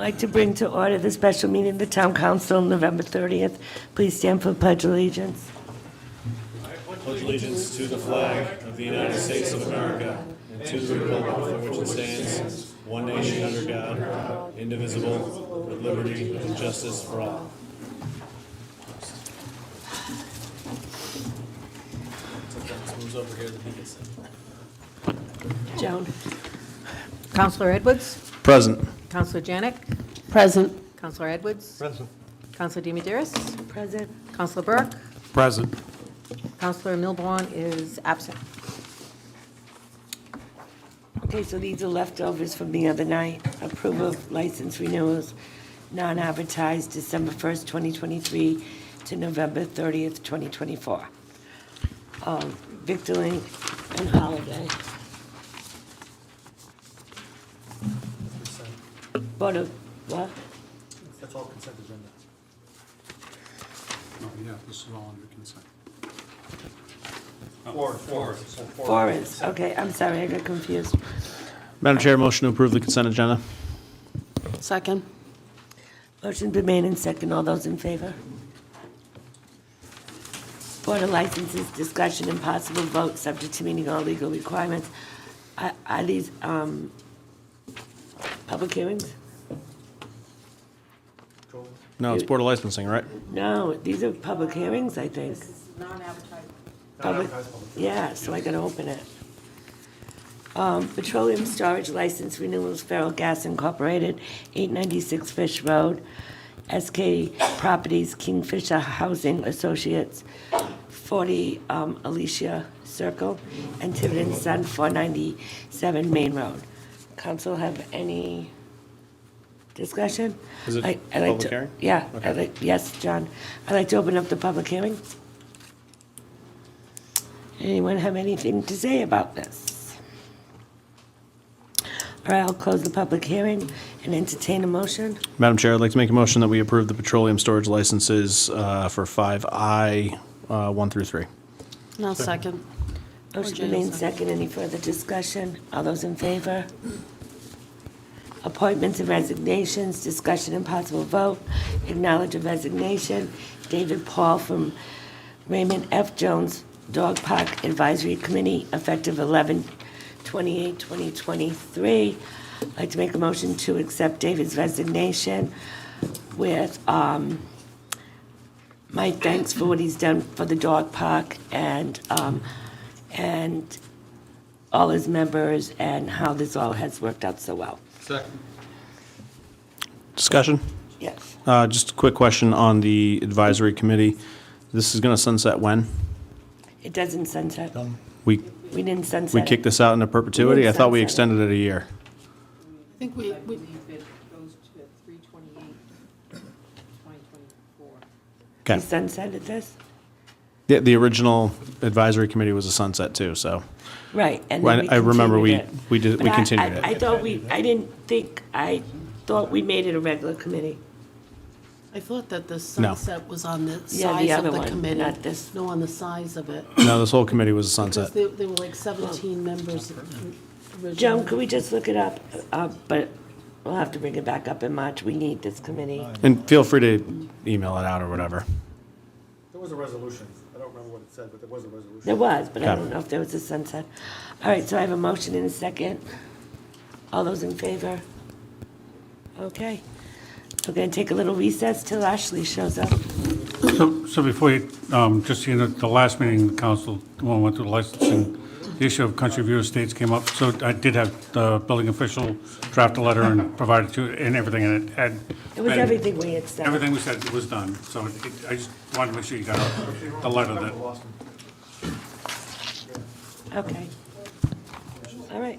I'd like to bring to order the special meeting of the Town Council, November 30th. Please stand for Pledge Allegiance. Pledge allegiance to the flag of the United States of America and to the republic for which it stands, one nation under God, indivisible, with liberty and justice for all. Moves over here that he can sit. Joan. Councillor Edwards? Present. Councillor Janik? Present. Councillor Edwards? Present. Councillor Demideris? Present. Councillor Burke? Present. Councillor Milborn is absent. Okay, so these are leftovers from the other night. Approval of license renewals, non-advertised, December 1st, 2023 to November 30th, 2024. Victorine and Holiday. Board of, what? That's all consent agenda. Oh, yeah, this is all under consent. Four is, okay, I'm sorry, I got confused. Madam Chair, motion to approve the consent agenda. Second. Motion been made and second. All those in favor? Board of Licenses, discussion and possible vote, subject to meeting all legal requirements. Are these public hearings? No, it's Board of Licensing, right? No, these are public hearings, I think. Non-advertised. Public, yeah, so I gotta open it. Petroleum Storage License Renewals, Ferrell Gas Incorporated, 896 Fish Road, SK Properties-Kingfisher Housing Associates, 40 Alicia Circle, and Tiverton Sun, 497 Main Road. Council have any discussion? Is it I'd like public to- hearing? Yeah, Okay. yes, John. I'd like to open up the public hearing. Anyone have anything to say about this? All right, I'll close the public hearing and entertain a motion. Madam Chair, I'd like to make a motion that we approve the petroleum storage licenses for 5I, 1 through 3. No, second. Motion remains second. Any further discussion? All those in favor? Appointments and resignations, discussion and possible vote. Acknowledge a resignation. David Paull from Raymond F. Jones Dog Park Advisory Committee, effective 11/28/2023. I'd like to make a motion to accept David's resignation with my thanks for what he's done for the dog park and all his members and how this all has worked out so well. Second. Discussion? Yes. Just a quick question on the advisory committee. This is going to sunset when? It doesn't sunset. We didn't sunset we it. kicked this out into perpetuity? I thought we sunset it. extended it a year. I think we It goes to 3/28/2024. We Okay. sunsetted this? The original advisory committee was a sunset too, so. Right, and then we I remember continued it. we But continued I it. thought we made it a regular committee. I thought that the No. sunset was on the Yeah, the size other of the one, committee. not this. No, on the size of it. No, this whole committee was a Because sunset. there were like 17 members originally. Joan, could we just look it up? But we'll have to bring it back up in March. We need this committee. And feel free to email it out or whatever. There was a resolution. I don't remember what it said, but there was a resolution. There was, but I Okay. don't know if there was a sunset. All right, so I have a motion in a second. All those in favor? Okay. We're going to take a little recess till Ashley shows up. So before you, just so you know, the last meeting, the council, when we went through the licensing, the issue of country view estates came up. So I did have the building official draft a letter and provide it to, and everything, and it had. It was been- everything we had said. Everything we said was done, so I just wanted to make sure you got the letter that. Okay. All right.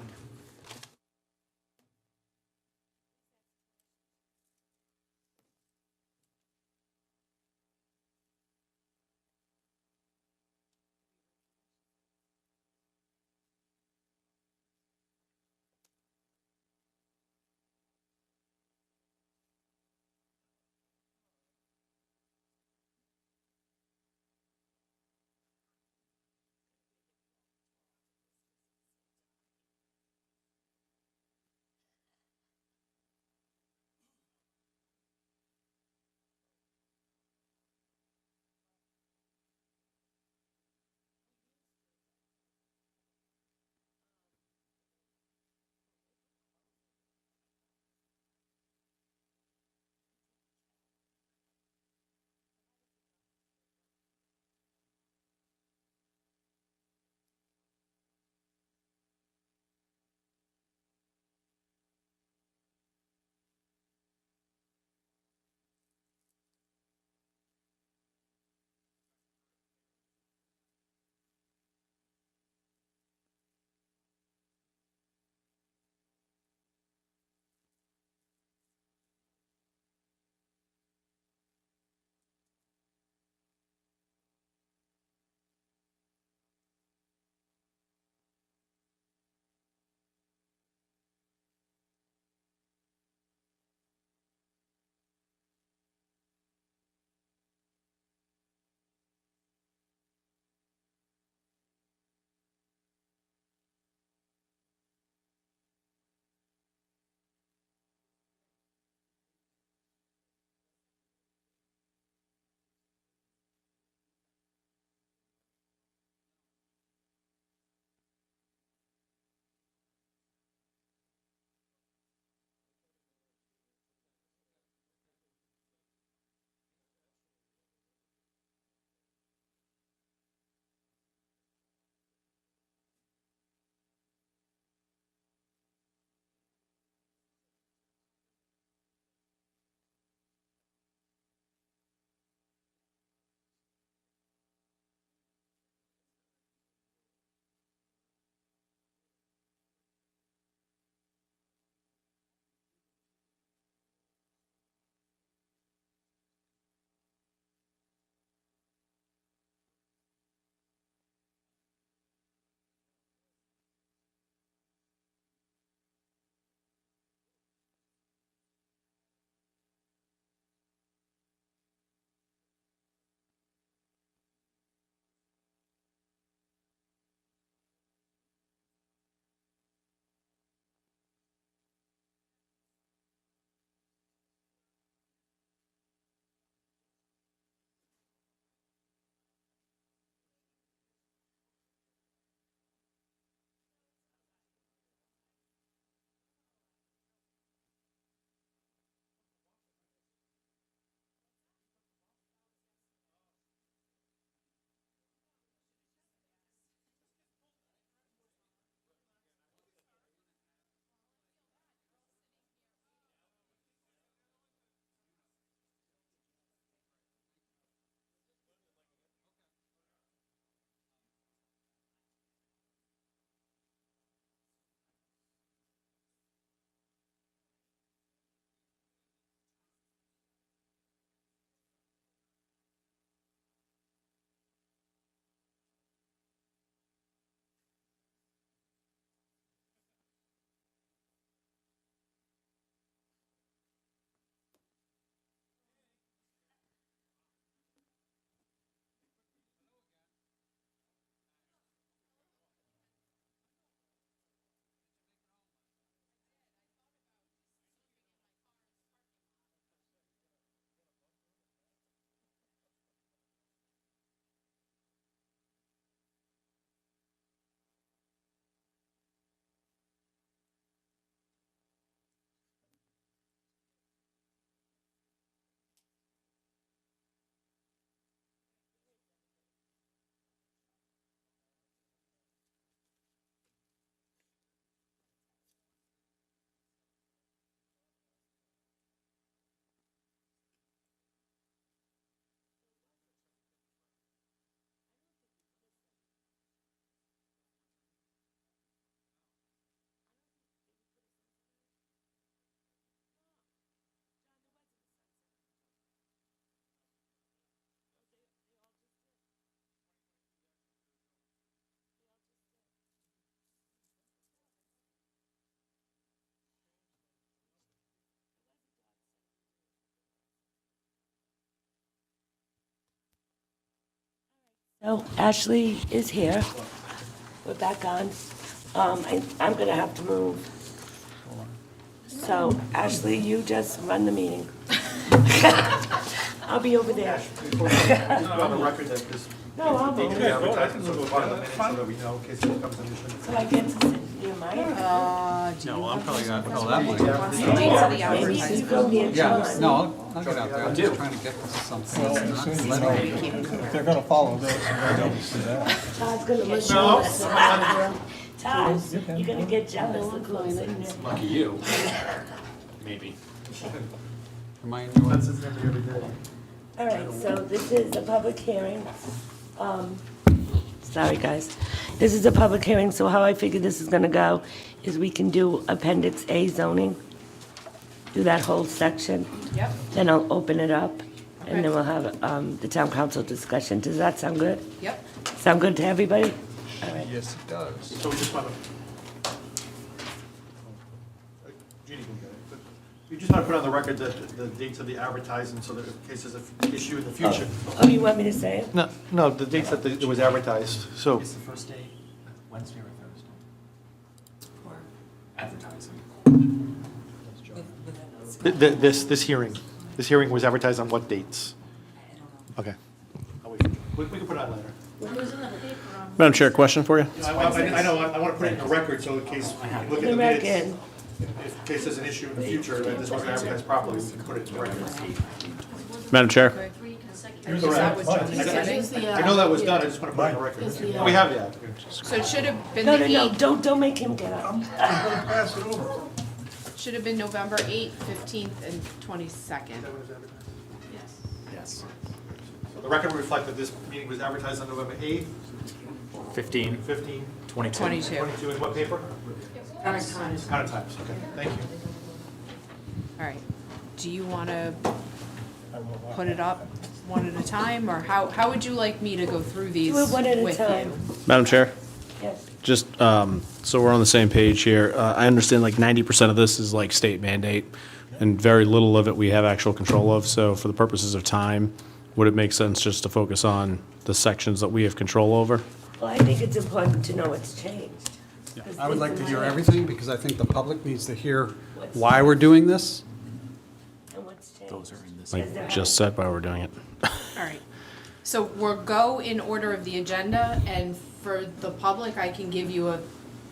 So Ashley is here. We're back on. I'm gonna have to move. So Ashley, you just run the meeting. I'll be over there. Before we go on the record that this No, I'll date move. to be advertised, so it's part of the minutes so that we know in case it becomes an issue. So I get to sit near mine. No, I'm probably gonna fill that one. Maybe you go near Yeah, John. no, I'll get out there. I'm just trying to get this something. If they're gonna follow this, they'll see that. Todd's gonna get jealous. Todd, you're gonna get jealous. Look who's sitting there. Lucky you. Maybe. Remind you That's what- his every day. All right, so this is a public hearing. Sorry, guys. This is a public hearing, so how I figure this is gonna go is we can do Appendix A-Zoning, do that whole section. Yep. Then I'll open it up, and Okay. then we'll have the town council discussion. Does that sound good? Yep. Sound good to everybody? Yes, it does. So we just want to, Judy can get it, but we just want to put on the record that the dates of the advertising, so that in case there's an issue in the future. Oh, you want me to say it? No, the dates that it was advertised, so. Is the first day Wednesday or Thursday? For advertising. This hearing was advertised on what dates? Okay. We can put it on later. Madam Chair, question for you? I know, I want to put it in the record, so in case we look at The the minutes, record. in case there's an issue in the future, that this wasn't advertised properly, we can put it in the record. Madam Chair? Is that what Johnny said? Is the, I know that was done, I just want to put it in the record. Is the, Oh, we have that. So it should have been No, the no, no, 8th, don't make him get up. should have been November 8th, 15th, and 22nd. Yes. So the record will reflect that this meeting was advertised on November 8th, 15, 15, 22. 22. 22, in what paper? Current Times. Counter Times, okay, thank you. All right. Do you want to put it up one at a time, or how would you like me to go through these Do it one at a with time. you? Madam Chair? Yes. Just, so we're on the same page here, I understand like 90% of this is like state mandate, and very little of it we have actual control of, so for the purposes of time, would it make sense just to focus on the sections that we have control over? Well, I think it's important to know what's changed. I would like to hear everything, because I think the public needs to hear why we're doing this. And what's changed. Those are in this. Like just said why we're doing it. All right. So we'll go in order of the agenda, and for the public, I can give you a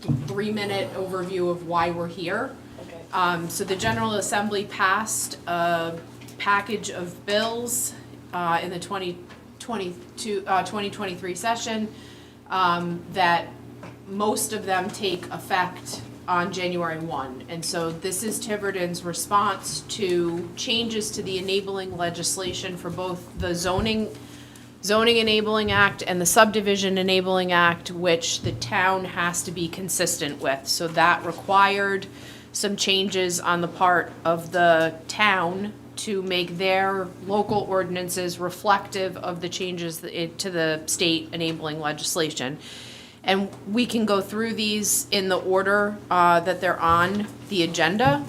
3-minute overview of why we're here. Okay. So the General Assembly passed a package of bills in the 2023 session that most of them take effect on January 1. And so this is Tiverton's response to changes to the enabling legislation for both the Zoning Enabling Act and the Subdivision Enabling Act, which the town has to be consistent with. So that required some changes on the part of the town to make their local ordinances reflective of the changes to the state enabling legislation. And we can go through these in the order that they're on the agenda.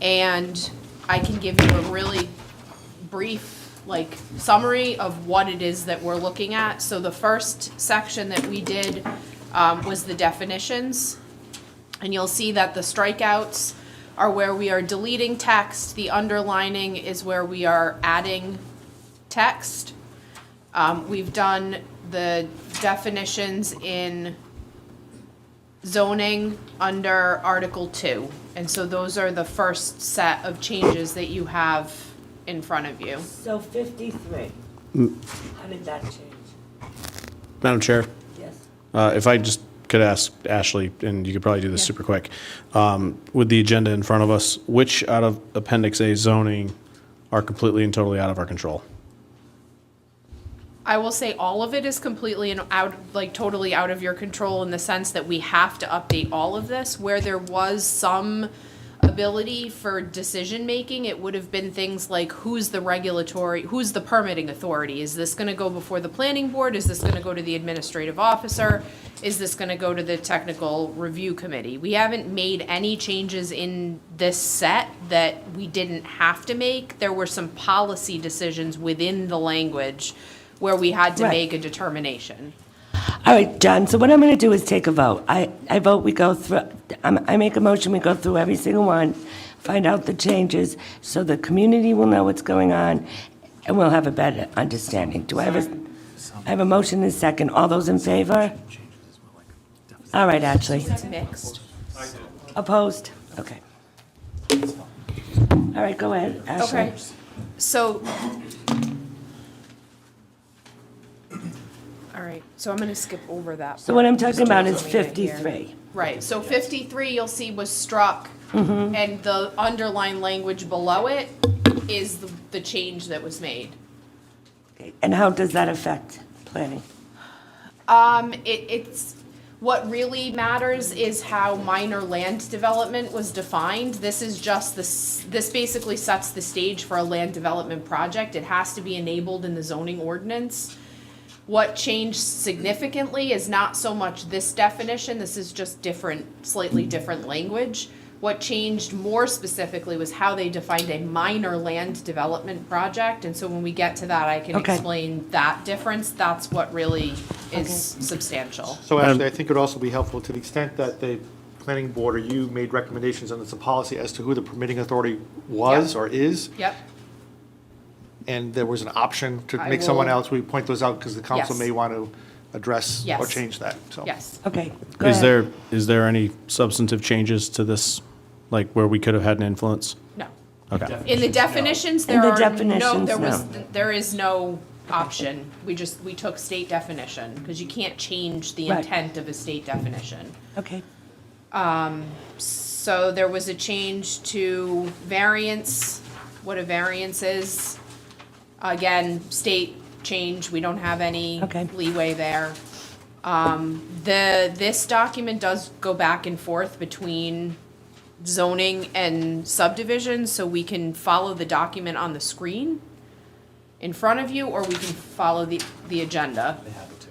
And I can give you a really brief summary of what it is that we're looking at. So the first section that we did was the definitions. And you'll see that the strikeouts are where we are deleting text. The underlining is where we are adding text. We've done the definitions in zoning under Article 2. And so those are the first set of changes that you have in front of you. So 53. How did that change? Madam Chair? Yes. If I just could ask Ashley, and you could probably do this super quick, with the agenda in front of us, which out of Appendix A zoning are completely and totally out of our control? I will say all of it is completely and totally out of your control in the sense that we have to update all of this. Where there was some ability for decision-making, it would have been things like who's the permitting authority? Is this gonna go before the planning board? Is this gonna go to the administrative officer? Is this gonna go to the technical review committee? We haven't made any changes in this set that we didn't have to make. There were some policy decisions within the language where we had to Right. make a determination. All right, John, so what I'm going to do is take a vote. I vote we go through, I make a motion, we go through every single one, find out the changes, so the community will know what's going on, and we'll have a better understanding. Do I have a motion and a second? All those in favor? All right, Ashley. It's mixed. Opposed? Okay. All right, go ahead, Ashley. Okay, so. All right, so I'm gonna skip over that. So what I'm talking about is Just zoning it here. 53. Right, so 53, you'll see was struck, and the underlined language below it is the change that was made. Okay, and how does that affect planning? It's, what really matters is how minor land development was defined. This is just, this basically sets the stage for a land development project. It has to be enabled in the zoning ordinance. What changed significantly is not so much this definition, this is just different, slightly different language. What changed more specifically was how they defined a minor land development project, and so when we get to that, I can Okay. explain that difference. That's what really is substantial. So actually, I think it would also be helpful to the extent that the planning board or you made recommendations on this policy as to who the permitting authority was Yep. or is, Yep, and there was an option to I make someone will- else, we point those out because the council Yes. may want to address or Yes. change that, so. yes. Okay, go ahead. Is there any substantive changes to this, like where we could have had an influence? No. Okay. In the definitions, In there the are no, definitions, there is no option. We took state definition, because you can't change the Right. intent of a state definition. Okay, So there was a change to variance, what a variance is. Again, state change, we don't have any Okay. leeway there. This document does go back and forth between zoning and subdivision, so we can follow the document on the screen in front of you, or we can follow the agenda. They have it too.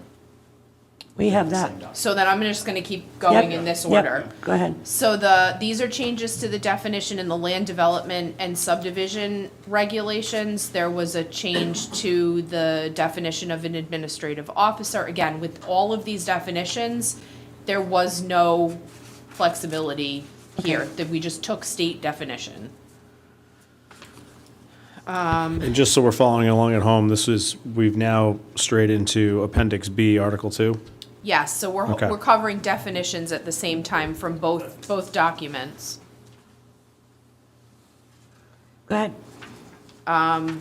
we have that. So then I'm just gonna keep going Yep, in this yep, order. Go ahead. So these are changes to the definition in the land development and subdivision regulations. There was a change to the definition of an administrative officer. Again, with all of these definitions, there was no flexibility here, that we just took state definition. And just so we're following along at home, we've now strayed into Appendix B, Article 2. Yes, so Okay. we're covering definitions at the same time from both documents. Go ahead.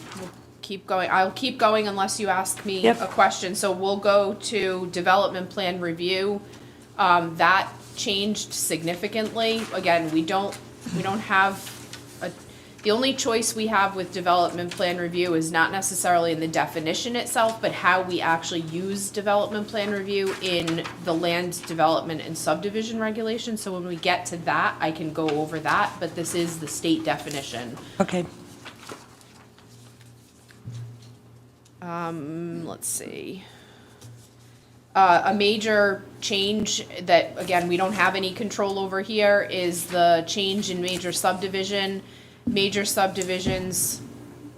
Keep going, I'll keep going unless you ask me Yep. a question. So we'll go to development plan review. That changed significantly. Again, we don't have the only choice we have with development plan review is not necessarily in the definition itself, but how we actually use development plan review in the land development and subdivision regulations. So when we get to that, I can go over that, but this is the state definition. Okay, Let's see. A major change that, again, we don't have any control over here is the change in major subdivision. Major subdivisions,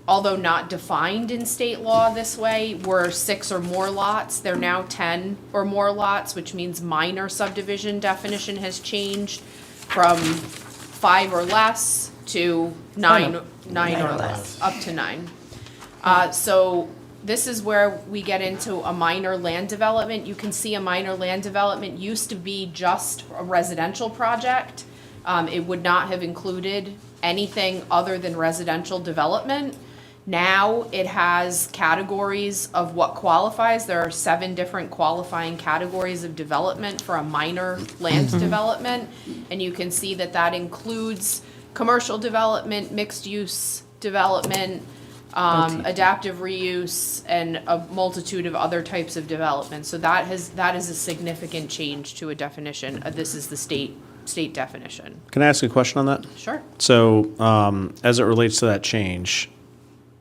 although not defined in state law this way, were 6 or more lots. They're now 10 or more lots, which means minor subdivision definition has changed from 5 or less to 9 or less, up to 9. So this is where we get into a minor land development. You can see a minor land development used to be just a residential project. It would not have included anything other than residential development. Now it has categories of what qualifies. There are 7 different qualifying categories of development for a minor land development. And you can see that includes commercial development, mixed-use development, adaptive reuse, and a multitude of other types of development. So that is a significant change to a definition. This is the state definition. Can I ask a question on that? Sure. So, as it relates to that change,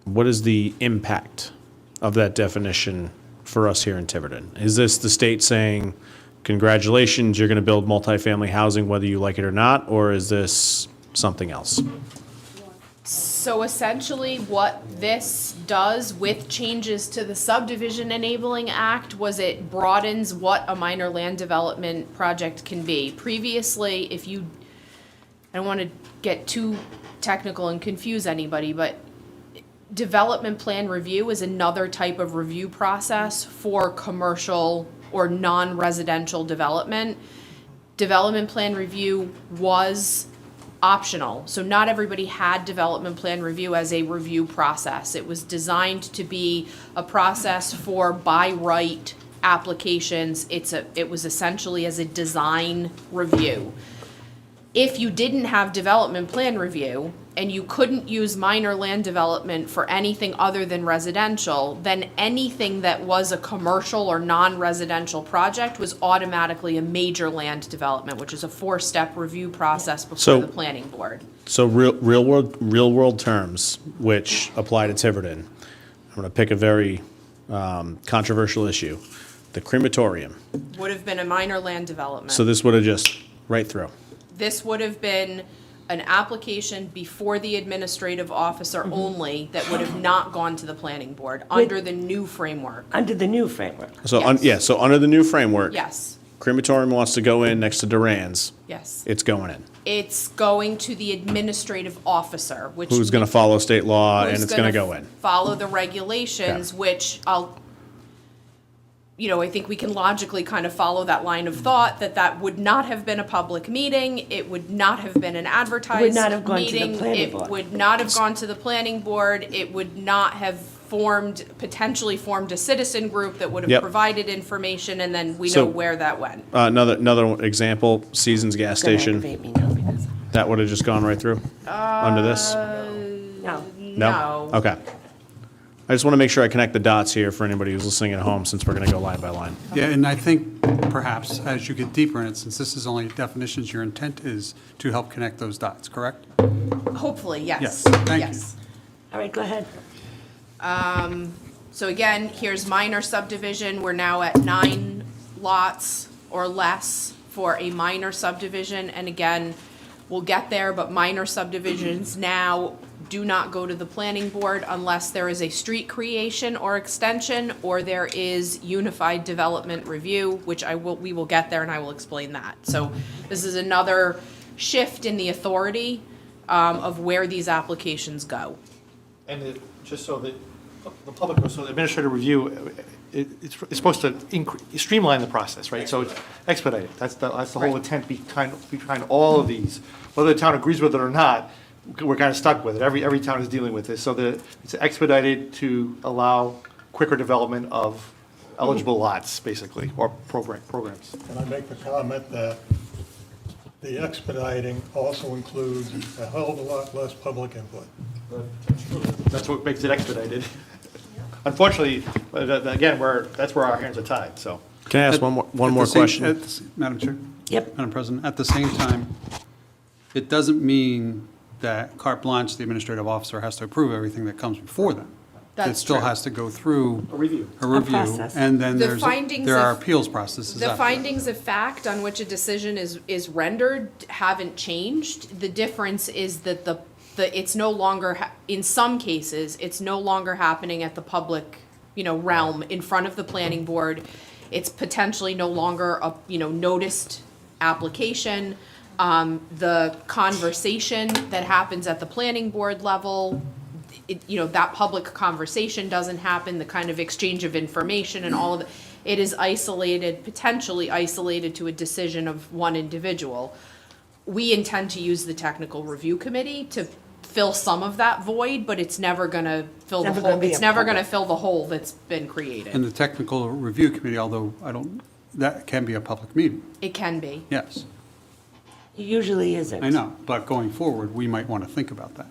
what is the impact of that definition for us here in Tiverton? Is this the state saying, congratulations, you're going to build multifamily housing whether you like it or not, or is this something else? So essentially, what this does with changes to the Subdivision Enabling Act was it broadens what a minor land development project can be. Previously, I don't want to get too technical and confuse anybody, but development plan review is another type of review process for commercial or non-residential development. Development plan review was optional, so not everybody had development plan review as a review process. It was designed to be a process for by right applications. It was essentially as a design review. If you didn't have development plan review and you couldn't use minor land development for anything other than residential, then anything that was a commercial or non-residential project was automatically a major land development, which is a 4-step review process before So- the planning board. So real world terms, which apply to Tiverton. I'm going to pick a very controversial issue. The crematorium. Would have been a minor land development. So this would have just right through. This would have been an application before the administrative officer only that would have not gone to the planning board under the new framework. Under the new framework. So, Yes. so under the new framework. Yes, Crematorium wants to go in next to Duran's. yes. It's going in. It's going to the administrative officer, which. Who's going to follow state law and who's it's going to go in. Follow the regulations, which I think we can logically kind of follow that line of thought, that would not have been a public meeting, it would not have been an advertised meeting. Would not have gone to the planning board. It would not have gone to the planning board, it would not have potentially formed a citizen group that would have Yep. provided information, and then we So- know where that went. Another example, Seasons gas Gonna station. aggravate me now because- That would have just gone right through under this? No. No. Okay. I just want to make sure I connect the dots here for anybody who's listening at home, since we're going to go line by line. Yeah, and I think perhaps as you get deeper in it, since this is only definitions, your intent is to help connect those dots, correct? Hopefully, yes. Yes, thank you. Yes. All right, go ahead. So again, here's minor subdivision, we're now at 9 lots or less for a minor subdivision, and again, we'll get there, but minor subdivisions now do not go to the planning board unless there is a street creation or extension, or there is unified development review, which we will get there and I will explain that. So this is another shift in the authority of where these applications go. And just so that the public knows, so the administrative review, it's supposed to streamline the process, right? So it's expedited. That's the whole Right. intent behind all of these. Whether the town agrees with it or not, we're kind of stuck with it. Every town is dealing with this. So it's expedited to allow quicker development of eligible lots, basically, or programs. Can I make the comment that the expediting also includes a hell of a lot less public input? That's what makes it expedited. Unfortunately, again, that's where our hands are tied, so. Can I ask one more question? Madam Chair? Yep. Madam President, at the same time, it doesn't mean that carte blanche, the administrative officer has to approve everything that comes before them. That's It still true. has to go through. A review. A review, process. and then The findings there are of- appeals processes The after. findings of fact on which a decision is rendered haven't changed. The difference is that it's no longer, in some cases, it's no longer happening at the public, realm in front of the planning board. It's potentially no longer a, noticed application. The conversation that happens at the planning board level, that public conversation doesn't happen, the kind of exchange of information and all of it. It is isolated, potentially isolated to a decision of one individual. We intend to use the technical review committee to fill some of that void, but it's never gonna fill the Never gonna hole, be it's a never public. gonna fill the hole that's been created. And the technical review committee, although that can be a public meeting, It can be. yes. It usually isn't. I know, but going forward, we might want to think about that.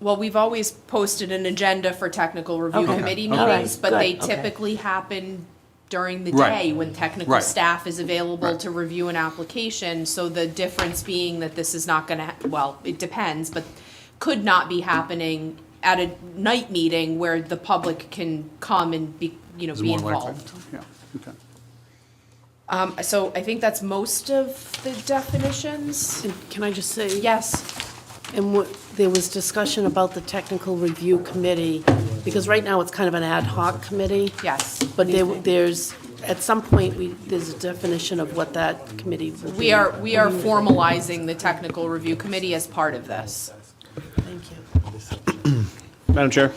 Well, we've always posted an agenda for technical review Okay. committee Okay. meetings, but All they right, good, okay. typically happen during the Right. day when technical Right. staff is available Right. to review an application. So the difference being that this is not gonna, well, it depends, but could not be happening at a night meeting where the public can come and be It's be more likely. involved. Yeah, okay. So I think that's most of the definitions. And can I just say? Yes, And there was discussion about the technical review committee, because right now it's kind of an ad hoc committee. Yes. But there's, at some point, there's a definition of what that committee will be. We are formalizing the technical review committee as part of this. Thank you. Madam Chair?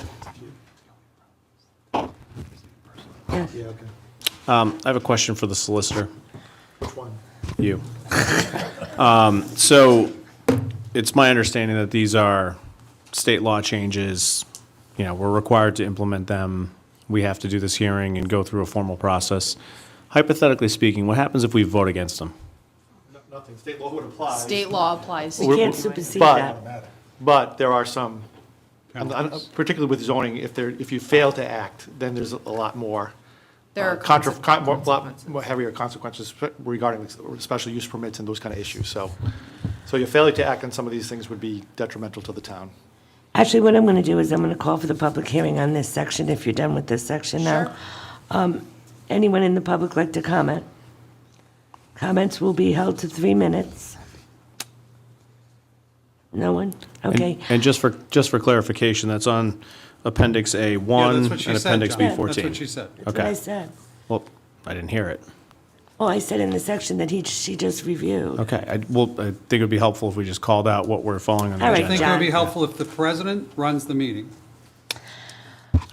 Yes. I have a question for the solicitor. Which one? You. So it's my understanding that these are state law changes. You know, we're required to implement them. We have to do this hearing and go through a formal process. Hypothetically speaking, what happens if we vote against them? Nothing, state law would apply. State law applies. We can't supersede But- that. But there are some, particularly with zoning, if you fail to act, then there's a lot more. There are Lot more heavier consequences regarding special use permits and those kind of issues, so your failure to act on some of these things would be detrimental to the town. Actually, what I'm going to do is I'm going to call for the public hearing on this section, if you're done with this section now. Anyone in the public like to comment? Comments will be held to 3 minutes. No one? Okay. And just for clarification, that's on Appendix Yeah, A1 that's what she and said, Appendix John. B14. That's what she said. That's what I said. Well, I didn't hear it. Oh, I said in the section that she just reviewed. Okay, I think it would be helpful if we just called out what we're following on the All right, I think agenda. it would be John. helpful if the president runs the meeting.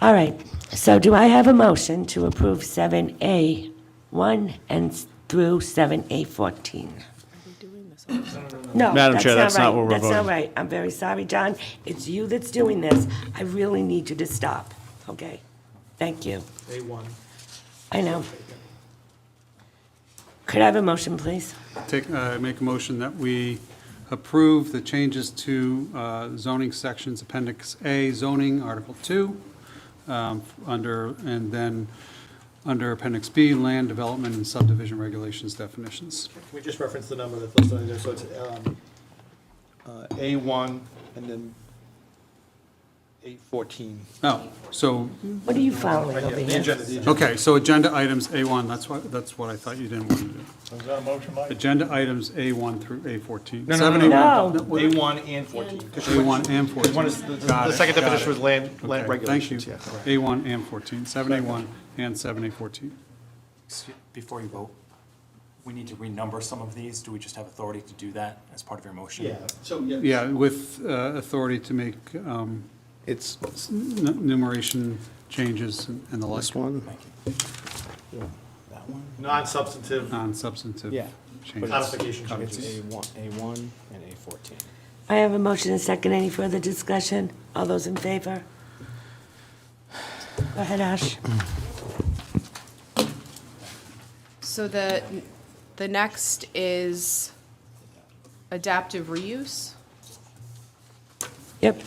All right, so do I have a motion to approve 7A1 and through 7A14? No, Madam Chair, that's not right. what we're That's not voting. right. I'm very sorry, John. It's you that's doing this. I really need you to stop, okay? Thank you. A1. I know. Could I have a motion, please? Make a motion that we approve the changes to zoning sections, Appendix A, zoning, Article 2, and then under Appendix B, land development and subdivision regulations definitions. Can we just reference the number that's listed on there, so it's A1 and then 814. Oh, so, What are you following over The here? agenda. okay, so agenda items A1, that's what I thought you didn't want to do. Is that a motion, Mike? Agenda items A1 through A14. No. A1 and 14. A1 and 14. One is, the Got it, second got definition it. was land Okay, regulations, thank yeah. you. A1 and 14, 7A1 and 7A14. Before you vote, we need to renumber some of these. Do we just have authority to do that as part of your motion? Yeah, so, yeah. Yeah, with authority to make It's numeration changes and the like. this one. Thank you. That one? Non-substantive Non-substantive Yeah. changes. codification It's changes. A1 and A14. I have a motion and second. Any further discussion? All those in favor? Go ahead, Ash. So the next is adaptive reuse. Yep.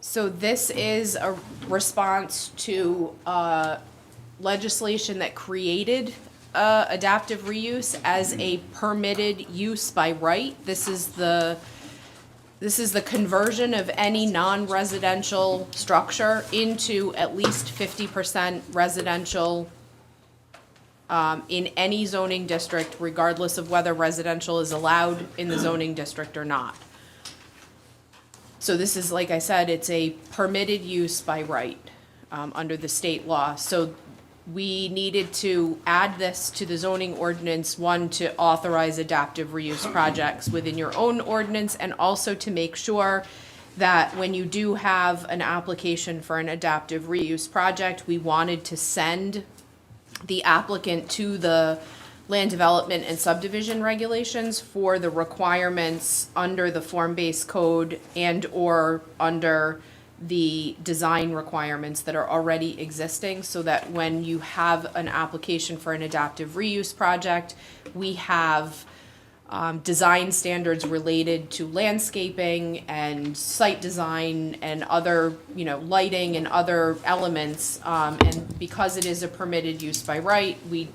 So this is a response to legislation that created adaptive reuse as a permitted use by right. This is the conversion of any non-residential structure into at least 50% residential in any zoning district, regardless of whether residential is allowed in the zoning district or not. So this is, like I said, it's a permitted use by right under the state law. So we needed to add this to the zoning ordinance, one, to authorize adaptive reuse projects within your own ordinance, and also to make sure that when you do have an application for an adaptive reuse project, we wanted to send the applicant to the land development and subdivision regulations for the requirements under the form-based code and/or under the design requirements that are already existing, so that when you have an application for an adaptive reuse project, we have design standards related to landscaping and site design and other, lighting and other elements. And because it is a permitted use by right, we,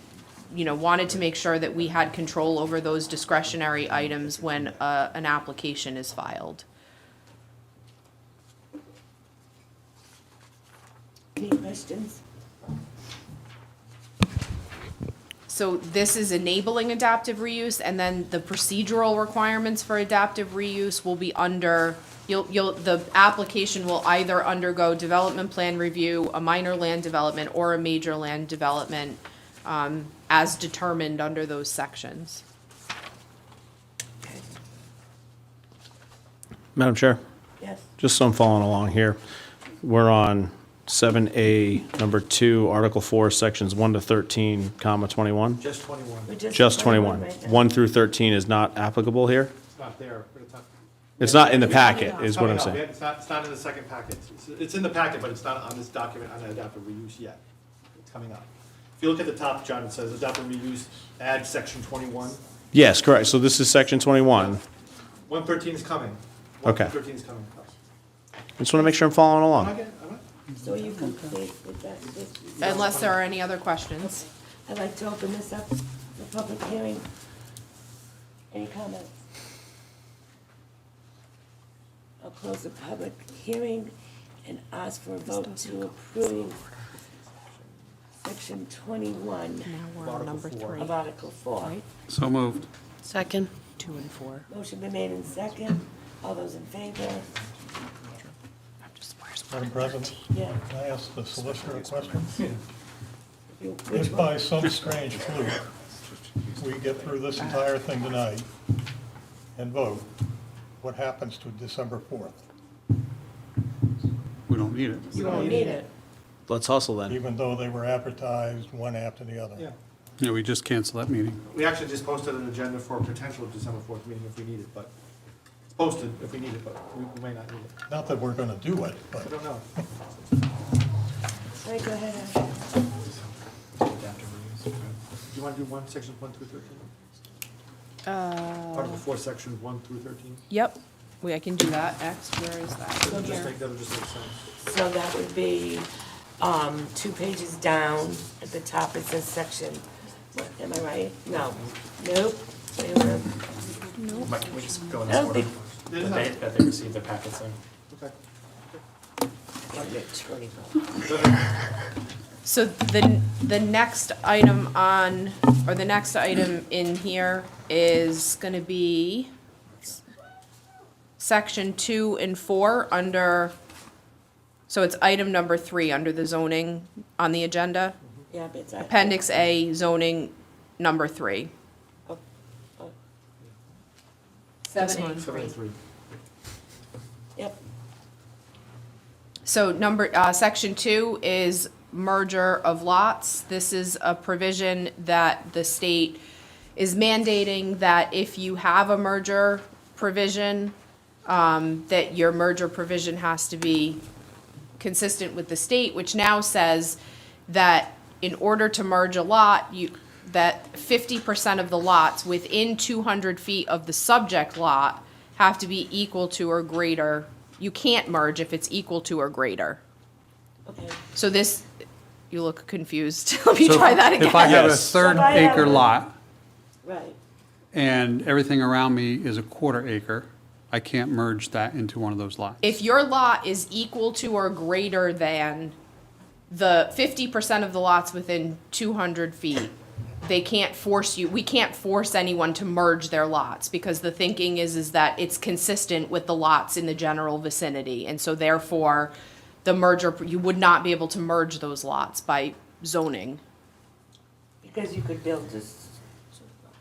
wanted to make sure that we had control over those discretionary items when an application is filed. Any questions? So this is enabling adaptive reuse, and then the procedural requirements for adaptive reuse will be under, the application will either undergo development plan review, a minor land development, or a major land development, as determined under those sections. Madam Chair, Yes. just so I'm following along here, we're on 7A, number 2, Article 4, Sections 1 to 13, comma 21? Just 21. We're Just 21. right now. 1 through 13 is not applicable here? It's not there, but it's not. It's not in the packet, is what I'm Coming up. saying. It's not in the second packet. It's in the packet, but it's not on this document on adaptive reuse yet. It's coming up. If you look at the top, John, it says adaptive reuse, add section 21. Yes, correct. So this is Section 21. 113 is coming. Okay. 113 is coming. I just want to make sure I'm following I'm along. not getting- I'm not- So you complete with that, this? Unless there are any other questions. I'd like to open this up for public hearing. Any comments? I'll close the public hearing and ask for a vote to approve section 21 Now we're on number 3. of Article 4. So moved. Second. 2 and 4. Motion been made in second. All those in favor? Madam President, Yeah. can I ask the solicitor a question? Which If one? by some strange fluke, we get through this entire thing tonight and vote, what happens to December 4th? We don't need it. You won't need it. Let's hustle then. Even though they were advertised one after the other? Yeah. Yeah, we just cancel that meeting. We actually just posted an agenda for a potential December 4th meeting if we need it, but it's posted if we need it, but we may not need it. Not that we're gonna do it, I but don't know. All right, go ahead, Ashley. Do you want to do one, sections 1 through 13? Article 4, sections 1 through 13? Yep, I can do that. X, where is that? That'll just make sense. So that would be 2 pages down. At the top it says section, what, am I right? No. Nope. Wait a minute. Mike, can we just go in I this don't order? think- That they received their packets in. Okay. So the next item on, or the next item in here is gonna be section 2 and 4 under, so it's item number 3 under the zoning on the agenda. Yeah, but it's. Appendix A, zoning number 3. Oh, oh. This one. 73. Yep. So section 2 is merger of lots. This is a provision that the state is mandating that if you have a merger provision, that your merger provision has to be consistent with the state, which now says that in order to merge a lot, that 50% of the lots within 200 feet of the subject lot have to be equal to or greater. You can't merge if it's equal to or greater. Okay. So this, you look confused. Let me try that again. If I have a Yes. third So if I have acre a- lot Right. and everything around me is a quarter acre, I can't merge that into one of those lots. If your lot is equal to or greater than the 50% of the lots within 200 feet, they can't force you, we can't force anyone to merge their lots, because the thinking is that it's consistent with the lots in the general vicinity, and so therefore, the merger, you would not be able to merge those lots by zoning. Because you could build this.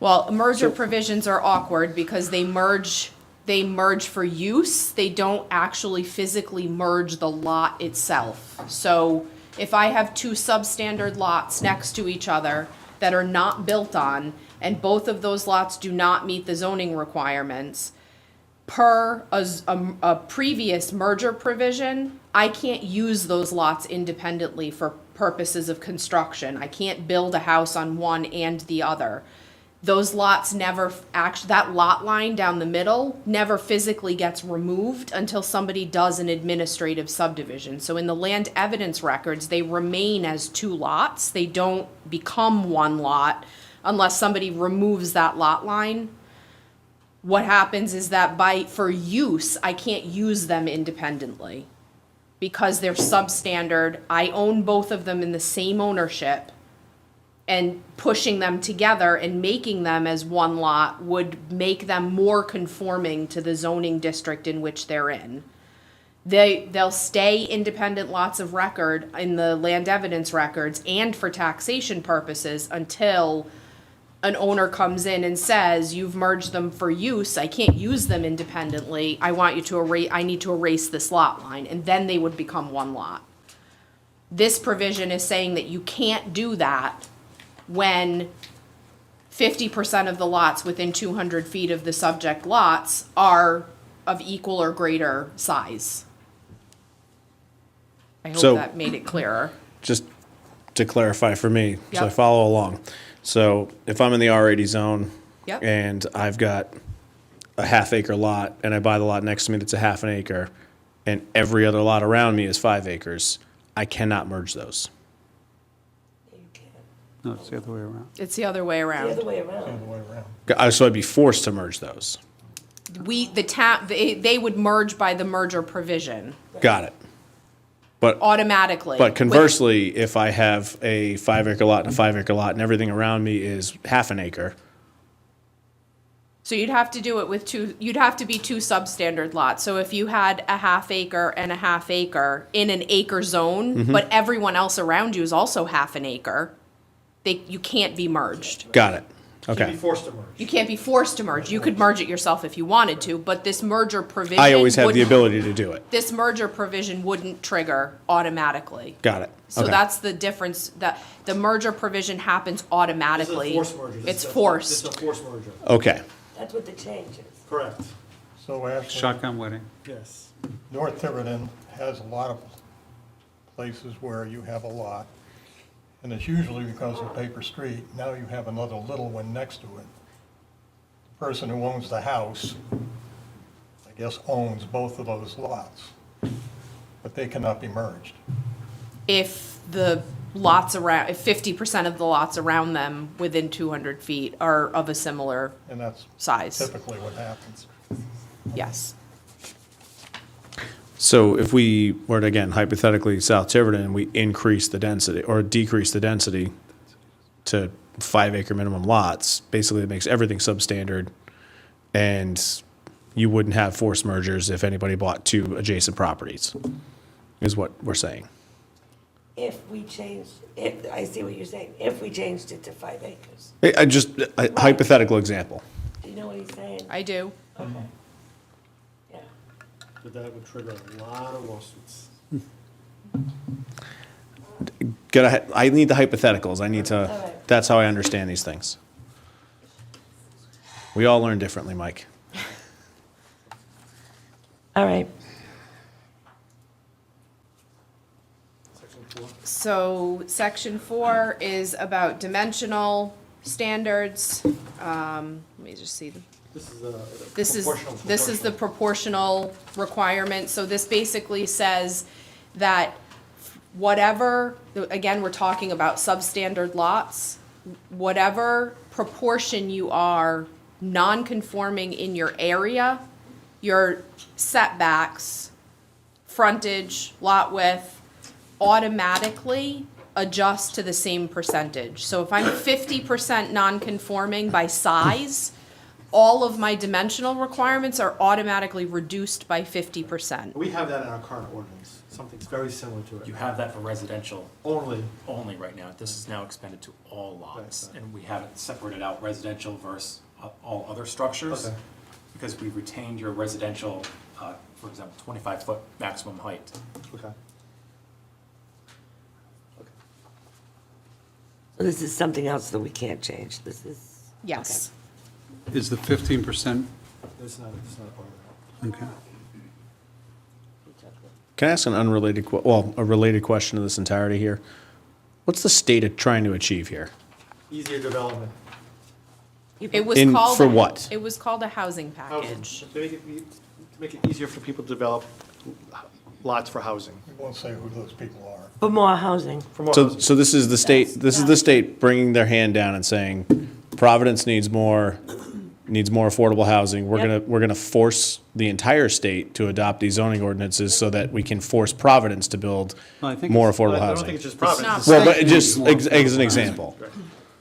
Well, merger provisions are awkward because they merge for use, they don't actually physically merge the lot itself. So if I have 2 substandard lots next to each other that are not built on, and both of those lots do not meet the zoning requirements, per a previous merger provision, I can't use those lots independently for purposes of construction. I can't build a house on one and the other. Those lots never that lot line down the middle never physically gets removed until somebody does an administrative subdivision. So in the land evidence records, they remain as 2 lots. They don't become 1 lot unless somebody removes that lot line. What happens is that for use, I can't use them independently because they're substandard. I own both of them in the same ownership. And pushing them together and making them as one lot would make them more conforming to the zoning district in which they're in. They'll stay independent lots of record in the land evidence records and for taxation purposes until an owner comes in and says, you've merged them for use, I can't use them independently, I need to erase this lot line, and then they would become one lot. This provision is saying that you can't do that when 50% of the lots within 200 feet of the subject lots are of equal or greater size. I hope So- that made it clearer. Just to clarify for me, so I Yep. follow along. So if I'm in the R80 zone Yep. and I've got a half-acre lot and I buy the lot next to me that's a half an acre and every other lot around me is 5 acres, I cannot merge those. No, it's the other way around. It's the other way around. The other way around. The other way around. So I'd be forced to merge those. They would merge by the merger provision Got it. But automatically. But conversely, if I have a 5-acre lot and a 5-acre lot and everything around me is half an acre, So you'd have to do it with you'd have to be two substandard lots. So if you had a half acre and a half acre in an acre zone, but everyone else around you is also half an acre, you can't be merged. got it. Can be Okay. forced to merge. You can't be forced to merge. You could merge it yourself if you wanted to, but this merger provision I always have the wouldn't- ability to do it. This merger provision wouldn't trigger automatically. Got it. So Okay. that's the difference, that the merger provision happens automatically. It's forced. It's a forced merger. Okay. That's what the change is. Correct. So Ashley, Shotgun wedding. Yes. North Tiverton has a lot of places where you have a lot, and it's usually because of paper street. Now you have another little one next to it. The person who owns the house, I guess, owns both of those lots, but they cannot be merged. If the lots around, if 50% of the lots around them within 200 feet are of a similar And that's size, typically what happens. yes. So if we were to, again, hypothetically, South Tiverton, and we increase the density or decrease the density to 5-acre minimum lots, basically it makes everything substandard, and you wouldn't have forced mergers if anybody bought 2 adjacent properties, is what we're saying. If we changed, I see what you're saying, if we changed it to 5 acres. I just, a hypothetical example. Do you know what he's saying? I do. Yeah. But that would trigger a lot of lawsuits. I need the hypotheticals. I need to, right. that's how I understand these things. We all learn differently, Mike. All right. So section 4 is about dimensional standards. Let me just see them. This is the proportional requirement. So this basically says that whatever, again, we're talking about substandard lots, whatever proportion you are non-conforming in your area, your setbacks, frontage, lot width, automatically adjust to the same percentage. So if I'm 50% non-conforming by size, all of my dimensional requirements are automatically reduced by 50%. We have that in our current ordinance, something's very similar to it. You have that for residential Only, only right now. This is now expanded to all lots. Right. And we haven't separated out residential versus all other structures. Okay. Because we retained your residential, for example, 25-foot maximum height. okay. So this is something else that we can't change. This is, Yes. Is the 15%, It's not a part of that. okay. Can I ask an unrelated, a related question to this entirety here? What's the state trying to achieve here? Easier development. It was In- called. for what? It was called a housing Housing. package. To make it easier for people to develop lots for housing. We won't say who those people are. for more housing. For more So, housing. so this is the state, bringing their hand down and saying, Providence needs more affordable housing. Yep. We're gonna force the entire state to adopt these zoning ordinances so that we can force Providence to build Well, I think more it's- affordable I don't housing. think it's just Providence. not- It's the Well, state but just More as an affordable example.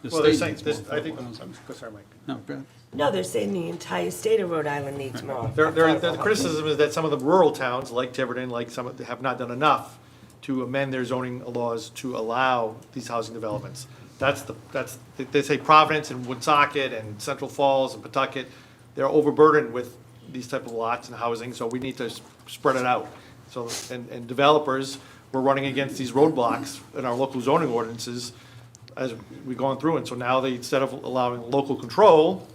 The Well, they're state saying, needs this, more I think, affordable. sorry, Mike. No, go ahead. No, they're saying the entire state of Rhode Island needs more. The criticism is that some of the rural towns, like Tiverton, like some, have not done enough to amend their zoning laws to allow these housing developments. They say Providence and Woonsocket and Central Falls and Pawtucket, they're overburdened with these type of lots and housing, so we need to spread it out. So, and developers, we're running against these roadblocks in our local zoning ordinances as we're going through, and so now they, instead of allowing local control,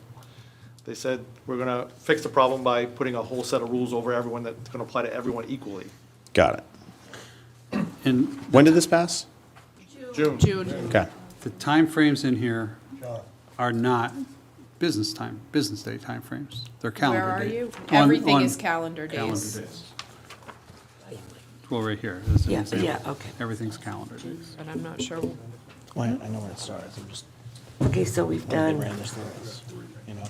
they said, we're gonna fix the problem by putting a whole set of rules over everyone that's gonna apply to everyone equally. Got it. And When did this pass? June. Okay. the timeframes in here John. are not business day timeframes. They're calendar Where are day. you? On- Everything on is calendar calendar days. days. Well, right here. This is an Yeah, example. yeah, okay. Everything's calendar days. But I'm not sure. Well, I know where it starts, I'm just, Okay, so we've they done, ran this through us, you know?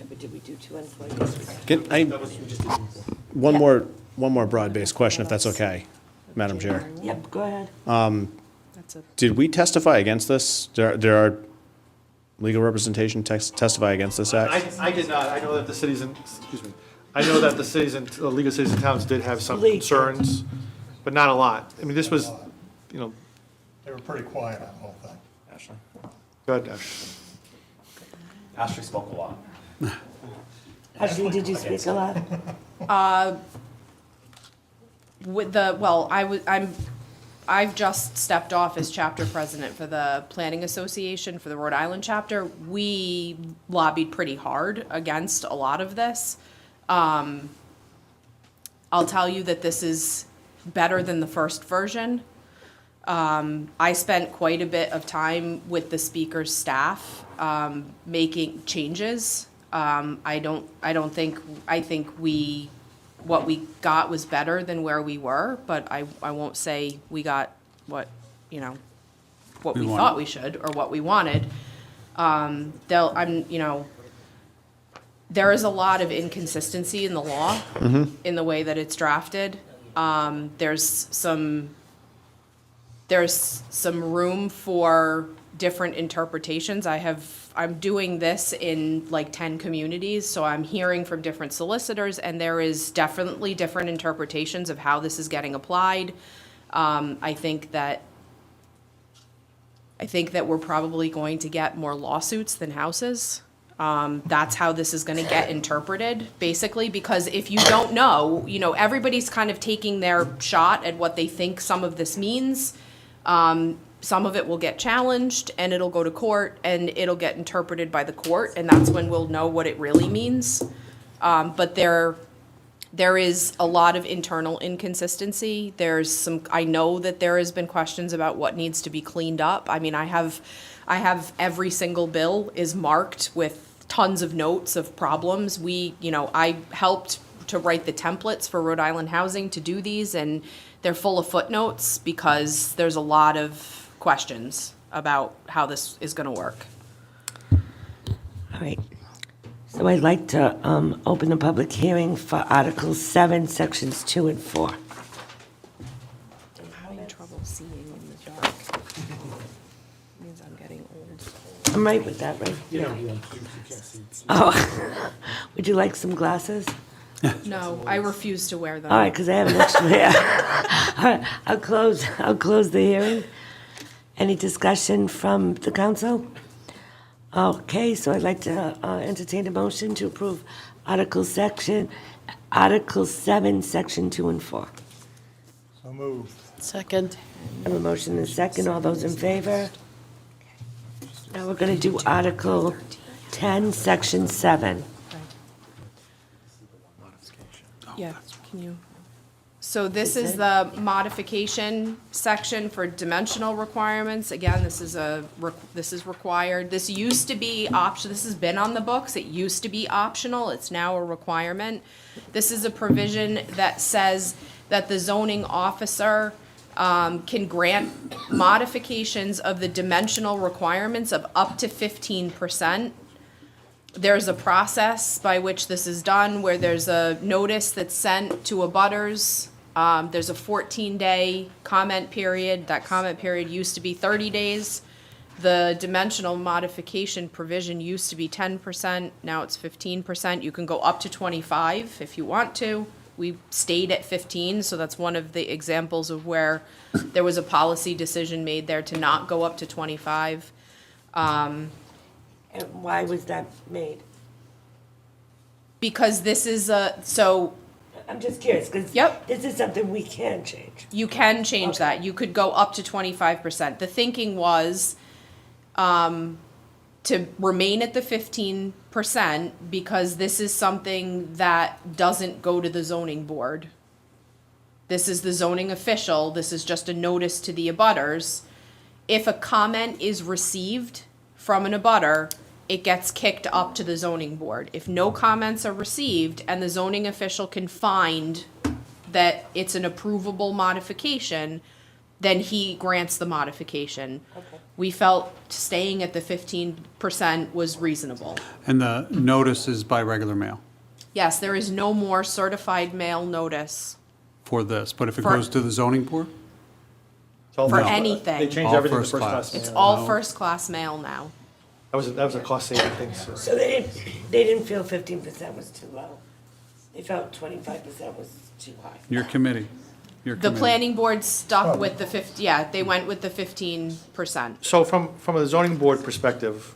but did we do 2 and 4 days? One more broad-based question, if that's okay, Madam Chair. Yep, go ahead. That's a Did we testify against this? There are legal representation testify against this act? I did not, I know that the cities and, excuse me, I know that the cities and, League of Cities and Towns did have some League. concerns, but not a lot. I mean, this was, you know, They were pretty quiet on the whole thing. Ashley? go ahead, Ash. Ashley spoke a lot. Ashley, did you speak a lot? With I've just stepped off as chapter president for the Planning Association for the Rhode Island chapter. We lobbied pretty hard against a lot of this. I'll tell you that this is better than the first version. I spent quite a bit of time with the speaker's staff, making changes. I think what we got was better than where we were, but I won't say we got what we wanted. thought we should or what we wanted. There is a lot of inconsistency in the law, in the way that it's drafted. There's some room for different interpretations. I'm doing this in like 10 communities, so I'm hearing from different solicitors, and there is definitely different interpretations of how this is getting applied. I think that we're probably going to get more lawsuits than houses. That's how this is gonna get interpreted, basically, because if you don't know, everybody's kind of taking their shot at what they think some of this means. Some of it will get challenged, and it'll go to court, and it'll get interpreted by the court, and that's when we'll know what it really means. But there is a lot of internal inconsistency. I know that there has been questions about what needs to be cleaned up. I mean, I have every single bill is marked with tons of notes of problems. I helped to write the templates for Rhode Island Housing to do these, and they're full of footnotes because there's a lot of questions about how this is gonna work. All right. So I'd like to open the public hearing for Article 7, Sections 2 and 4. I'm having trouble seeing in the dark. Means I'm getting old. I'm right with that, right? Yeah. Oh, would you like some glasses? No, I refuse to wear them. All right, because I have an extra here. All right, I'll close the hearing. Any discussion from the council? Okay, so I'd like to entertain a motion to approve Article 7, Section 2 and 4. So moved. Second. I have a motion and a second. All those in favor? Now we're going to do Article 10, Section 7. Yeah, can you? So this is the modification section for dimensional requirements. Again, this is required. This used to be optional. This has been on the books. It used to be optional. It's now a requirement. This is a provision that says that the zoning officer can grant modifications of the dimensional requirements of up to 15%. There's a process by which this is done, where there's a notice that's sent to abutters. There's a 14-day comment period. That comment period used to be 30 days. The dimensional modification provision used to be 10%, now it's 15%. You can go up to 25 if you want to. We stayed at 15, so that's one of the examples of where there was a policy decision made there to not go up to 25. And why was that made? Because this is I'm just curious, because Yep. this is something we can change. you can change that. You could go up to 25%. The thinking was to remain at the 15% because this is something that doesn't go to the zoning board. This is the zoning official. This is just a notice to the abutters. If a comment is received from an abutter, it gets kicked up to the zoning board. If no comments are received and the zoning official can find that it's an approvable modification, then he grants the modification. We felt staying at the 15% was reasonable. And the notice is by regular mail Yes, there is no more certified mail notice for this, but if it For- goes to the zoning board? It's all for first- anything. They changed All everything to first first class. class. It's mail. all first-class mail now. That was a cost saving thing, so. So they didn't feel 15% was too low. They felt 25% was too high. Your committee. Your The committee. planning board stuck with the they went with the 15%. So from a zoning board perspective,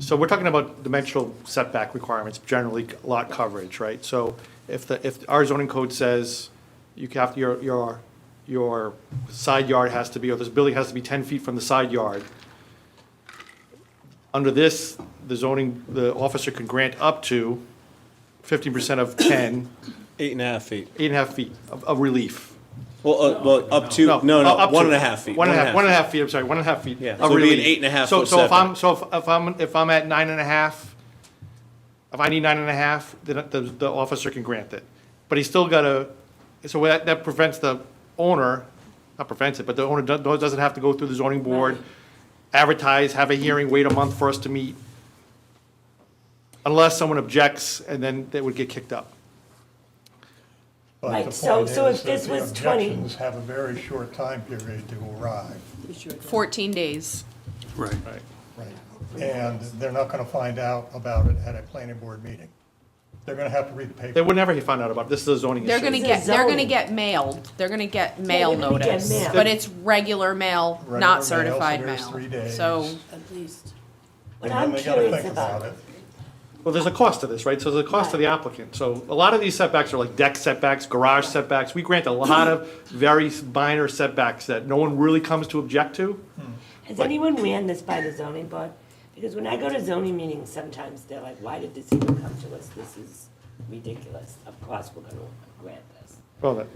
so we're talking about dimensional setback requirements, generally lot coverage, right? So if our zoning code says you have, your side yard has to be, or this building has to be 10 feet from the side yard, under this, the officer can grant up to 15% of 10, 8.5 feet. 8.5 feet of relief. Well, up to, up 1.5 to. feet. 1.5 feet, I'm sorry, 1.5 feet. Yeah, of so it'd be an relief. 8.5 So foot so setback. if I'm at 9.5, if I need 9.5, then the officer can grant it. But he's still gotta, so that prevents the owner, not prevents it, but the owner doesn't have to go through the zoning board, advertise, have a hearing, wait a month for us to meet, unless someone objects, and then they would get kicked up. But Right, the so- point so is if this that the was 20 objections have a very short time period to arrive. 14 days. Right. Right. Right. And they're not gonna find out about it at a planning board meeting. They're gonna have to read the They paper. would never find out about it. This is a zoning They're issue. gonna This get, is they're gonna zoning. get mailed. They're gonna get mail they're gonna get notice. mail. But it's regular mail, Regular not mail, so certified there's mail. 3 days. So, At least. What And then I'm they gotta curious think about about, it. Well, there's a cost to this, right? So there's a cost to the applicant. So a lot of these setbacks are like deck setbacks, garage setbacks. We grant a lot of very minor setbacks that no one really comes to object to. has anyone ran this by the zoning board? Because when I go to zoning meetings, sometimes they're like, why did this even come to us? This is ridiculous. Of course, we're gonna grant this. Well,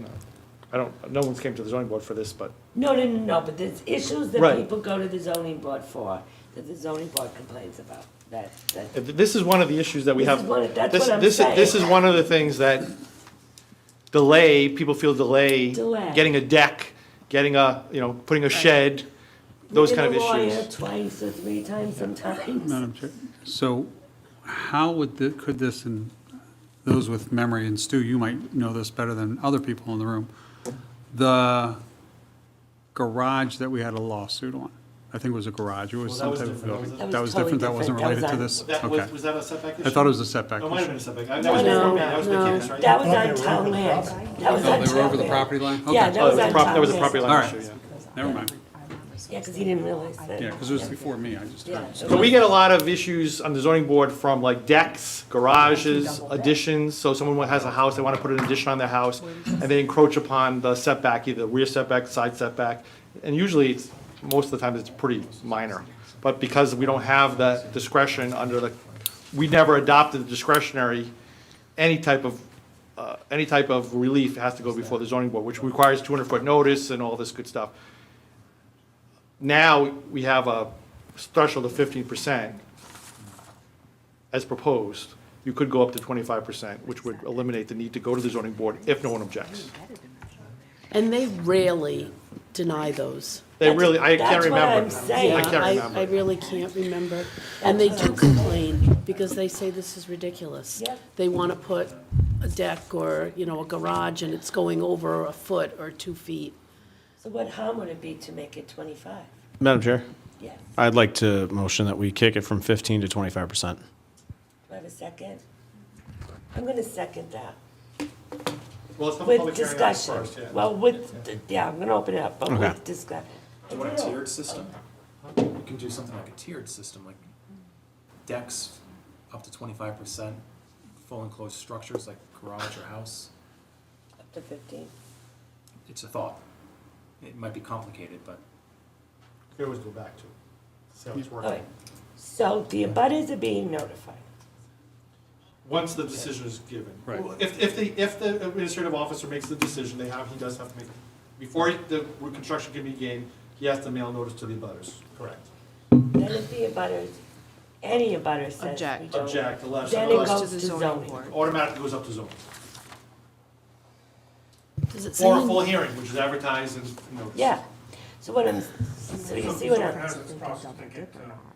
no one's came to the zoning board for this, but No, but there's issues that Right. people go to the zoning board for, that the zoning board complains about, that, this is one of the issues that we This have. is one of- that's this- what I'm this- This saying. is one of the things that people feel delay. Delay. Getting a deck, getting putting a shed, those kind of We've been a issues. lawyer twice or 3 times sometimes. Madam Chair, so how would, could this, and those with memory, and Stu, you might know this better than other people in the room, the garage that we had a lawsuit on, I think it was a garage, it was some type of building. That was different, that wasn't totally related to different. this? Okay. Was that a setback issue? I thought it was a setback It might have been a issue. setback. That No, was no, before me. That was no. the case, right? That was Okay, on we're town over the land. property. That was Oh, on they were town over the land. property line? Yeah, Okay. that That was was a on prop- town that was a land. property All line right. issue, yeah. Never mind. Yeah, because he didn't realize that. Yeah, because it was before me, I just Yeah. heard. So we get a lot of issues on the zoning board from like decks, garages, additions. So someone has a house, they want to put an addition on their house, and they encroach upon the setback, either rear setback, side setback. And usually, most of the time, it's pretty minor. But because we don't have that discretion we never adopted the discretionary, any type of relief has to go before the zoning board, which requires 200-foot notice and all this good stuff. Now, we have a threshold of 15% as proposed. You could go up to 25%, which would eliminate the need to go to the zoning board if no one objects. And they rarely deny those. They really, I can't That's what I'm remember. saying. I can't I remember. really can't remember. And they do complain because they say this is ridiculous. Yeah. They want to put a deck or, a garage and it's going over a foot or 2 feet. So what harm would it be to make it 25? Madam Chair, Yes. I'd like to motion that we kick it from 15 to 25%. Do I have a second? I'm going to second that. Well, let's have a With public hearing on it discussion. first, yeah. Well, I'm going to open it up, but Okay. with discussion. Do you want a tiered system? You can do something like a tiered system, like decks up to 25%, full enclosed structures like garage or house. Up to 15. It's a thought. It might be complicated, but You can always go back to it, see how it's All working. right. So the abutters are being notified. Once the decision is given. Right. If the administrative officer makes the decision, he does have to make, before the construction can begin, he has to mail notice to the abutters. Correct. Then if the abutters, any abutter says Object. we don't. Object, the letter Then it goes goes to to the zoning zoning. board. automatically goes up to zoning. Does it say? Or a in- full hearing, which is advertised and noticed. Yeah. So what I'm, so you see what I'm,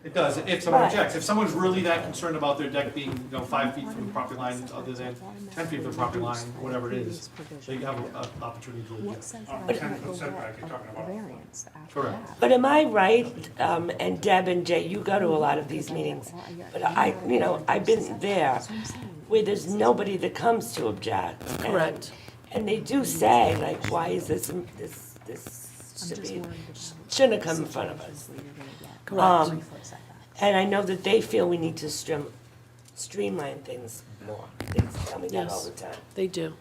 It does, if someone Right. objects. If someone's really that concerned about their deck being, 5 feet from the property line, other than 10 feet from the property line, whatever it is, they have an opportunity to object. 10-foot setback you're talking about. Correct. but am I right, and Deb and Jay, you go to a lot of these meetings, but I've been there, where there's nobody that comes to object. and- Correct. And they do say, like, why is this shouldn't have come in front of us. Correct. And I know that they feel we need to streamline things more. They tell me that all Yes. the time. They do.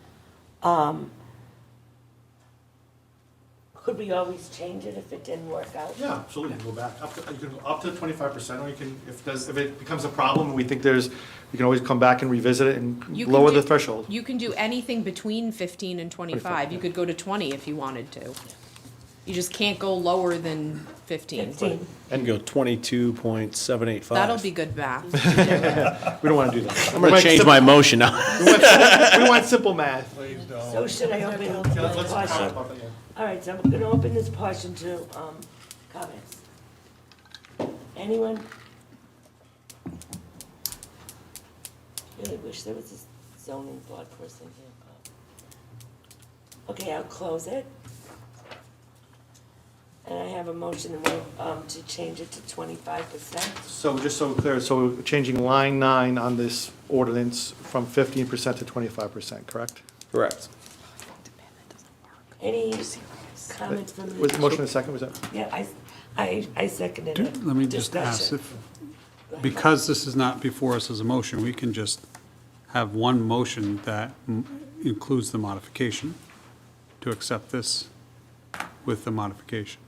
Could we always change it if it didn't work out? Yeah, absolutely, you can go back, you can go up to 25%, or you can, if it becomes a problem, and we think you can always come back and revisit it and You can lower do- the threshold. You can do anything between 15 and 25. You could go to 20 if you wanted to. You just can't go lower than 15. 15. And go 22.785. That'll be good math. We don't wanna do that. I'm going to change my motion now. We want simple math. Please don't. So should I open Yeah, this let's talk portion? about that, yeah. All right, so I'm gonna open this portion to, comments. Anyone? Really wish there was a zoning board person here. Okay, I'll close it. And I have a motion to change it to 25%. So just so clear, so we're changing line 9 on this ordinance from 15% to 25%, correct? Correct. Any comments from the? Was the motion a second, was that? Yeah, I seconded it. Let me just ask Discussion. if, because this is not before us as a motion, we can just have one motion that includes the modification to accept this with the modification.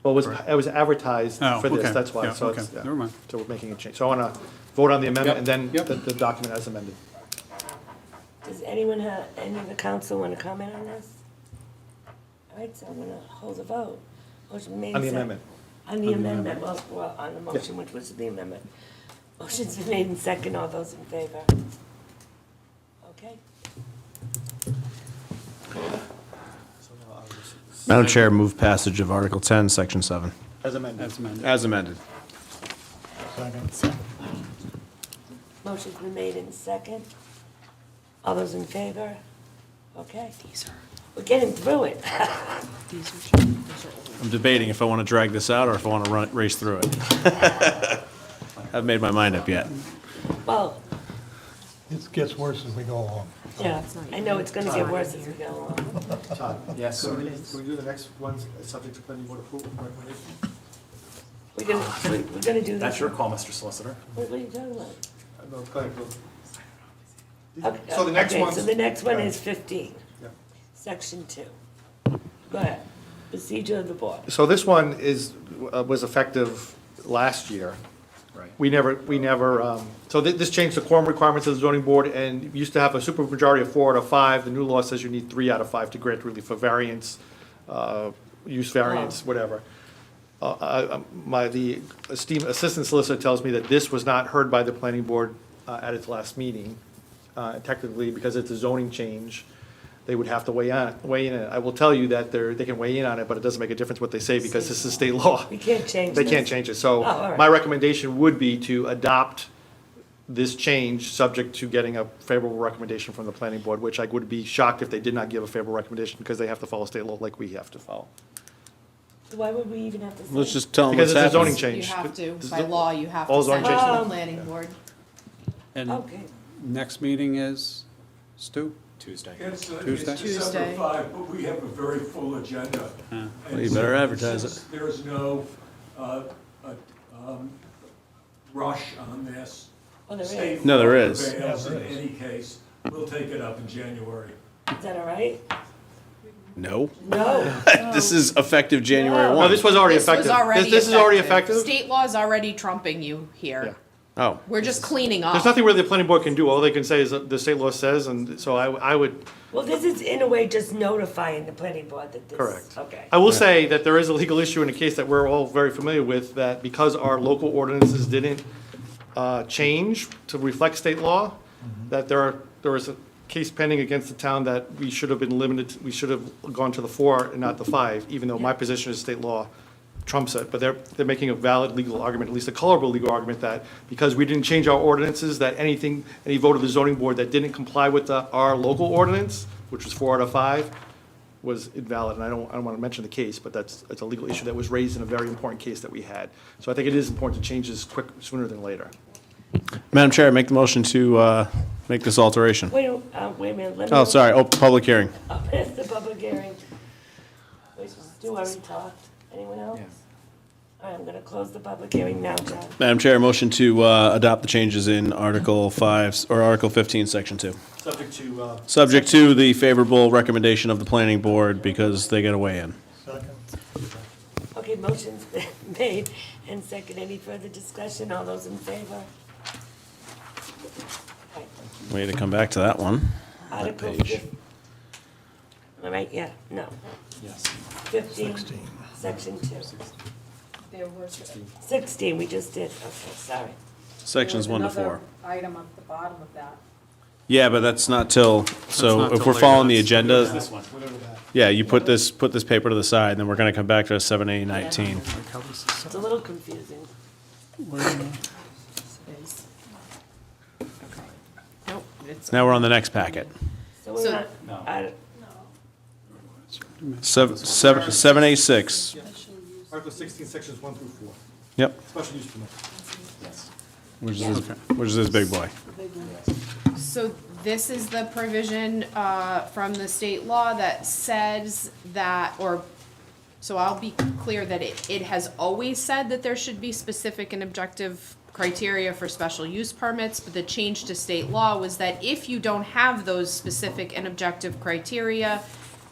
Well, it was advertised Oh, for this, okay. that's why, Yeah, so okay. it's, Never mind. so we're making a change. So I wanna vote on the amendment, and then Yep. the document as amended. Does anyone have, any of the council want to comment on this? All right, so I'm gonna hold a vote. Motion made. On the sec- amendment. On the amendment, well, on the motion, which was the amendment. Motion's been made in second, all those in favor? Okay. Madam Chair, move passage of Article 10, Section 7. As amended. As amended. As amended. Second. Motion's been made in second. All those in favor? Okay. We're getting through it. I'm debating if I want to drag this out or if I want to race through it. Haven't made my mind up yet. Well, It gets worse as we go along. yeah, I know it's gonna get worse as we go along. Todd? Yes, So so can we do the next ones subject to planning board approval recommendation? We're gonna do this. that's your call, Mr. Solicitor. What are you talking about? No, go ahead, go. Okay, So the next okay, one's. so the next one is 15, Yeah. section 2. Go ahead. Procedure of the board. So this one was effective last year. Right. We never, so this changed the quorum requirements of the zoning board, and you used to have a supermajority of 4 out of 5. The new law says you need 3 out of 5 to grant relief for variance, use variance, whatever. The esteemed assistant solicitor tells me that this was not heard by the planning board at its last meeting. Technically, because it's a zoning change, they would have to weigh in. I will tell you that they can weigh in on it, but it doesn't make a difference what they say because this is state law. We can't change They this. can't change it. So Oh, all right. my recommendation would be to adopt this change, subject to getting a favorable recommendation from the planning board, which I would be shocked if they did not give a favorable recommendation because they have to follow state law like we have to follow. Why would we even have to say? Let's just tell them Because what's it's a zoning happening. change. You have to, This is by the- law, you have all to send zoning it to changes. the planning board. And Okay. next meeting is, Stu? Tuesday. It's Tuesday? Tuesday. December 5, but we have a very full agenda. Yeah. Well, you better advertise it. Since there's no rush on this. Oh, there is. state No, there law is. prevails in any case. We'll take it up in January. Is that all right? No. No. This is effective January No. No, 1. this was already This was effective. already This is already effective? State law is already trumping you here. Oh. We're just cleaning up. There's nothing where the planning board can do. All they can say is that the state law says, and so I would, Well, this is in a way just notifying the planning board that this. correct. Okay. I will say that there is a legal issue in a case that we're all very familiar with, that because our local ordinances didn't change to reflect state law, that there was a case pending against the town that we should have been limited, we should have gone to the 4 and not the 5, even though my position is state law trumps it. But they're making a valid legal argument, at least a colorable legal argument, that because we didn't change our ordinances, that any vote of the zoning board that didn't comply with our local ordinance, which was 4 out of 5, was invalid. And I don't want to mention the case, but it's a legal issue that was raised in a very important case that we had. So I think it is important to change this sooner than later. Madam Chair, I make the motion to make this alteration. Wait a minute. Let me. Oh, sorry. Oh, public hearing. It's the public hearing. Wait, Stu already talked. Anyone else? All right, I'm gonna close the public hearing now, John. Madam Chair, motion to adopt the changes in Article 5, or Article 15, Section 2. Subject to the favorable recommendation of the planning board because they get a weigh in. Second. Okay, motion's been made and second. Any further discussion? All those in favor? All right, Way to come back to that one. Article page. 15. All right, yeah, no. Yes. 15, Section 2. 16, we just did. Okay, sorry. Sections 1 to 4. Item at the bottom of that. Yeah, but that's not till, so not if till we're later. following the That's- agenda, This one. yeah, you put this paper to the side, and then we're gonna come back to 7A19. It's a little confusing. Nope, it's, Now we're on the next packet. So we're So- not, 7A6. Article 16, sections 1 through 4. Yep, Special use permit. which is this big boy. so this is the provision, from the state law that says that, so I'll be clear that it has always said that there should be specific and objective criteria for special use permits, but the change to state law was that if you don't have those specific and objective criteria,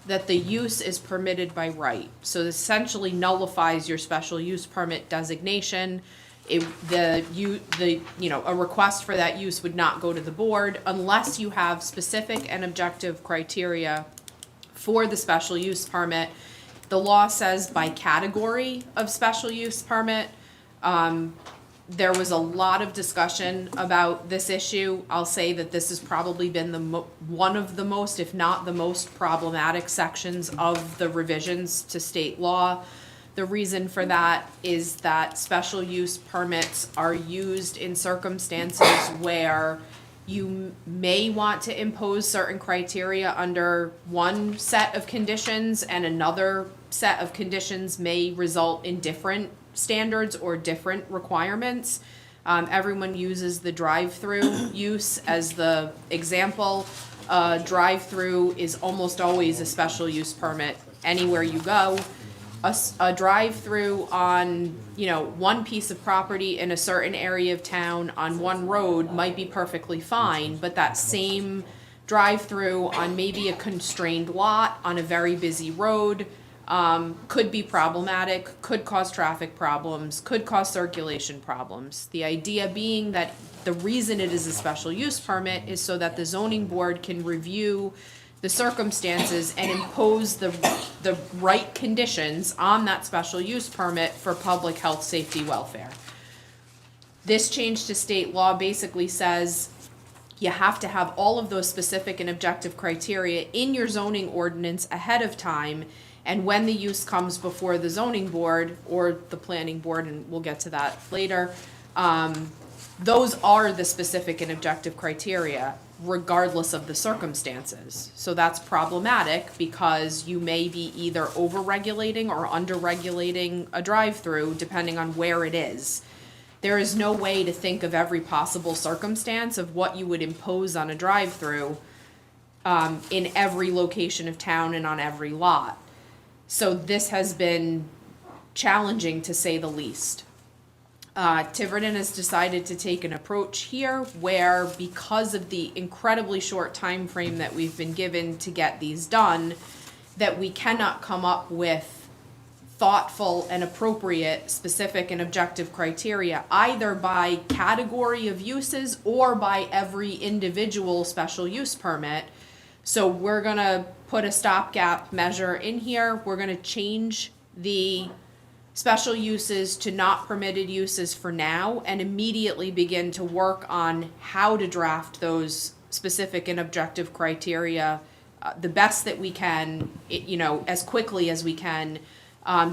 that the use is permitted by right. So this essentially nullifies your special use permit designation. A request for that use would not go to the board unless you have specific and objective criteria for the special use permit. The law says by category of special use permit. There was a lot of discussion about this issue. I'll say that this has probably been one of the most, if not the most problematic sections of the revisions to state law. The reason for that is that special use permits are used in circumstances where you may want to impose certain criteria under one set of conditions and another set of conditions may result in different standards or different requirements. Everyone uses the drive-through use as the example. Drive-through is almost always a special use permit anywhere you go. A drive-through on, one piece of property in a certain area of town on one road might be perfectly fine, but that same drive-through on maybe a constrained lot on a very busy road could be problematic, could cause traffic problems, could cause circulation problems. The idea being that the reason it is a special use permit is so that the zoning board can review the circumstances and impose the right conditions on that special use permit for public health, safety, welfare. This change to state law basically says you have to have all of those specific and objective criteria in your zoning ordinance ahead of time. And when the use comes before the zoning board or the planning board, and we'll get to that later, those are the specific and objective criteria regardless of the circumstances. So that's problematic because you may be either over-regulating or under-regulating a drive-through depending on where it is. There is no way to think of every possible circumstance of what you would impose on a drive-through in every location of town and on every lot. So this has been challenging to say the least. Tiverton has decided to take an approach here where, because of the incredibly short time frame that we've been given to get these done, that we cannot come up with thoughtful and appropriate specific and objective criteria either by category of uses or by every individual special use permit. So we're gonna put a stopgap measure in here. We're gonna change the special uses to not permitted uses for now and immediately begin to work on how to draft those specific and objective criteria the best that we can, as quickly as we can.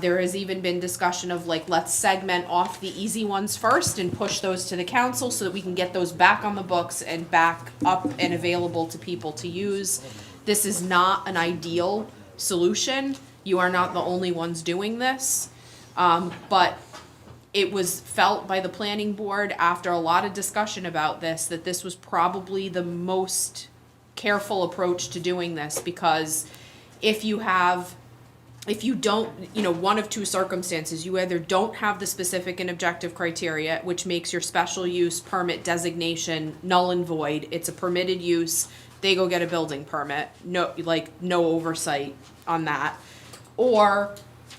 There has even been discussion of let's segment off the easy ones first and push those to the council so that we can get those back on the books and back up and available to people to use. This is not an ideal solution. You are not the only ones doing this. But it was felt by the planning board after a lot of discussion about this, that this was probably the most careful approach to doing this, because if you don't, one of two circumstances, you either don't have the specific and objective criteria, which makes your special use permit designation null and void. It's a permitted use. They go get a building permit. No oversight on that. Or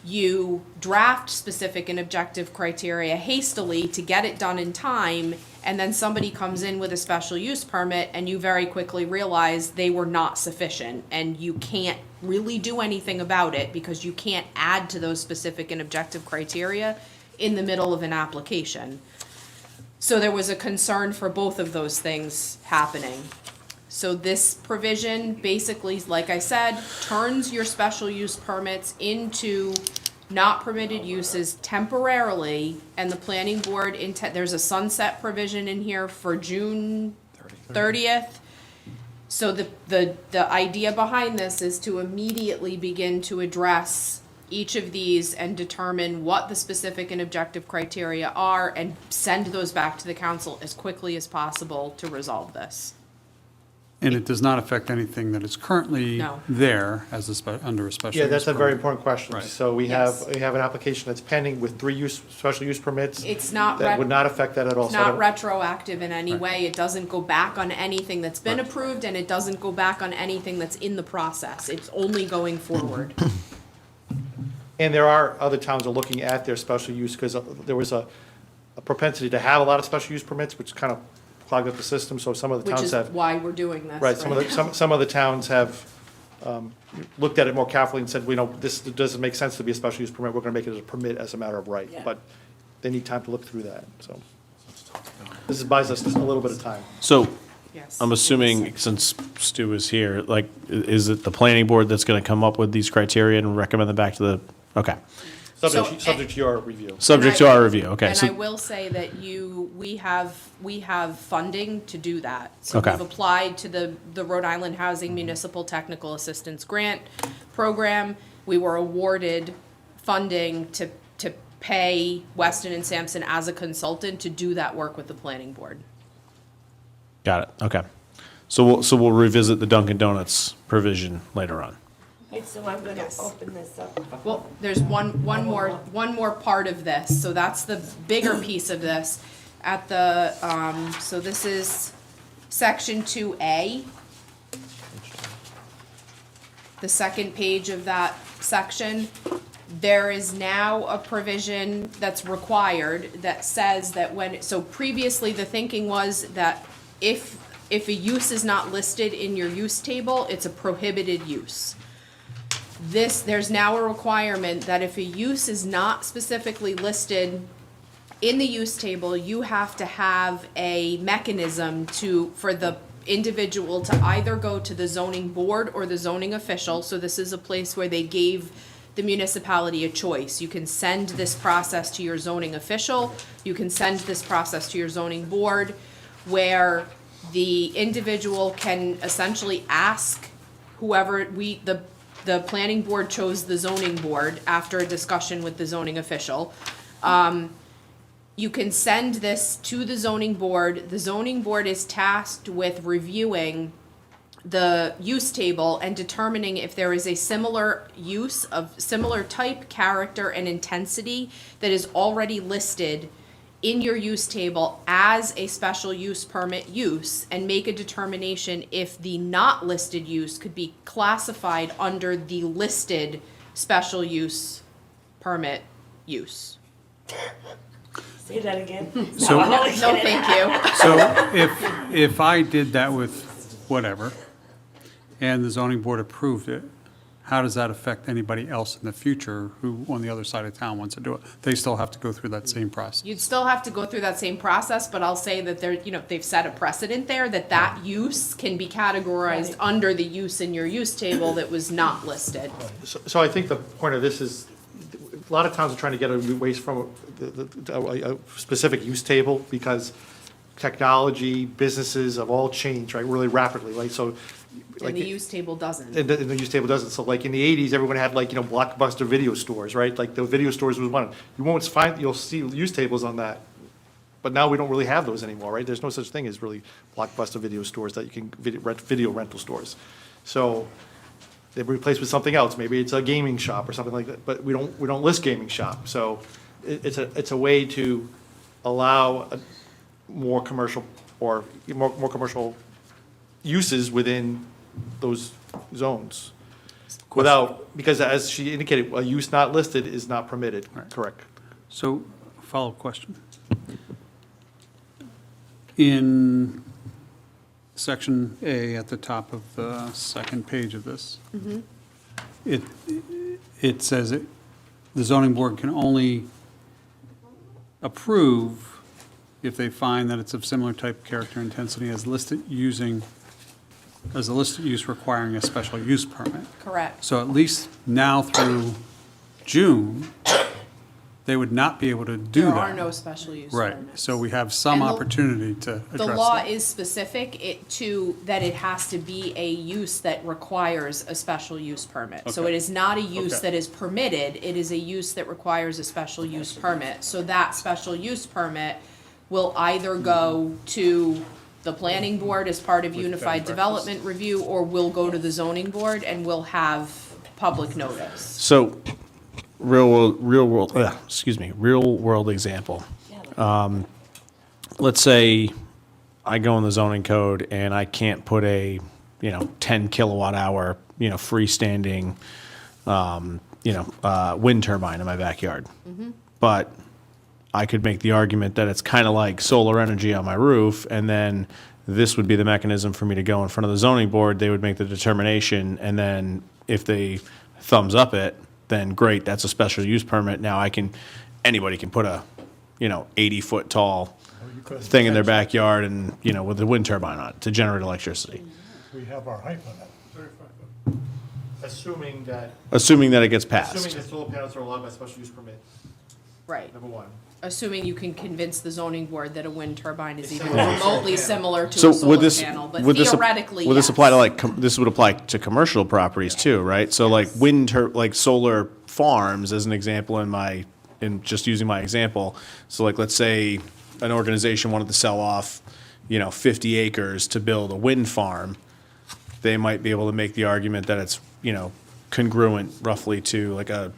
you draft specific and objective criteria hastily to get it done in time, and then somebody comes in with a special use permit and you very quickly realize they were not sufficient and you can't really do anything about it because you can't add to those specific and objective criteria in the middle of an application. So there was a concern for both of those things happening. So this provision basically, like I said, turns your special use permits into not permitted uses temporarily, and the planning board, there's a sunset provision in here for June 30th. So the idea behind this is to immediately begin to address each of these and determine what the specific and objective criteria are and send those back to the council as quickly as possible to resolve this. And it does not affect anything that is currently No. there as under a special use Yeah, that's a very permit. important question. Right. So we Yes. have an application that's pending with 3 special use permits. It's not That would not affect that at all. It's So I not don't- retroactive in any way. It doesn't go back on anything that's been approved, and it doesn't go back on anything that's in the process. It's only going forward. And there are other towns that are looking at their special use, because there was a propensity to have a lot of special use permits, which kind of clogged up the system, so some of the Which towns is have. why we're doing this. Right, some of the towns have looked at it more carefully and said, this doesn't make sense to be a special use permit, we're gonna make it as a permit as a matter of right. Yeah. But they need time to look through that, so. This buys us just a little bit of time. So Yes. I'm assuming, since Stu is here, is it the planning board that's going to come up with these criteria and recommend them back to the, okay. Subject to your review. Subject to our review, okay. And So I will say that we have funding to do that. So Okay. we've applied to the Rhode Island Housing Municipal Technical Assistance Grant Program. We were awarded funding to pay Weston and Sampson as a consultant to do that work with the planning board. Got it, okay. So we'll revisit the Dunkin' Donuts provision later on. Okay, so I'm gonna Yes. open this up. Well, there's one more part of this, so that's the bigger piece of this. At the, so this is section 2A. The second page of that section. There is now a provision that's required that says that so previously the thinking was that if a use is not listed in your use table, it's a prohibited use. There's now a requirement that if a use is not specifically listed in the use table, you have to have a mechanism for the individual to either go to the zoning board or the zoning official. So this is a place where they gave the municipality a choice. You can send this process to your zoning official, you can send this process to your zoning board, where the individual can essentially ask whoever the planning board chose the zoning board after a discussion with the zoning official. You can send this to the zoning board. The zoning board is tasked with reviewing the use table and determining if there is a similar use of similar type, character, and intensity that is already listed in your use table as a special use permit use, and make a determination if the not listed use could be classified under the listed special use permit use. Say that again. So- No, thank you. So if I did that with whatever, and the zoning board approved it, how does that affect anybody else in the future who, on the other side of town, wants to do it? They still have to go through that same process. You'd still have to go through that same process, but I'll say that they've set a precedent there that use can be categorized under the use in your use table that was not listed. So I think the point of this is, a lot of towns are trying to get away from a specific use table, because technology, businesses have all changed, right, really rapidly, right? So, And the use table doesn't. and the use table doesn't. So like in the 80s, everyone had like, Blockbuster video stores, right? Like the video stores was one. You'll see use tables on that. But now we don't really have those anymore, right? There's no such thing as really Blockbuster video stores that you can rent video rental stores. So they're replaced with something else. Maybe it's a gaming shop or something like that, but we don't list gaming shop. So it's a way to allow more commercial or more commercial uses within those zones. Because as she indicated, a use not listed is not permitted, correct? So, follow-up question. In section A at the top of the second page of this, it says the zoning board can only approve if they find that it's of similar type, character, intensity as listed as a listed use requiring a special use permit. Correct. So at least now through June, they would not be able to do that. There are no special use Right, permits. so we have some And the- opportunity to address The law that. is specific that it has to be a use that requires a special use permit. So Okay. it is not a use Okay. that is permitted, it is a use that requires a special use permit. So that special use permit will either go to the planning board as part of unified development review, or will go to the zoning board and will have public notice. So, real world example. Let's say I go in the zoning code and I can't put a, 10 kilowatt hour, freestanding, wind turbine in my backyard. But I could make the argument that it's kind of like solar energy on my roof, and then this would be the mechanism for me to go in front of the zoning board. They would make the determination, and then if they thumbs up it, then great, that's a special use permit. Now anybody can put a, 80-foot tall thing in their backyard and, with a wind turbine on it to generate electricity. We have our height limit. Assuming that It gets passed. solar panels are allowed by special use permit, Right. number one. Assuming you can convince the zoning board that a wind turbine is even remotely similar to So a would solar this, panel, but would this, theoretically, would this yes. apply to this would apply to commercial properties too, right? So like solar farms as an example in just using my example. So like, let's say an organization wanted to sell off, 50 acres to build a wind farm. They might be able to make the argument that it's, congruent roughly to like a,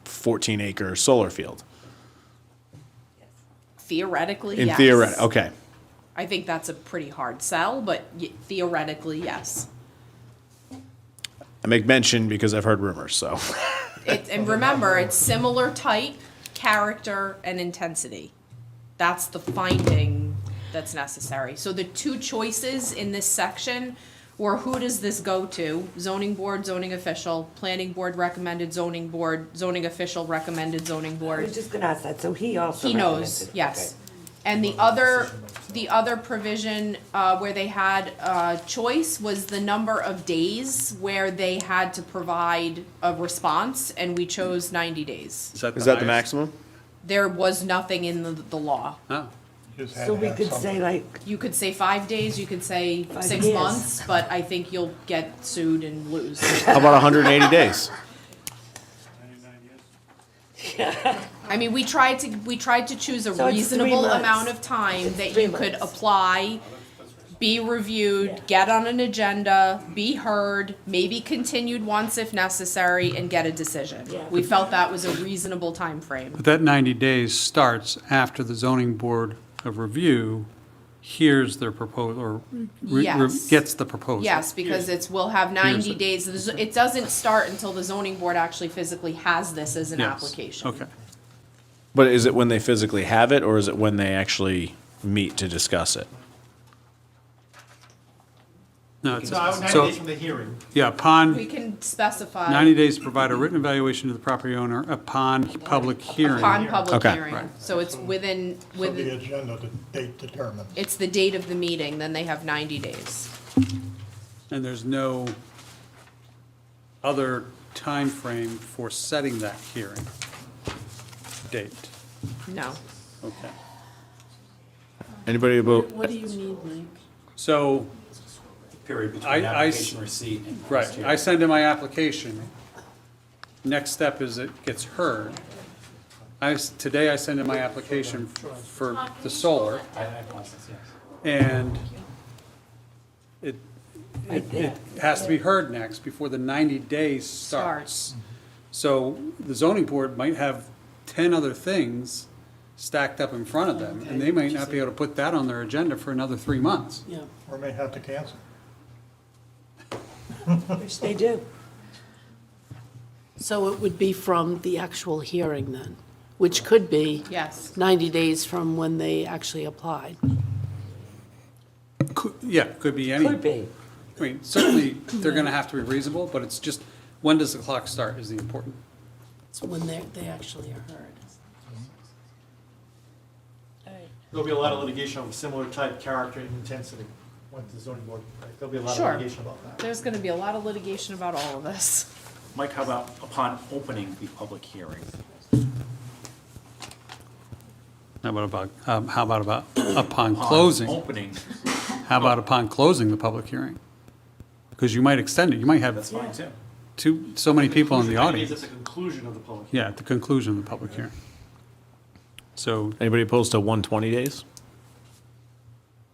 14 acre solar field. Theoretically, In yes. theory, okay. I think that's a pretty hard sell, but theoretically, yes. I make mention because I've heard rumors, so. And remember, it's similar type, character, and intensity. That's the finding that's necessary. So the two choices in this section were, who does this go to? Zoning board, zoning official, planning board recommended zoning board, zoning official recommended zoning I board. was just gonna ask that, so he also He knows, recommended. yes. And the other provision where they had choice was the number of days where they had to provide a response, and we chose 90 days. Is that the maximum? There was nothing in the law. Oh, Just had So to we have could something. say like, You could say 5 days, you could say 6 years. months, but I think you'll get sued and lose. How about 180 days? I mean, we tried to choose a So it's 3 reasonable months. amount of time that 3 you could months. apply, be reviewed, get on an agenda, be heard, maybe continued once if necessary, and get a decision. Yeah. We felt that was a reasonable time frame. but that 90 days starts after the zoning board of review hears their proposal, or Yes. gets the proposal. Yes, because we'll have 90 it. days. It doesn't start until the zoning board actually physically has this as an Yes. application. Okay. But is it when they physically have it, or is it when they actually meet to discuss it? No, it's, No, 90 so, days from the hearing. yeah, upon. We can specify 90 days to provide a written evaluation to the property owner upon public hearing. upon public Okay. hearing. Right. So it's within, So the agenda, the date determined. it's the date of the meeting, then they have 90 days. And there's no other time frame for setting that hearing date. No. Okay. Anybody about, What do you need, Mike? So, Period I- between I s- application receipt and. right, first I send in my application. Next step is it gets heard. Today I send in my application for the solar, I process, yes. and it right there. has to be heard next before the 90 days starts. So the zoning board might have 10 other things stacked up in front of them, and they might not be able to put that on their agenda for another 3 months. Yeah. Or may have to cancel. which they do. So it would be from the actual hearing then, which could be Yes. 90 days from when they actually applied. Yeah, could be any. Could be. I mean, certainly, they're gonna have to be reasonable, but it's just, when does the clock start is the important. It's when they actually are heard. There'll be a lot of litigation of a similar type, character, and intensity, once the zoning board, right? There'll be a lot Sure. of litigation about that. There's gonna be a lot of litigation about all of this. Mike, how about upon opening the public hearing? How about upon Upon closing? Opening, How about upon closing the public hearing? Because you might extend it, you might that's have fine too. so many people in the 90 days audience. at the conclusion of the public. Yeah, at the conclusion of the public hearing. So, anybody opposed to 120 days?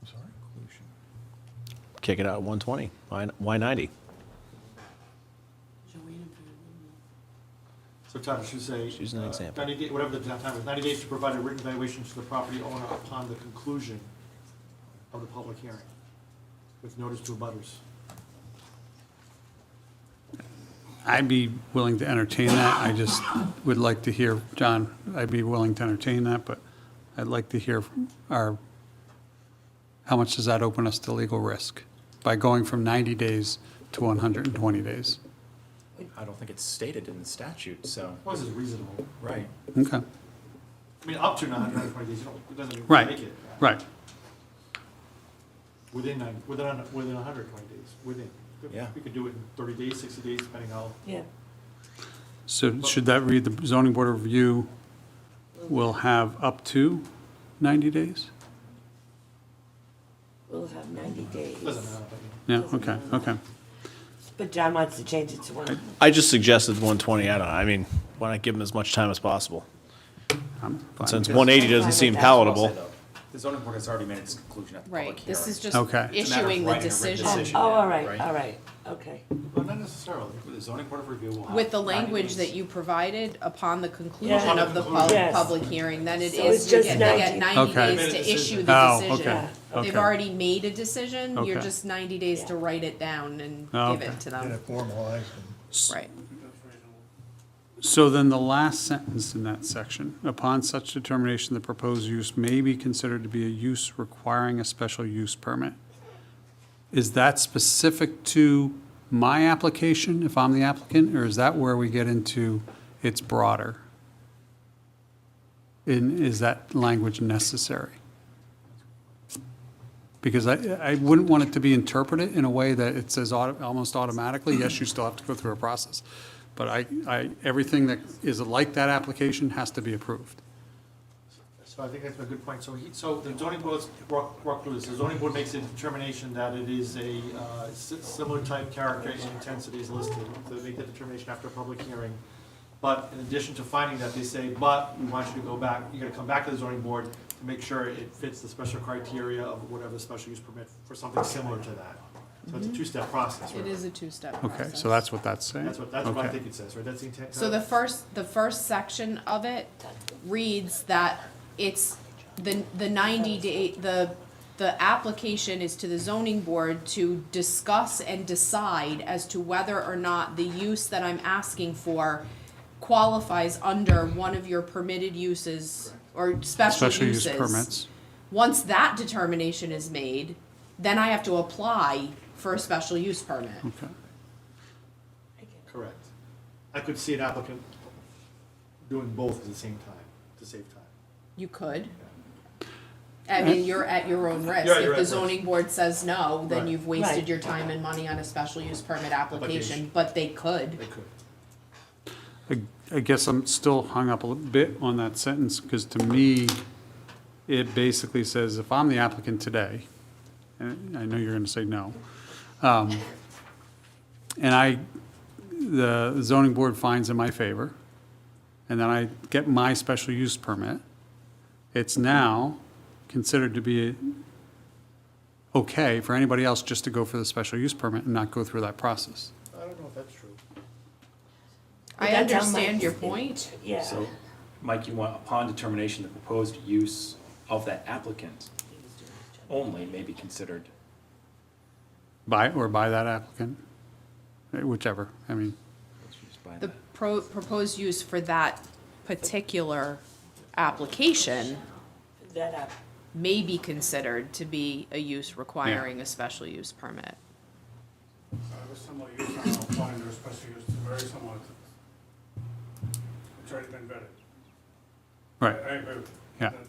Sorry? Kick it out at 120. Why 90? So Tom, should say. Just an example. 90 days, whatever the time is, 90 days to provide a written evaluation to the property owner upon the conclusion of the public hearing, with notice to abutters. I'd be willing to entertain that. I just would like to hear, John, I'd be willing to entertain that, but I'd like to hear how much does that open us to legal risk by going from 90 days to 120 days? I don't think it's stated in the statute, so, As long as it's reasonable. right. Okay, I mean, up to 120 days, you don't, it doesn't Right. make it. right. Within 120 days, within. Yeah. We could do it in 30 days, 60 days, depending how. Yeah. So should that read, the zoning board of review will have up to 90 days? We'll have 90 days. Doesn't matter, but, Yeah, okay. But John wants to change it to 1. I just suggested 120. I don't know. I mean, why not give them as much time as possible? I'm fine Since with 180 doesn't seem palatable. The zoning board has already made its conclusion at the public Right, hearing. this is just Okay. It's a matter of issuing the writing a written decision. decision. Oh, all Right. right, okay. Well, not necessarily. The zoning board of review will have. With the 90 language days. that you provided upon the conclusion Yeah. of the Yes. public hearing, then it So is, it's you just get, they get 90. 90 Okay. days to issue Oh, the decision. okay, They've okay. already made a decision, you're Okay. just 90 days to write it down and Oh, give okay. it to Get them. it formalized and Right. So then the last sentence in that section, upon such determination, the proposed use may be considered to be a use requiring a special use permit. Is that specific to my application, if I'm the applicant, or is that where we get into it's broader? And is that language necessary? Because I wouldn't want it to be interpreted in a way that it says almost automatically, yes, you still have to go through a process. But everything that is like that application has to be approved. So I think that's a good point. So the zoning board, let's walk through this. The zoning board makes a determination that it is a similar type, character, and intensity is listed. So they make that determination after a public hearing. But in addition to finding that, they say, but we want you to go back, you're gonna come back to the zoning board to make sure it fits the special criteria of whatever the special use permit for something similar to that. So it's a two-step process, right? It is a two-step Okay, process. so that's what that's saying? That's what I Okay. think it says, right? That's the intent. So the first section of it reads that it's the 90 day, the application is to the zoning board to discuss and decide as to whether or not the use that I'm asking for qualifies under one of your permitted uses or special uses. Special use permits. Once that determination is made, then I have to apply for a special use permit. Okay. Correct. I could see an applicant doing both at the same time, to save time. You could. I mean, you're at your own risk. Yeah, If you're at the risk. zoning board says no, then Right. you've wasted Right. your time and money on a special use permit application, but they could. They could. I guess I'm still hung up a little bit on that sentence, because to me, it basically says, if I'm the applicant today, and I know you're gonna say no, and the zoning board finds in my favor, and then I get my special use permit, it's now considered to be okay for anybody else just to go for the special use permit and not go through that process. I don't know if that's true. I That's how understand Mike- your point. Yeah. So, Mike, you want upon determination the proposed use of that applicant only may be considered. By that applicant, whichever, I mean. By The that. proposed use for that particular application That up. may be considered to be a use requiring a special use permit. A similar use, I'm applying to a special use, very similar to this. It's already been vetted. Right, I agree with you. Yeah. That's-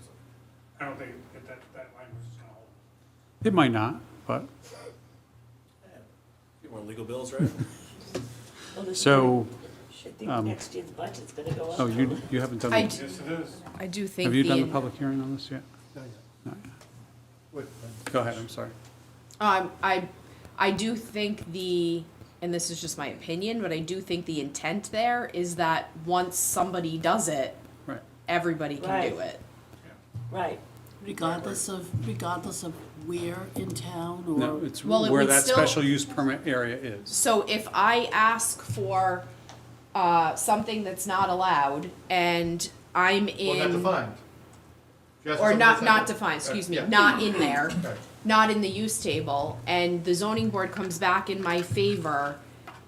I don't think that language is gonna hold. it might not, but, Get more legal bills, right? so, I think next year's budget's gonna go up. oh, you haven't done, I the- d- Yes, it is. I do think have you done the the, public hearing on this yet? Not yet. Go ahead, I'm sorry. I do think and this is just my opinion, but I do think the intent there is that once somebody does it, Right. everybody can do Right. it. Right. Regardless of where in town or? No, it's Well, it where would that still- special use permit area is. So if I ask for something that's not allowed and I'm Well, not in, defined. If you ask or something not that's defined, excuse me, yeah. not in there, Okay. not in the use table, and the zoning board comes back in my favor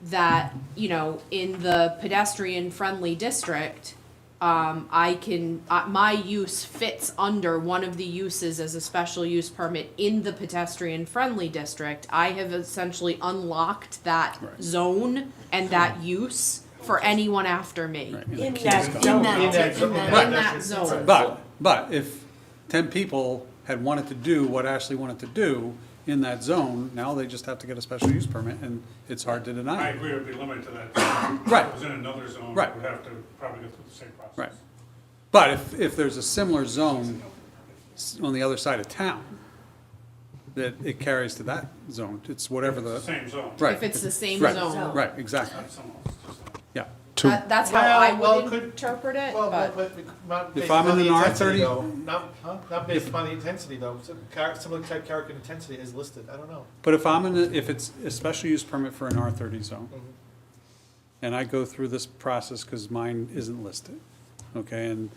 that, in the pedestrian-friendly district, my use fits under one of the uses as a special use permit in the pedestrian-friendly district, I have essentially unlocked that Right. zone and that use for anyone after me. Right, and In the that keys zone. go. In that zone. But if 10 people had wanted to do what Ashley wanted to do in that zone, now they just have to get a special use permit, and it's hard to I deny. agree, it would be limited to that. Right. If it was in another zone, Right. we would have to probably go through the same process. Right. But if there's a similar zone on the other side of town, that it carries to that zone, it's whatever The the, same zone. right. If it's the same Right. zone. Right, exactly, Not some of us, just like- yeah. That's how I Well, would could- interpret it, Well, but. but not If based I'm upon in the an intensity R30 though. Not based upon the intensity though. So similar type character and intensity is listed. I don't know. But if it's a special use permit for an R30 zone, and I go through this process because mine isn't listed, okay, and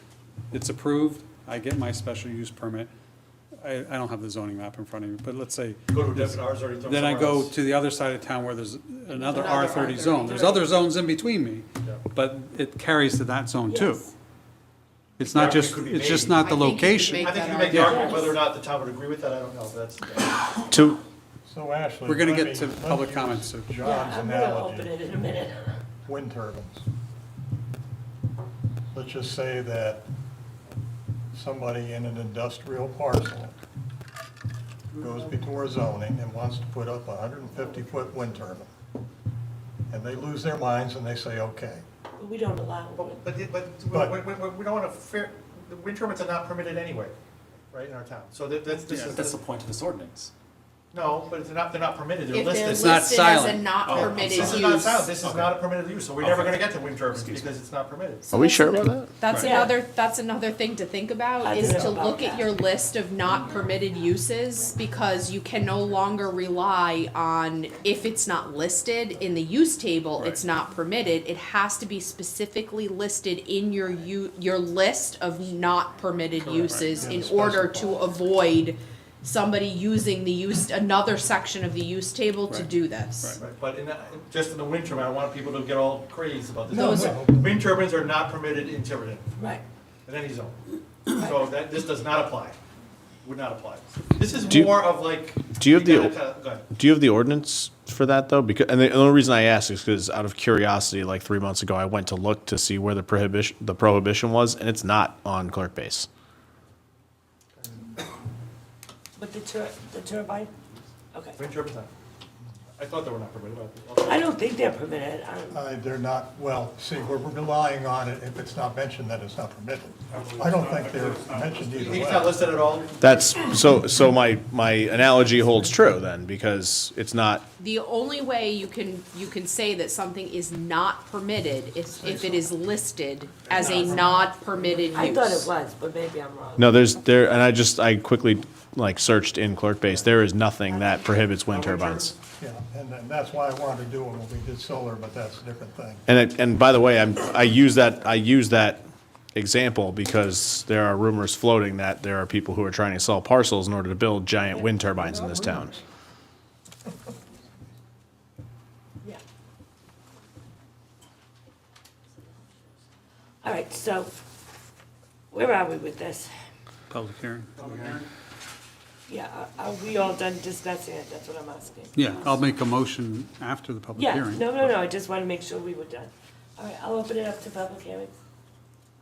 it's approved, I get my special use permit, I don't have the zoning map in front of me, but let's say, Go to a different R's already. then I go to the other side of town where there's another R30 zone. There's other zones in between me, but it carries to that zone too. Yes. It's not just, Could be it's just made. not the I think you could location. make I think you that make the Yeah. argument whether or not the town would agree with that. I don't know. But that's. To, So Ashley. We're gonna let get me- to let me public use comments soon. John's Yeah, I'm gonna open analogy, it in a minute. wind turbines. Let's just say that somebody in an industrial parcel goes before zoning and wants to put up a 150-foot wind turbine. And they lose their minds and they say, okay. But we don't allow it. But we don't want to fair, the wind turbines are not permitted anyway, right, in our town. So that's, this is. That's the point of this ordinance. No, but they're not permitted, they're If they're listed. not listed as a silent. not Oh, permitted This is not use. sound, this is not a permitted use, so we're never gonna get to wind turbines because it's not permitted. Are we sure about that? That's Right. another thing to think about, I is don't to know about look at that. your list of not permitted uses, because you can no longer rely on, if it's not listed in the use table, it's not permitted. It has to be specifically listed in your list of not permitted uses in order to avoid somebody using another section of the use table to do this. Right, but just in the wind turbine, I don't want people to get all crazy about this. Those Wind turbines are not permitted in Tiverton, Right. in any zone. So this does not apply, would not apply. This is Do you- more of like. do you have you the- gotta go ahead. Do you have the ordinance for that though? Because, and the only reason I ask is because out of curiosity, like 3 months ago, I went to look to see where the prohibition was, and it's not on clerk base. But the turbine? Okay. Wind turbines, not. I thought they were not permitted. I don't think they're permitted. They're not, well, see, we're relying on it, if it's not mentioned, that it's not permitted. I don't think they're mentioned either It's not way. listed at all? That's, so my analogy holds true then, because it's not, The only way you can say that something is not permitted is if it is listed as a not permitted use. I thought it was, but maybe I'm wrong. no, and I quickly like searched in clerk base, there is nothing that prohibits wind turbines. Yeah, and that's why I wanted to do it when we did solar, but that's a different thing. And by the way, I use that example because there are rumors floating that there are people who are trying to sell parcels in order to build giant wind turbines in this town. Yeah. All right, so where are we with this? Public hearing. Yeah, are we all done discussing it? That's what I'm asking. Yeah, I'll make a motion after the public Yeah, hearing. no, I just want to make sure we were done. All right, I'll open it up to public hearings.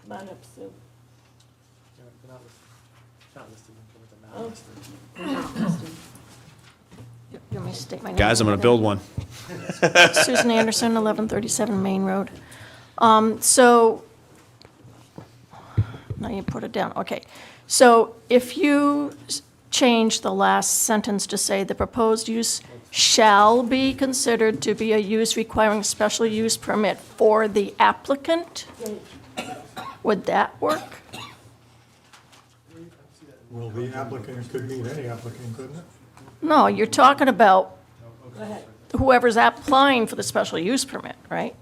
Come on up, Sue. You want me to state my name? Guys, I'm gonna build one. Susan Anderson, 1137 Main Road. So, now you put it down, okay. So if you change the last sentence to say the proposed use shall be considered to be a use requiring special use permit for the applicant, would that work? Well, the applicant could mean any applicant, couldn't it? No, you're talking about Go ahead. whoever's applying for the special use permit, right?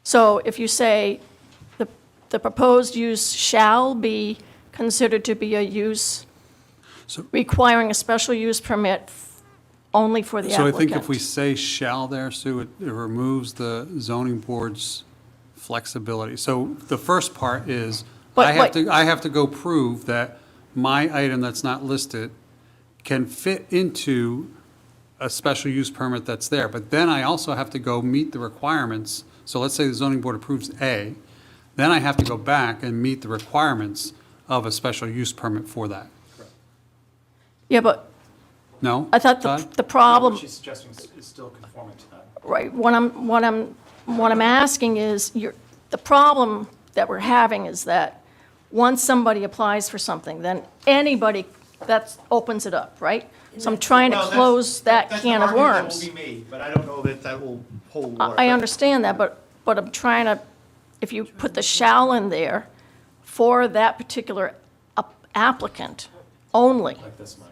So if you say the proposed use shall be considered to be a use So- requiring a special use permit only for the So I applicant. think if we say shall there, Sue, it removes the zoning board's flexibility. So the first part is, But I have to go prove that my item that's not listed can fit into a special use permit that's there. But then I also have to go meet the requirements. So let's say the zoning board approves A, then I have to go back and meet the requirements of a special use permit for that. Yeah, but No? I thought Todd? the problem, What she's suggesting is still conforming to that. right, what I'm asking is, the problem that we're having is that once somebody applies for something, then anybody, that opens it up, right? So I'm trying to Well, close that that's the can of argument that worms. will be made, but I don't know that that will hold water. I understand that, but I'm trying to, if you put the shall in there for that particular applicant only, Like this, Mike.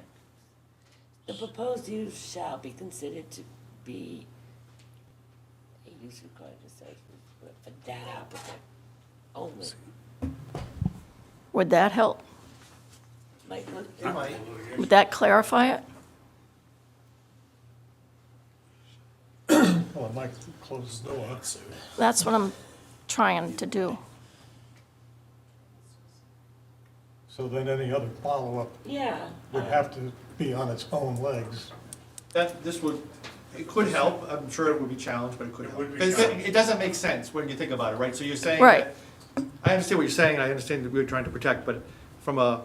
The proposed use shall be considered to be a use required for that applicant only. would that help? Like, look, It might. Would that clarify it? Well, it might close the door. That's what I'm trying to do. So then any other follow-up yeah. would have to be on its own legs. It could help, I'm sure it would be challenged, but it could help. Because it doesn't make sense when you think about it, right? So you're saying Right. that, I understand what you're saying, I understand that we're trying to protect, but from a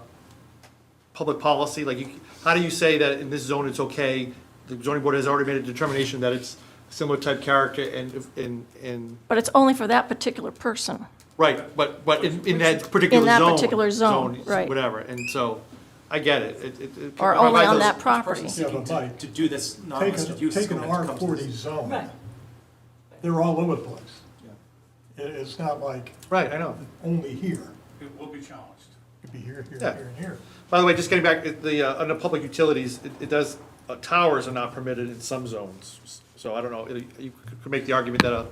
public policy? Like, how do you say that in this zone it's okay? The zoning board has already made a determination that it's similar type character and, But it's only for that particular person. right, but in that particular zone. In that particular zone, right. Whatever, and so, I get it. It Or provides only on those- that property. Person's Yeah, seeking but Mike, to do this Take non-listed use. is an going to come to R40 this. zone. They're all over the place. It's not like Right, I know. only here. It will be challenged. It could be here, here, Yeah. here, and here. By the way, just getting back, under public utilities, it does, towers are not permitted in some zones. So I don't know, you could make the argument that,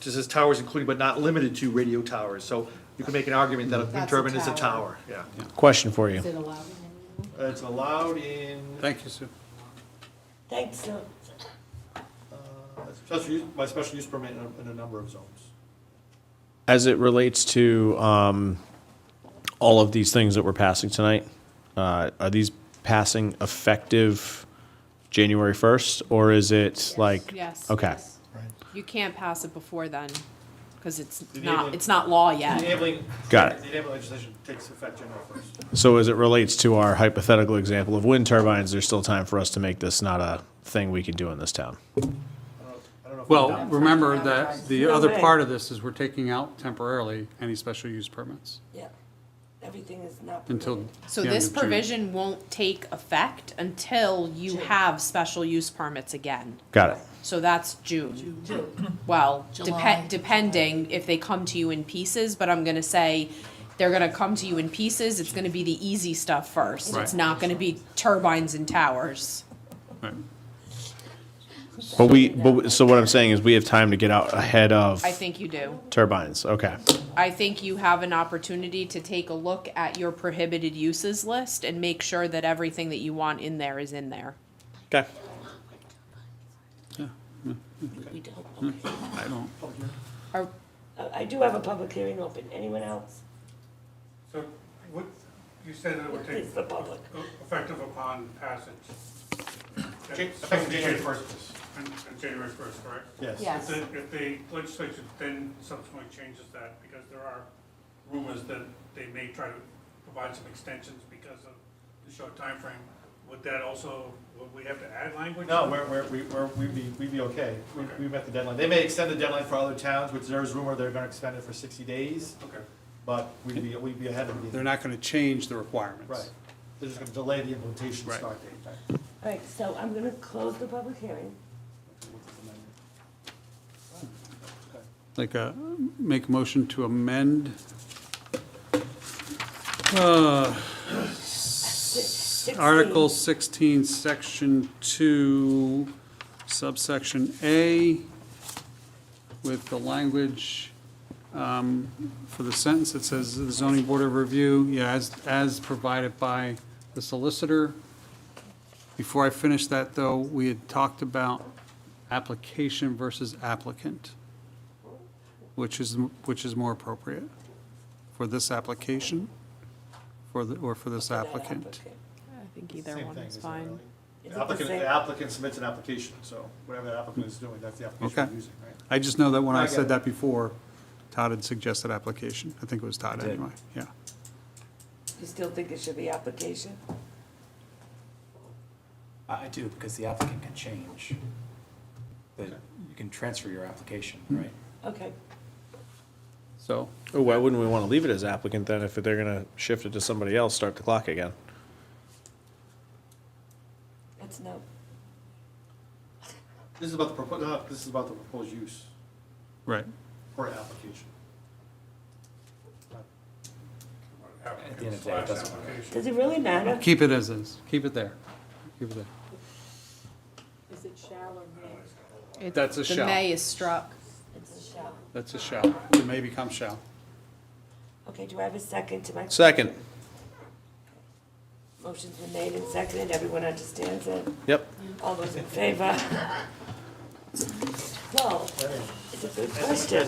just as towers including but not limited to radio towers. So you could make an argument that a wind That's a turbine is a tower. tower, yeah. Question for you. Is it allowed in It's allowed in, Thank you, Sue. Thanks, Sue. by special use permit in a number of zones. As it relates to all of these things that we're passing tonight, are these passing effective January 1st, or is it like? Yes. Okay. Yes. You can't pass it before then, because it's enabling- not law yet. Got it. The enabling legislation takes effect January 1st. So as it relates to our hypothetical example of wind turbines, there's still time for us to make this not a thing we can do in this town. I don't know if Well, remember that the No other way. part of this is we're taking out temporarily any special use permits Yeah, everything is not. until permitted. So the end this of June. provision won't take effect until you have special use permits again. Got it. So that's June. Well, depending if they come to you in pieces, but I'm gonna say they're gonna come to you in pieces. It's gonna be the easy stuff first. It's Right. not gonna be turbines and towers. Right. So what I'm saying is we have time to get out ahead of I think you do. turbines. Okay. I think you have an opportunity to take a look at your prohibited uses list and make sure that everything that you want in there is in there. Okay. We don't. I don't. Are- I do have a public hearing open. Anyone else? So what, you said that it would take It's the public. effective upon passage. Effective January 1st. On January 1st, correct? Yes. Yes. If the legislature then subsequently changes that, because there are rumors that they may try to provide some extensions because of the short time frame, would that also, would we have to add language? No, we'd be okay. We met the deadline. They may extend the deadline for other towns, which there's rumor they're gonna extend it for 60 days, Okay. but we'd be ahead of the. They're not going to change the requirements. Right. They're just gonna delay the implementation Right. start date. All right, so I'm gonna close the public hearing. Like make a motion to amend Article 16, Section 2, subsection A, with the language for the sentence that says the zoning board of review, as provided by the solicitor. Before I finish that, though, we had talked about application versus applicant, which is more appropriate for this application, or for this applicant. I think either Same one thing, is isn't it, fine. really? Is The it the same? applicant submits an application, so whatever the applicant is doing, that's the application Okay. we're using, right? I just know that when I I get said it. that before, Todd had suggested application. I think it was Todd did. anyway, yeah. You still think it should be application? I do, because the applicant can change. You can transfer your application, right? Okay. So, Oh, why wouldn't we want to leave it as applicant then if they're going to shift it to somebody else, start the clock again? Let's know. This is about the proposed use right. or application. At the end of the day, it doesn't matter. Does it really matter? Keep it as is. Keep it there. Keep it there. Is it shall or may? That's a shall. The may is struck. It's a shall. That's a shall. It may become shall. Okay, do I have a second to my? Second. Motion's been made and seconded. Everyone understands it? Yep. All those in favor? Well, it's a good question.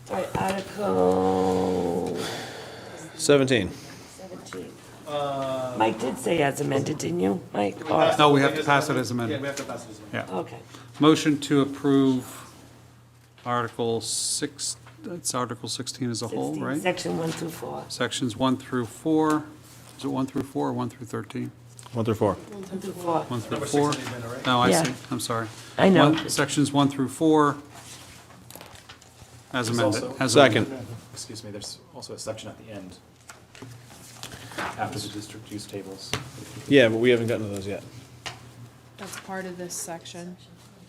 All right, Article 17. 17. Mike did say as amended, didn't you, Mike? Or- No, we have to pass it as amended. Yeah, we have to pass it as amended. Yeah. Okay. Motion to approve Article it's Article 16 as a whole, right? Section 1 through 4. Sections 1 through 4, is it 1 through 4 or 1 through 13? 1 through 4. 1 through 4. 1 through Number 4? 6 on the agenda, right? No, I Yeah. see, I'm sorry. I know. Sections 1 through 4, as There's amended. also- as Second. Excuse me, there's also a section at the end, after the district use tables. Yeah, but we haven't gotten to those yet. That's part of this section.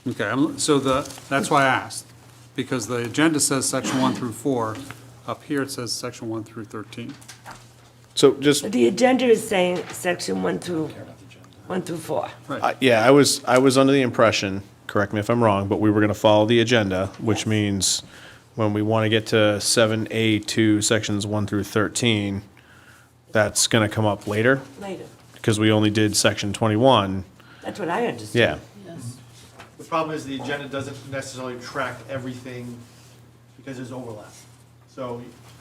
Okay, so that's why I asked, because the agenda says section 1 through 4. Up here, it says section 1 through 13. So just, The agenda is saying section 1 through 4. yeah, I was under the impression, correct me if I'm wrong, but we were going to follow the agenda, which means when we want to get to 7A2, sections 1 through 13, that's going to come up later, Later. because we only did section 21. That's what I understood. Yeah. Yes. The problem is the agenda doesn't necessarily track everything because there's overlap. So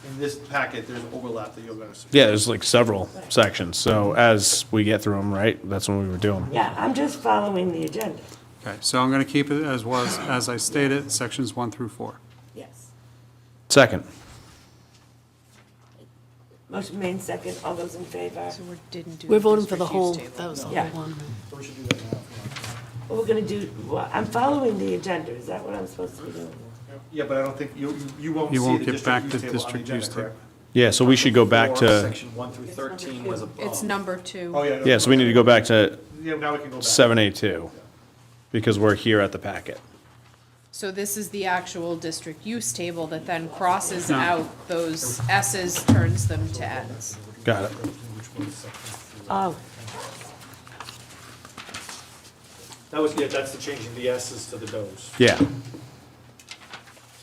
in this packet, there's overlap that you're gonna see. Yeah, there's like several sections. So as we get through them, right, that's what we were doing. Yeah, I'm just following the agenda. Okay, so I'm going to keep it as was, as I stated, sections 1 through 4. Yes. Second. Motion made second. All those in favor? So we didn't do. We're the voting for the district whole, use table. that was the Yeah. whole one. So we should do that now. What we're gonna do, well, I'm following the agenda. Is that what I'm supposed to be doing? Yeah, but I don't think, you won't see You won't the get back district to use table on the district agenda, use table. correct? Yeah, so we should go back Or to, Section 1 through 13 was above. It's number 2. Oh, yeah. yeah, so we need to go back to Yeah, now we can go back. 7A2, because we're here at the packet. So this is the actual district use table that then crosses No. out those S's, turns them to N's. Got it. Oh, That was, yeah, that's the changing the S's to the Do's. Yeah.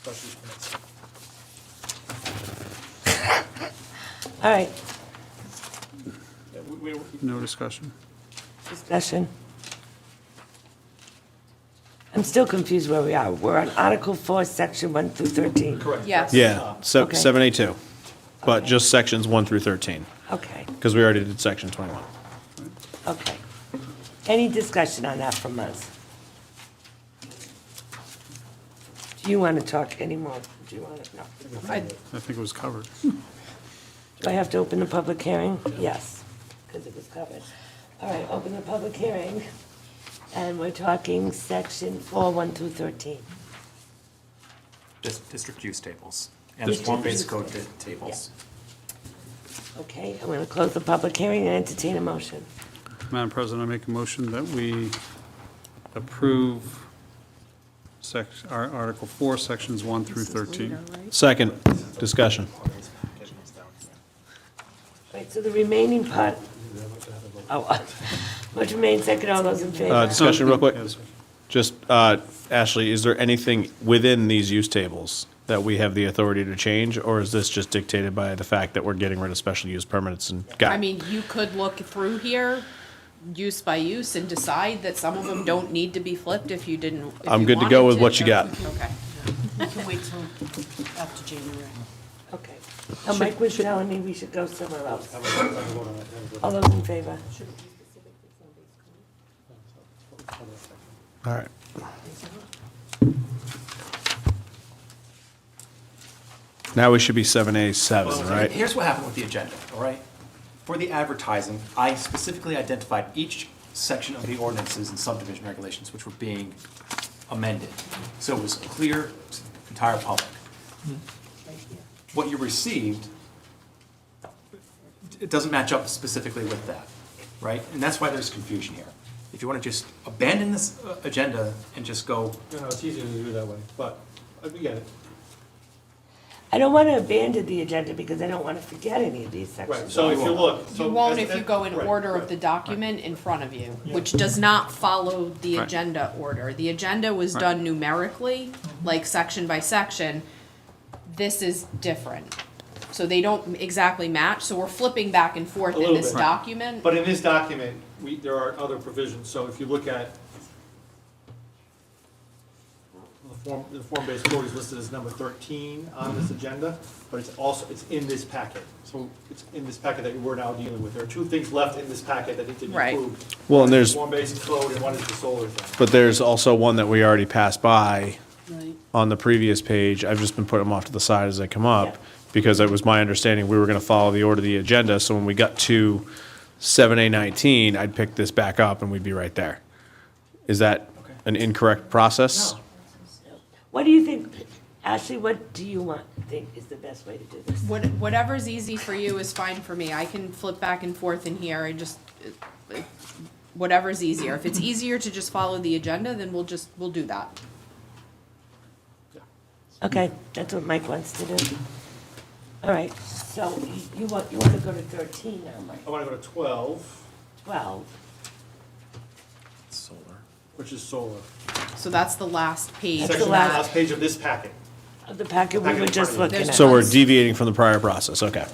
Special use permits. all right. Yeah, No discussion. Discussion. I'm still confused where we are. We're on Article 4, Section 1 through 13. Correct. Yes. Yeah, Okay. 7A2, but Okay. just sections 1 through 13, Okay, because we already did section 21. okay. Any discussion on that from us? Do you want to talk anymore? Do you want to, no? I- I think it was covered. Do I have to open the public hearing? Yes, because it was covered. All right, open the public hearing, and we're talking section 4, 1 through 13. District use tables and District form-based use code tables. tables. Okay, I'm going to close the public hearing and entertain a motion. Madam President, I make a motion that we approve Article 4, sections 1 through 13. Second, discussion. Right, so the remaining part, motion made second, all those in favor? Discussion real quick. Yes. Just, Ashley, is there anything within these use tables that we have the authority to change, or is this just dictated by the fact that we're getting rid of special use permits and I mean, you could look through here, use by use, and decide that some of them don't need to be flipped if you didn't, if I'm you good to go wanted with what you got. Okay. We can wait till after January. Okay. Now, Mike was telling me we should go somewhere else. All those in favor? All right. Now we should be 7A7, right? Here's what happened with the agenda, all right? For the advertising, I specifically identified each section of the ordinances and subdivision regulations which were being amended. So it was clear to the entire public. What you received, it doesn't match up specifically with that, right? And that's why there's confusion here. If you want to just abandon this agenda and just go, No, it's easier to do it that way, but we get it. I don't want to abandon the agenda because I don't want to forget any of these sections. Right, so if you look. You won't if you go in order of the document in front of you, which does not follow the Right. agenda order. The agenda was done numerically, like section by section. This is different. So they don't exactly match, so we're flipping back and forth A in little this bit. document. But in this document, there are other provisions, so if you look at the form-based code is listed as number 13 on this agenda, but it's in this packet. So it's in this packet that we're now dealing with. There are two things left in this packet that need to be Right. approved. Well, One and is there's, the form-based code and one is the solar thing. but there's also one that we already passed by Right. on the previous page. I've just been putting them off to the side as they come up, Yeah. because it was my understanding we were gonna follow the order of the agenda, so when we got to 7A19, I'd pick this back up and we'd be right there. Is that an incorrect process? What do you think, Ashley, what do you think is the best way to do this? Whatever's easy for you is fine for me. I can flip back and forth in here. Whatever's easier. If it's easier to just follow the agenda, then we'll do that. Okay, that's what Mike wants to do. All right, so you want to go to 13 now, Mike? I want to go to 12, 12. Solar. which is solar. So that's the last page. That's Section, the last- last page of this packet. Of the packet we were just looking at. So we're deviating from the prior process, okay.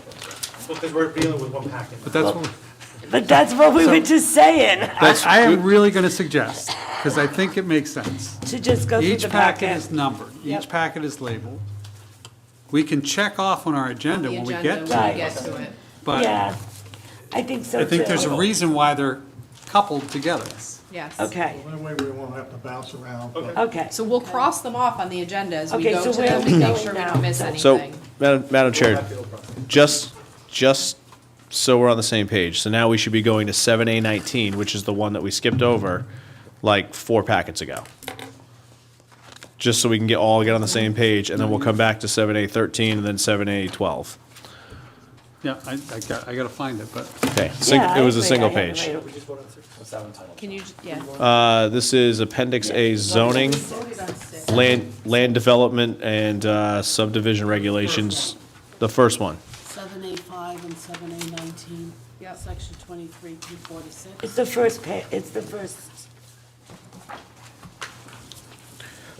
Because we're dealing with one packet. But that's what, But that's what we were just saying, I am really going to suggest, because I think it makes sense. to just go through Each the packet packet. is numbered, Yep. each packet is labeled. We can check off on our agenda The when we agenda, get when to we it, get to it. but Yeah, I think so too. I think there's a reason why they're coupled together. Yes. Okay, That way we won't have to bounce around. but- okay. So we'll cross them off on the agenda as we Okay, go so to where them are to we make going sure we now? don't miss So, anything. Madam Chair, just so we're on the same page, so now we should be going to 7A19, which is the one that we skipped over like 4 packets ago. Just so we can get on the same page, and then we'll come back to 7A13 and then 7A12. Yeah, I got to find it, but Okay, Yeah, it was a I single agree. I have page. it right over- Can you, yeah. This is Appendix A-Zoning, land development and subdivision regulations, the first one. 7A5 and 7A19, Yep. section 23, 246. It's the first it's the first,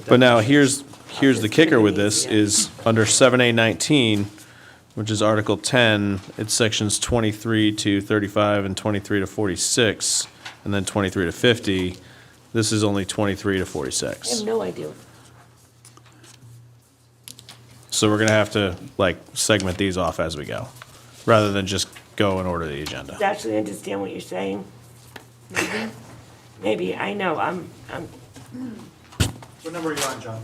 But now, here's the kicker with this, is under 7A19, which is Article 10, it's sections 23 to 35 and 23 to 46, and then 23 to 50. This is only 23 to I have 46. no idea. So we're gonna have to, like, segment these off as we go, rather than just go and order the agenda. Do you actually understand what you're saying? Maybe, I know, I'm, What number are you on, John?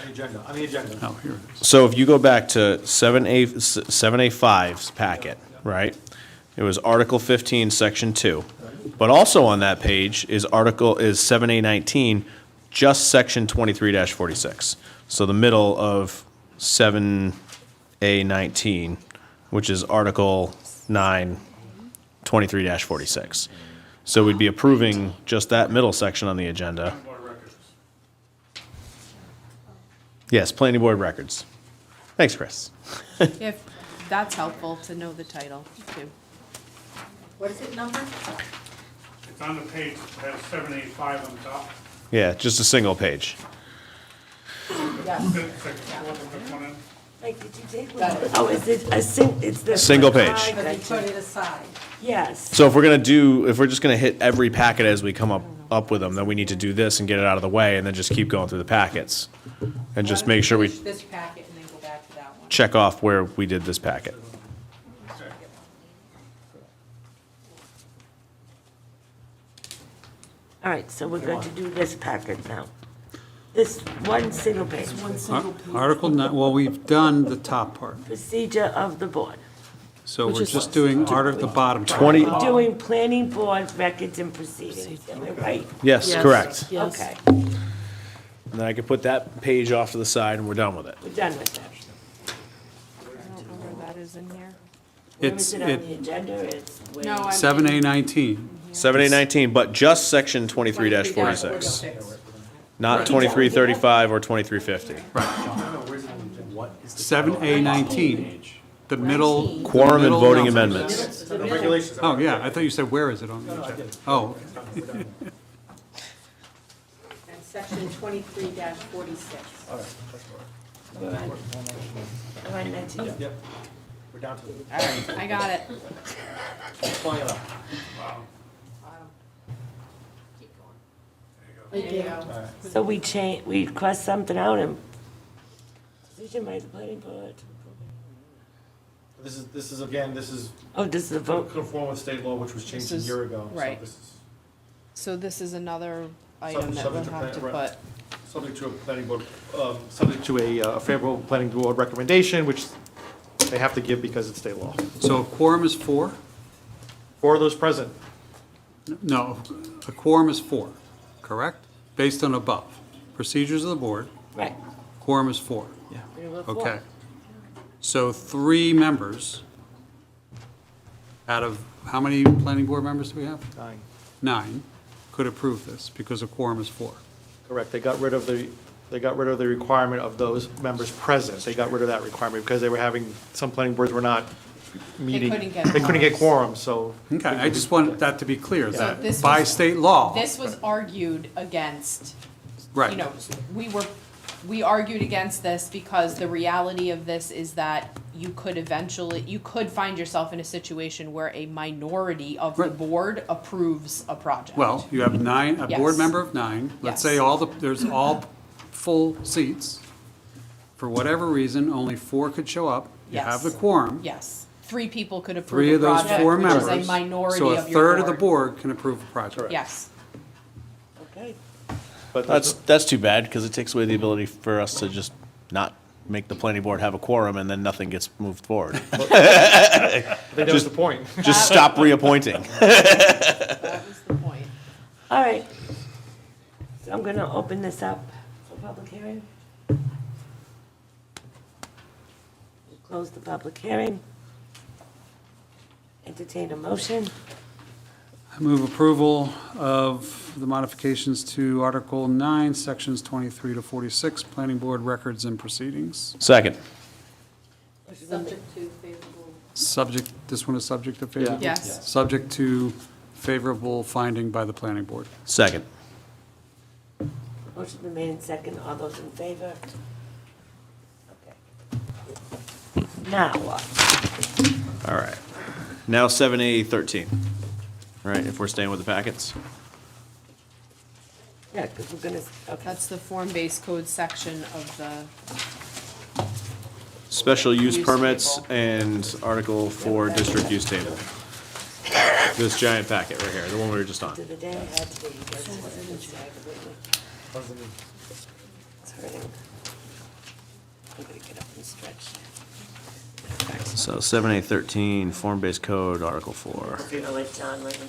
On the agenda. oh, here it is. So if you go back to 7A5's packet, right? It was Article 15, Section 2. But also on that page is 7A19, just Section 23-46. So the middle of 7A19, which is Article 9, 23-46. So we'd be approving just that middle section on the agenda. Yes, planning board records. Thanks, Chris. If that's helpful to know the title too. What is it number? It's on the page, it has 785 on top. Yeah, just a single page. like, did you take one? Oh, is it it's the. Single page. But they put it aside. Yes, So if we're just gonna hit every packet as we come up with them, then we need to do this and get it out of the way, and then just keep going through the packets. And just make sure we Finish this packet and then go back to that one. check off where we did this packet. all right, so we're going to do this packet now. This one single page, One single page. Article 9, well, we've done the top part, procedure of the board. so Which we're is just doing the bottom part. 20, We're doing planning board records and proceedings, am I right? yes, Yes, correct. Yes. Okay, And then I can put that page off to the side and we're done with it. we're done with that. I don't know where that is in here. Where It's, is it on it, the agenda? It's where? No, I'm. 7A19, 7A19, but just section 23-46, not 2335 or 2350. 7A19, the middle. Quorum and middle voting number. amendments. The regulations. Oh, yeah, I thought you said, where is it on the agenda? Oh, And section 23-46. We're on 19. Yep. We're down to it. I got it. Pulling it up. Thank you. So we crossed something out and decision by the planning board. This is again, Oh, this is a vote. conform with state law, which was changed a This is- year ago. So right. this is So this is another item that we'll Subject to have to plan, put. right. subject to a planning board, subject to a favorable planning board recommendation, which they have to give because it's state law. So a quorum is 4? 4 of those present. No, a quorum is 4, correct? Based on above. Procedures of the board, Right. quorum is 4. We were four. Okay. So 3 members out of, how many planning board members do we have? 9. 9 could approve this because a quorum is 4. Correct. They got rid of the requirement of those members present. They got rid of that requirement because they were having, some planning boards were not meeting. They couldn't get quorum, so. Okay, I just want that to be clear, So that this by was- state law. This was argued against, Right. you know, we argued against this because the reality of this is that you could find yourself in a situation where a minority of the Right. board approves a project. Well, you have 9, a board Yes. member of 9. Let's say Yes. there's all full seats. For whatever reason, only 4 could show up. You have the Yes. quorum. Yes, 3 people could 3 approve of a those project, 4 which is members. a minority So a of your third of the board can approve a project. Yes. Okay. But That's too bad, because it takes away the ability for us to just not make the planning board have a quorum and then nothing gets moved forward. I think that was the point. Just stop reappointing. That was the point. All right. So I'm going to open this up for public hearing. Close the public hearing. Entertain a motion. I move approval of the modifications to Article 9, Sections 23 to 46, Planning Board Records and Proceedings. Second. Subject to favorable. Subject, this one is subject to favorable? Yes. Subject to favorable finding by the Planning Board. Second. Motion been made in second. All those in favor? Okay. Now what? All right. Now 7A13. Right, if we're staying with the packets. Yeah, because we're going to, okay. That's the form-based code section of the, Special use Use permits table. and Article 4 district use table. This giant packet right here, the one we were just on. To the day I had to be, you guys wasn't inside with me. It's hurting. I'm going to get up and stretch. So 7A13, form-based code, Article 4. You know, like John Lennon.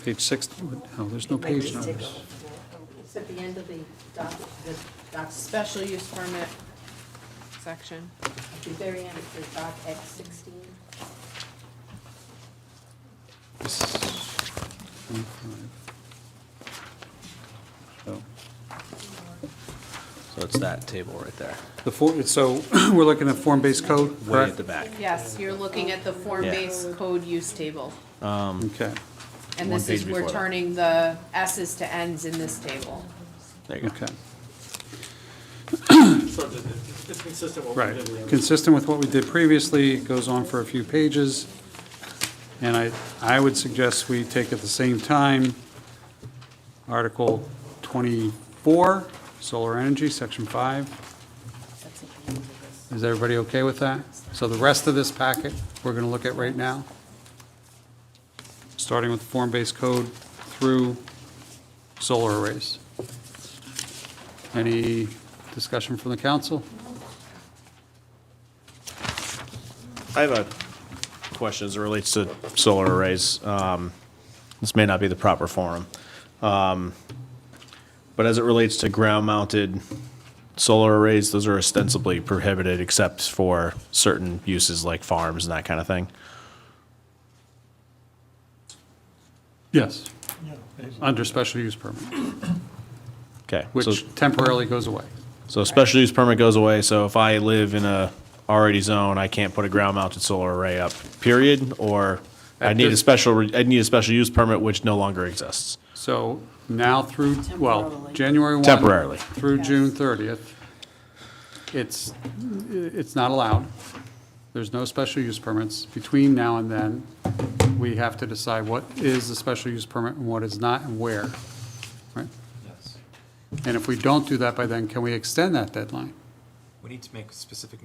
Page 6, oh, there's no page numbers. It's at the end of the doc, special use permit section. at the very end, it says doc X 16. So, So it's that table right there, so we're looking at form-based code, way at correct? the back. Yes, you're looking at the form-based code use table. Okay, And One this is, page we're before that. turning the S's to N's in this table. There you go. okay. So it's consistent with what we Right, did. with the other- consistent with what we did previously, it goes on for a few pages. And I would suggest we take at the same time Article 24, Solar Energy, Section 5. Is everybody okay with that? So the rest of this packet, we're going to look at right now, starting with form-based code through solar arrays. Any discussion from the council? I have a question as it relates to solar arrays. This may not be the proper forum. But as it relates to ground-mounted solar arrays, those are ostensibly prohibited except for certain uses like farms and that kind of thing. Yes. Yeah, basically. Under special use permit, Okay. which temporarily goes away. So special use permit goes away, so if I live in a already zone, I can't put a ground-mounted solar array up, period? Or I At need a this- special use permit which no longer exists? So now through, well, Temporarily. January 1. Temporarily. Through June 30th, it's not allowed. There's no special use permits. Between now and then, we have to decide what is a special use permit and what is not and where, right? Yes. And if we don't do that by then, can we extend that deadline? We need to make specific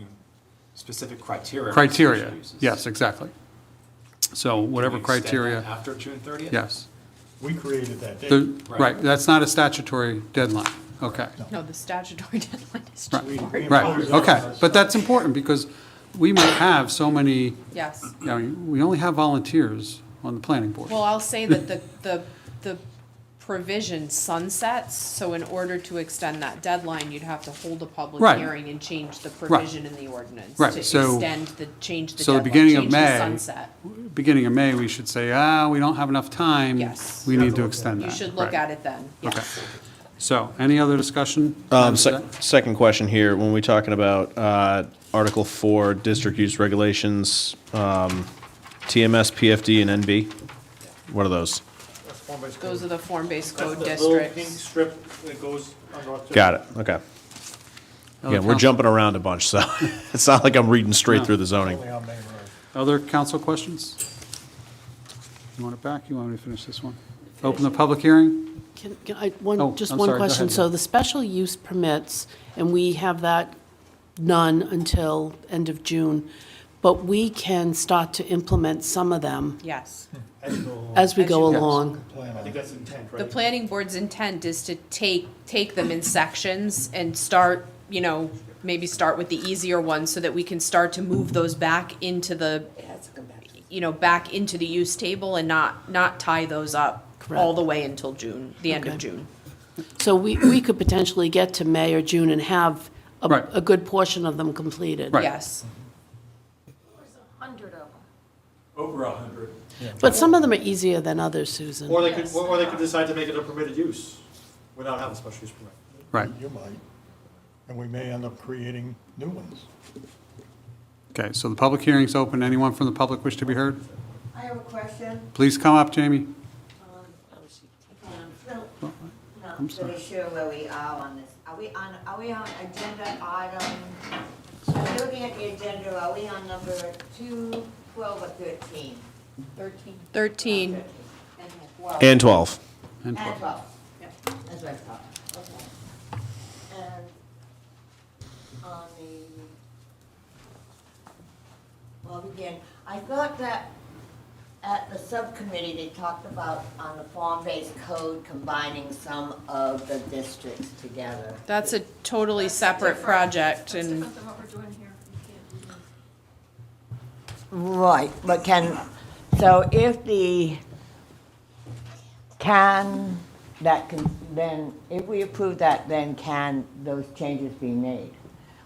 criteria. for Criteria, special uses. yes, exactly. So Can whatever we extend that criteria, After June 30th? yes. We created that date. Right, that's not a statutory deadline, okay. No, the statutory deadline is Right, January. right, okay, but that's important, because we might have so many, Yes. I mean, we only have volunteers on the planning board. Well, I'll say that the provision sunsets, so in order to extend that deadline, you'd have to hold a public Right. hearing and change the provision in the ordinance. Right, To so- change the so the deadline, beginning of change the May- sunset. Beginning of May, we should say, we don't have enough time. Yes. We need to extend that. You should look Right. at it then, Okay. yes. So, any other discussion? Second question here, when we're talking about Article 4, district use regulations, TMS, PFD, and NB, what are those? Those are the form-based code That's the little pink districts. strip that goes on North. Got it, okay. Other Yeah, we're council- jumping around a bunch, so it's not like I'm reading straight No. through the zoning. Only on Main Road. Other council questions? You want it back? You want me to finish this one? Open the public hearing? Can Oh, I, just I'm one sorry, go question. ahead, So Jen. the special use permits, and we have that none until end of June, but we can start to implement some of them Yes. as we As go you go. along. I think that's intent, The right? planning board's intent is to take them in sections and start, maybe start with the easier ones so that we can start to move those back into the, back into the use table and not tie those up all Correct. the way until June, the end of Okay. June. So we could potentially get to May or June and have Right. a good portion of them completed. Right. Yes. Over 100. But some of them are easier than others, Susan. Or they could decide to make it a permitted use without having a special use permit. Right. You might. And we may end up creating new ones. Okay, so the public hearing's open. Anyone from the public wish to be heard? I have a question. Please come up, Jamie. I'm not really sure where we are on this. Are we on agenda item, I'm looking at the agenda, are we on number 2, 12, or 13? 13. And 12. And And 12. Yep, that's what I thought. Okay. And on I thought that at the subcommittee, they talked about on the form-based code combining some of the districts together. That's a totally separate project and. Right, but so if then, if we approve that, then can those changes be made?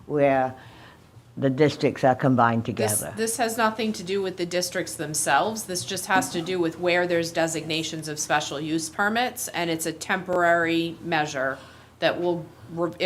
Where the districts are combined together? This has nothing to do with the districts themselves. This just has to do with where there's designations of special use permits, and it's a temporary measure that it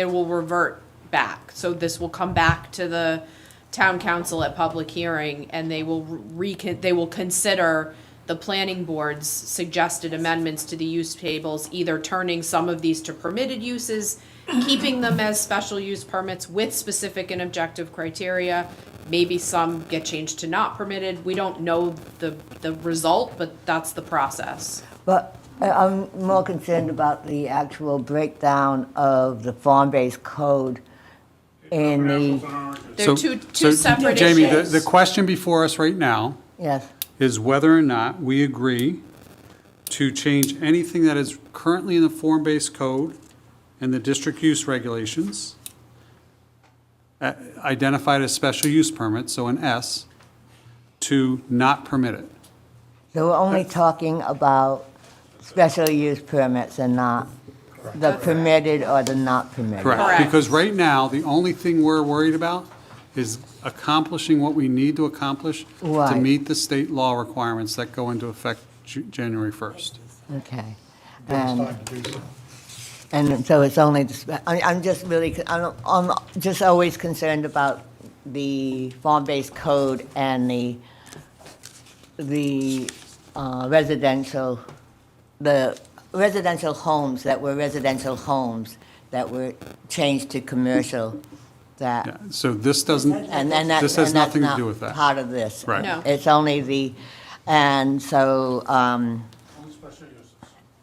will revert back. So this will come back to the town council at public hearing, and they will consider the planning board's suggested amendments to the use tables, either turning some of these to permitted uses, keeping them as special use permits with specific and objective criteria. Maybe some get changed to not permitted. We don't know the result, but that's the process. But I'm more concerned about the actual breakdown of the form-based code in the, They're two separate Jamie, issues. the question before us right now yes, is whether or not we agree to change anything that is currently in the form-based code and the district use regulations, identified as special use permits, so an S, to not permit it. so we're only talking about special use permits and not the permitted or the not permitted. Correct. Because right now, the only thing we're worried about is accomplishing what we need to accomplish to Right. meet the state law requirements that go into effect January 1st. Okay. But it's time to do so. And so it's only, I'm just really, I'm just always concerned about the form-based code and the residential homes that were changed to commercial, Yeah, that, so this doesn't, and then that's, this has and that's nothing to not do with that. part of this. Right. No. It's only and so,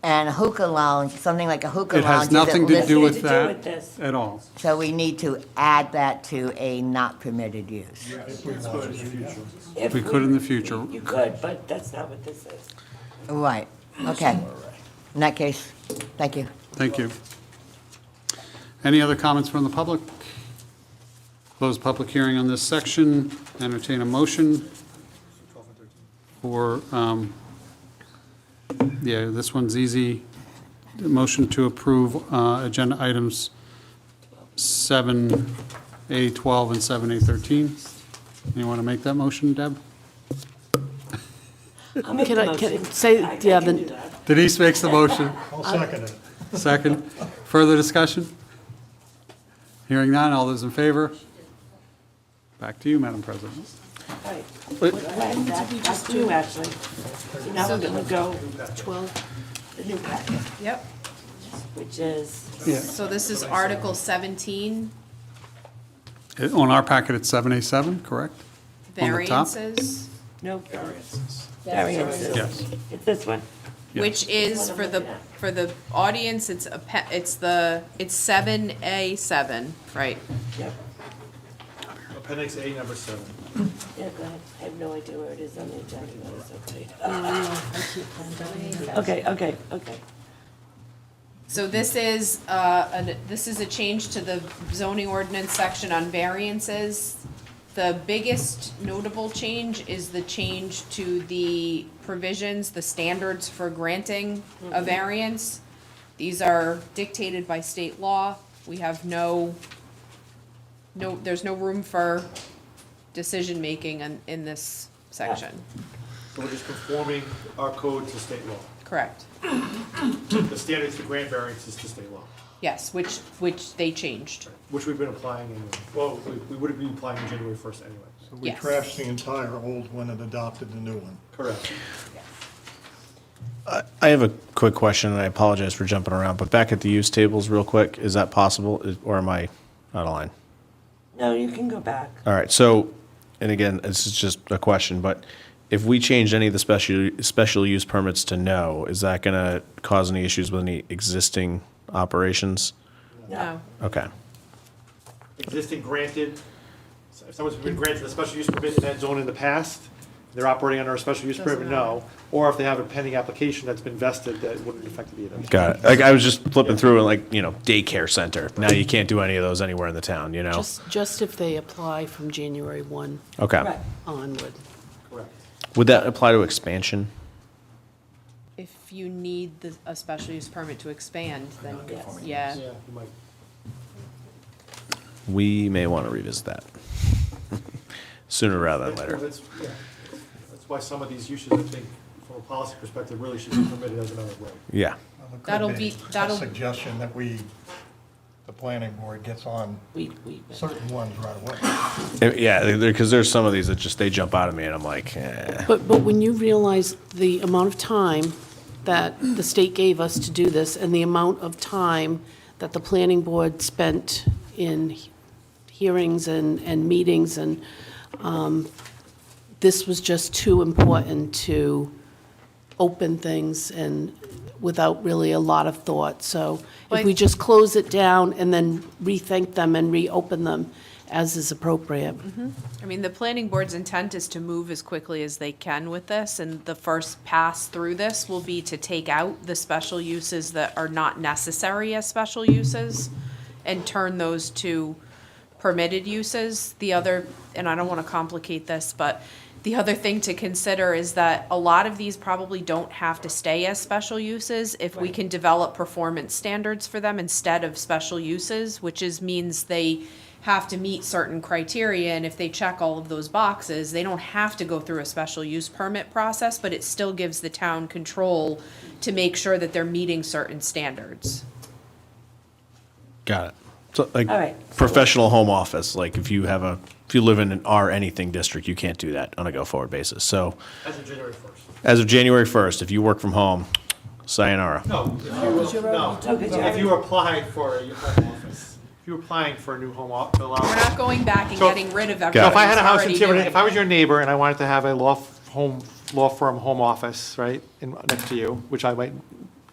and a hookah lounge, something like a hookah It lounge. has nothing to do with Nothing to do with that this. at all. So we need to add that to a not permitted use. If We could in the future. You could, but that's not what this is. Right, okay. In that case, thank you. Thank you. Any other comments from the public? Close public hearing on this section. Entertain a motion for, yeah, this one's easy. Motion to approve agenda items 7A12 and 7A13. You want to make that motion, Deb? I'll make Can the I, motion. can, say, I yeah, can do then, that. Denise makes the motion. I'll second it. Second. Further discussion? Hearing none, all those in favor? Back to you, Madam President. All right. That's two, actually. So now we're going to go 12, the new packet, Yep. which is, So this is Article 17, On our packet, it's 7A7, correct? On the top? variances, no variances. Variances. Yes. It's this one? which is for the audience, it's 7A7, right? Yep. Appendix A, number 7. Yeah, go ahead. I have no idea where it is on the agenda. That is okay. Okay. So this is, this is a change to the zoning ordinance section on variances. The biggest notable change is the change to the provisions, the standards for granting a variance. These are dictated by state law. We have there's no room for decision-making in this section. So we're just conforming our code to state law. Correct. The standards to grant variances to state law, Yes, which they changed. which we've been applying we would have been applying on January 1st anyway. So we Yes. trashed the entire old one and adopted the new one. Correct. I have a quick question, and I apologize for jumping around, but back at the use tables real quick, is that possible, or am I out of line? No, you can go back. All right, so, and again, this is just a question, but if we change any of the special use permits to no, is that going to cause any issues with any existing operations? No. Okay. Existing granted, so if someone's been granted a special use permit in that zone in the past, they're operating under a special use permit, no. Or if they have a pending application that's been vested, that wouldn't affect it either. Got it. Like, I was just flipping through and like, daycare center. Now you can't do any of those anywhere in the town, just if they apply from January 1 Okay. Right. onward. Correct. Would that apply to expansion? If you need a special use permit to expand, then Yes. yeah. Yeah, you might. We may want to revisit that sooner rather than later. That's why some of these uses, I think, from a policy perspective, really should be permitted as another way. Yeah. Well, it could That'll be be- that'll- a suggestion that the planning board gets on We certain ones right away. Yeah, because there's some of these that just, they jump out at me and I'm like, eh. But when you realize the amount of time that the state gave us to do this and the amount of time that the planning board spent in hearings and meetings and, this was just too important to open things and without really a lot of thought. So if we just close it down and then rethink them and reopen them as is appropriate. I mean, the planning board's intent is to move as quickly as they can with this, and the first pass through this will be to take out the special uses that are not necessary as special uses and turn those to permitted uses. The other, and I don't want to complicate this, but the other thing to consider is that a lot of these probably don't have to stay as special uses if we can develop performance standards for them instead of special uses, which means they have to meet certain criteria, and if they check all of those boxes, they don't have to go through a special use permit process, but it still gives the town control to make sure that they're meeting certain standards. Got it. So like All right. professional home office, like if you live in an R anything district, you can't do that on a go forward basis. So As of January 1st. as of January 1st, if you work from home, sayonara. No, if you apply for a home office, if you're applying for a new home office, We're not going back and So- getting rid of So everything if I had a that's house in already Tiverton, doing. if I was your neighbor and I wanted to have a law firm home office, right, next to you, which I might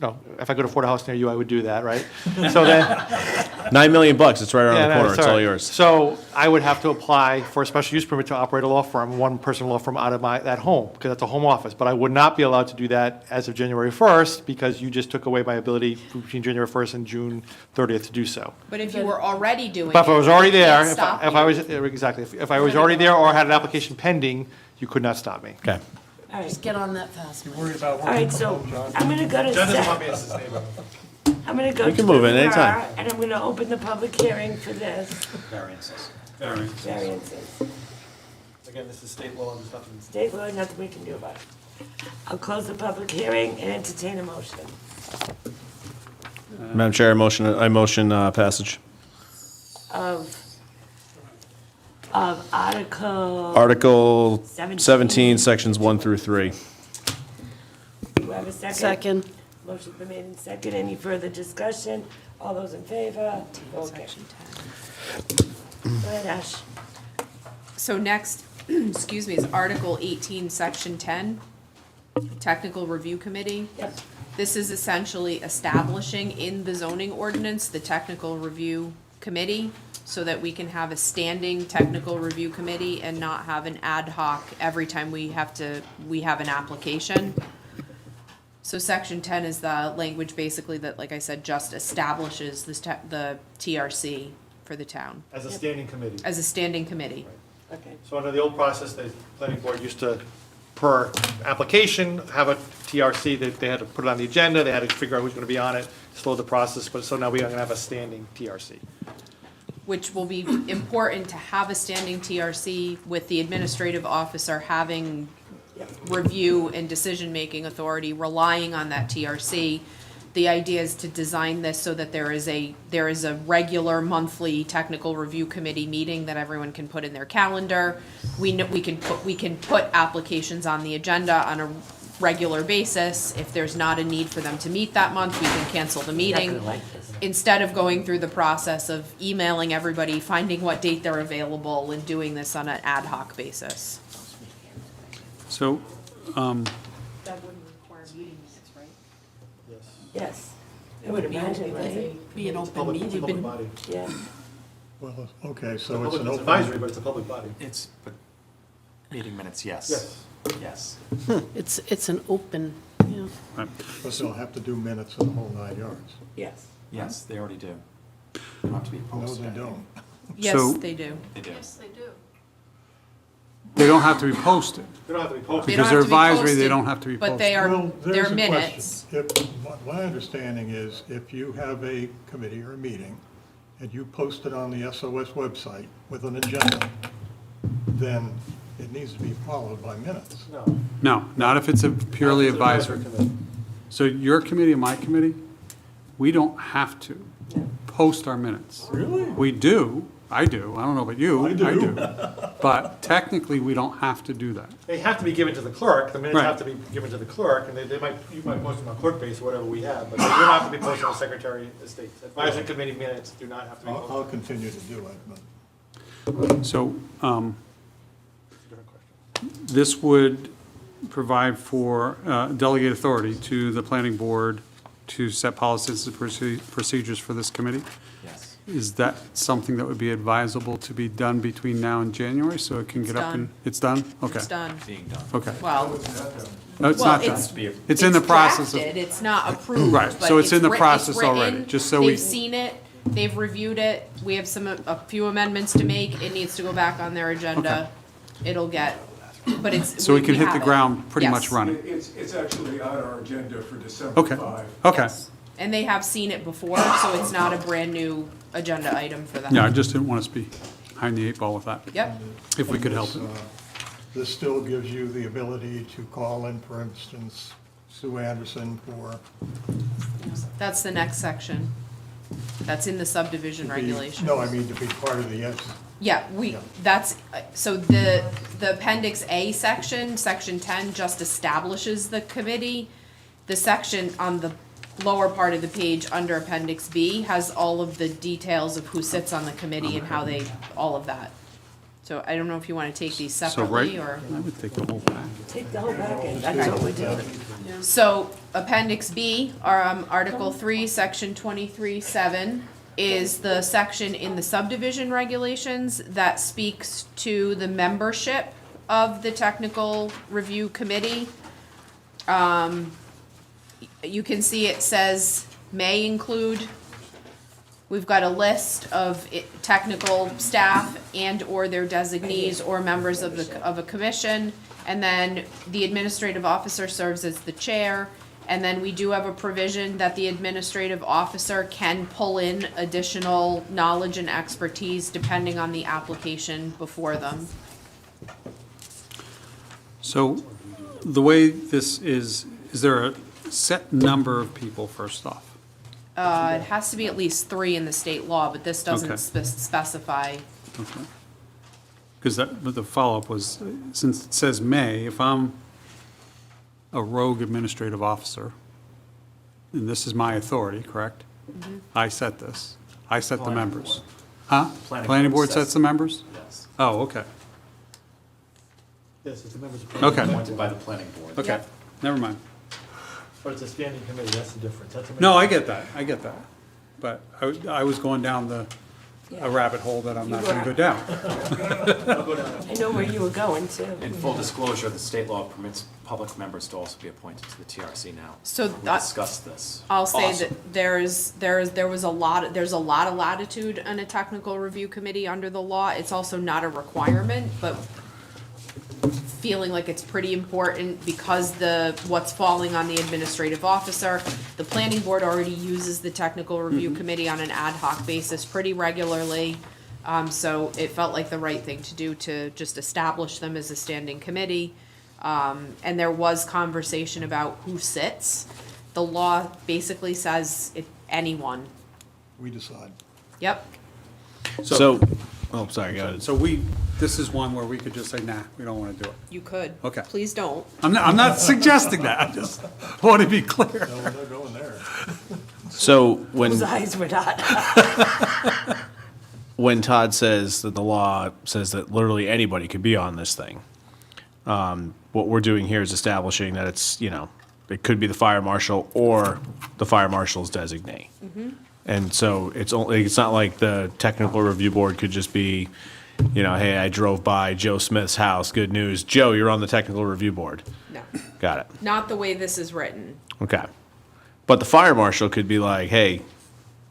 no, if I could afford a house near you, I would do that, right? So then, $9 million, it's right around yeah, the no, corner, it's all sorry. yours. So I would have to apply for a special use permit to operate a law firm, one-person law firm out of that home, because that's a home office. But I would not be allowed to do that as of January 1st, because you just took away my ability between January 1st and June 30th to do so. But if you were already doing it. But if I was already they there, can't stop if I you. was, exactly, if I was already there or had an application pending, you could not stop me. Okay. All right, Just get on that fast, man. Worried about all right, working so from home, John? I'm gonna go to. John doesn't want me as his neighbor. I'm gonna go You to can move the in anytime. car, and I'm gonna open the public hearing for this, Variances. variances. Again, this is state law, there's nothing. State law, nothing we can do about it. I'll close the public hearing and entertain a motion. Madam Chair, I motion passage. Of Article, Article 17. 17, Sections 1 through 3. do you have a second? Second. Motion been made in second. Any further discussion? All those in favor? Okay. Go ahead, Ash. So next, excuse me, is Article 18, Section 10, Technical Review Committee. Yep. This is essentially establishing in the zoning ordinance the Technical Review Committee so that we can have a standing Technical Review Committee and not have an ad hoc every time we have an application. So Section 10 is the language basically that, like I said, just establishes the TRC for the town As a standing committee. as a standing committee. Okay. So under the old process, the planning board used to, per application, have a TRC, that they had to put it on the agenda, they had to figure out who's gonna be on it, slow the process, but so now we are gonna have a standing TRC. Which will be important to have a standing TRC with the administrative officer having review and decision-making authority, relying on that TRC. The idea is to design this so that there is a regular monthly technical review committee meeting that everyone can put in their calendar. We can put applications on the agenda on a regular basis. If there's not a need for them to meet that month, we can cancel the meeting. Exactly like this. Instead of going through the process of emailing everybody, finding what date they're available, and doing this on an ad hoc basis. So, That wouldn't require meeting minutes, right? Yes. I would imagine, right? Be an open Public meeting. body. Yeah. Well, okay, so it's an It's open. advisory, but it's a public body. But meeting minutes, yes. Yes. Yes. It's an open, yeah. But they'll have to do minutes of the whole 9 yards. Yes. Yes, they already do. They don't have to be No, posted. they don't. Yes, So- they do. They do. they don't have to be posted. They don't have to be posted. They don't Because they're have to be advisory, they posted, don't have to be But they posted. are, Well, there's they're a question. minutes. My understanding is if you have a committee or a meeting and you post it on the SOS website with an agenda, then it needs to be followed by minutes. No. No, not if it's a purely It's an advisory. committee. So your committee and my committee, we don't have to post our minutes. Really? We do, I do, I don't know about you. I do. But technically, we don't have to do that. They have to be given to the clerk, the minutes Right. have to be given to the clerk, and you might post them on clerk base or whatever we have, but they do not have to be posted on Secretary of State. Advisory committee minutes do not have to be I'll posted. continue to do it, but So this would provide for delegate authority to the planning board to set policies and procedures for this committee. Yes. Is that something that would be advisable to be done between now and January, so it can get up and? done. It's done? Okay. It's done. Being done. Okay. Well, No, it's well, not done. it's. It's in the process of. drafted, it's not approved. Right, but so it's in the writ- process written, already, just so we- They've seen it, they've reviewed it, we have a few amendments to make, it needs to go back on their agenda. It'll get, but it's. So we can hit have the it. ground pretty much Yes. running. It's actually on our agenda for December Okay, 5. okay. Yes. And they have seen it before, so it's not a brand-new agenda item for them. Yeah, I just didn't want us to be behind the eight ball with that, Yep, if we could help it. this still gives you the ability to call in, for instance, Sue Anderson for. that's the next section. That's in the subdivision to be- regulations. No, I mean to be part of the, yes, Yeah, that's, so the Appendix A section, Section 10, just establishes the committee. The section on the lower part of the page under Appendix B has all of the details of who sits on the committee and how they, all of that. So I don't know if you want to take these So separately, right, or, I would take the whole pack. Take the whole package, that's what we're doing. So Appendix B, Article 3, Section 23-7, is the section in the subdivision regulations that speaks to the membership of the technical review committee. You can see it says may include. We've got a list of technical staff and/or their designees or members of a commission. And then the administrative officer serves as the chair. And then we do have a provision that the administrative officer can pull in additional knowledge and expertise depending on the application before them. So the way this is there a set number of people first off? It has to be at least 3 in the state law, but this doesn't Okay. specify. Okay. Because the follow-up was, since it says may, if I'm a rogue administrative officer, and this is my authority, correct? I set this. I set the members. Huh? Planning board sets the members? Yes. Oh, okay. Yes, it's the members of. Okay. Appointed by the planning board. Okay, never mind. But it's a standing committee, that's the difference. That's a- No, I get that. But I was going down a rabbit hole that I'm not going to go down. I know where you were going to. In full disclosure, the state law permits public members to also be appointed to the TRC now. So We that- discussed this. I'll say Awesome. that there's a lot of latitude in a technical review committee under the law. It's also not a requirement, but feeling like it's pretty important because what's falling on the administrative officer. The planning board already uses the technical review committee on an ad hoc basis pretty regularly. So it felt like the right thing to do to just establish them as a standing committee. And there was conversation about who sits. The law basically says anyone. We decide. Yep. So, oh, sorry, go ahead. So this is one where we could just say, nah, we don't want to do it. You could. Okay. Please don't. I'm not suggesting that. I just want to be clear. No, we're not going there. So Whose eyes were not. when Todd says that the law says that literally anybody could be on this thing, what we're doing here is establishing that it's, it could be the fire marshal or the fire marshal's designee. And so it's not like the technical review board could just be, hey, I drove by Joe Smith's house, good news. Joe, you're on the technical review board. No. Got it. Not the way this is written. Okay. But the fire marshal could be like, hey,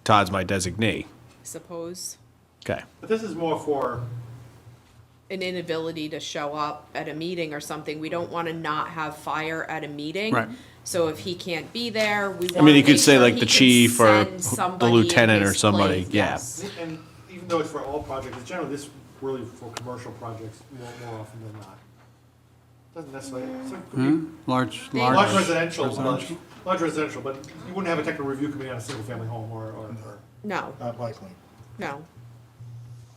Todd's my designee. I suppose. Okay. But this is more for, An inability to show up at a meeting or something. We don't want to not have fire at a meeting. Right. So if he can't be there, we want to I mean, you could make say sure like he the can chief or send the somebody lieutenant in or his somebody, place. yeah. Yes. and even though it's for all projects, it's generally this really for commercial projects more often than not. Doesn't necessarily, it's like, could be Large large residential, large residential, but you wouldn't have a technical review committee on a single family home or. No. Not likely. No.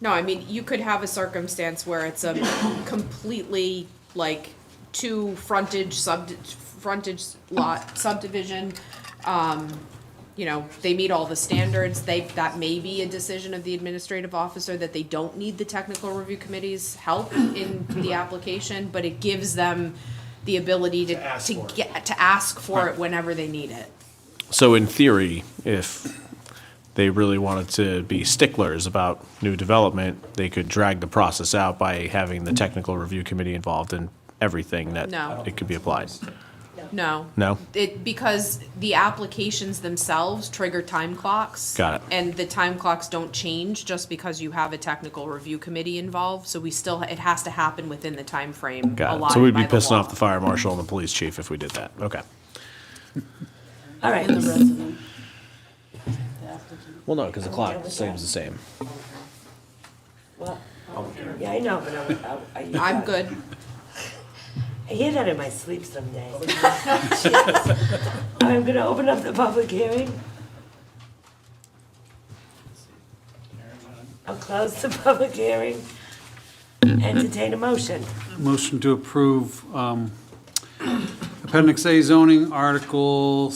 No, I mean, you could have a circumstance where it's a completely, like, two frontage lot subdivision. They meet all the standards. That may be a decision of the administrative officer that they don't need the technical review committee's help in the application, but it gives them the ability to ask for it whenever they need it. So in theory, if they really wanted to be sticklers about new development, they could drag the process out by having the technical review committee involved in everything that No. it could be applied. No. No? Because the applications themselves trigger time clocks. Got it. And the time clocks don't change just because you have a technical review committee involved, so it has to happen within the time frame Got it. allotted So we'd be by the pissing law. off the fire marshal and the police chief if we did that. Okay. All right. Well, no, because the clock saves the same. Well, yeah, I know, but I'm good. I hear that in my sleep some days. I'm going to open up the public hearing. I'll close the public hearing. Entertain a motion. Motion to approve Appendix A-Zoning, Article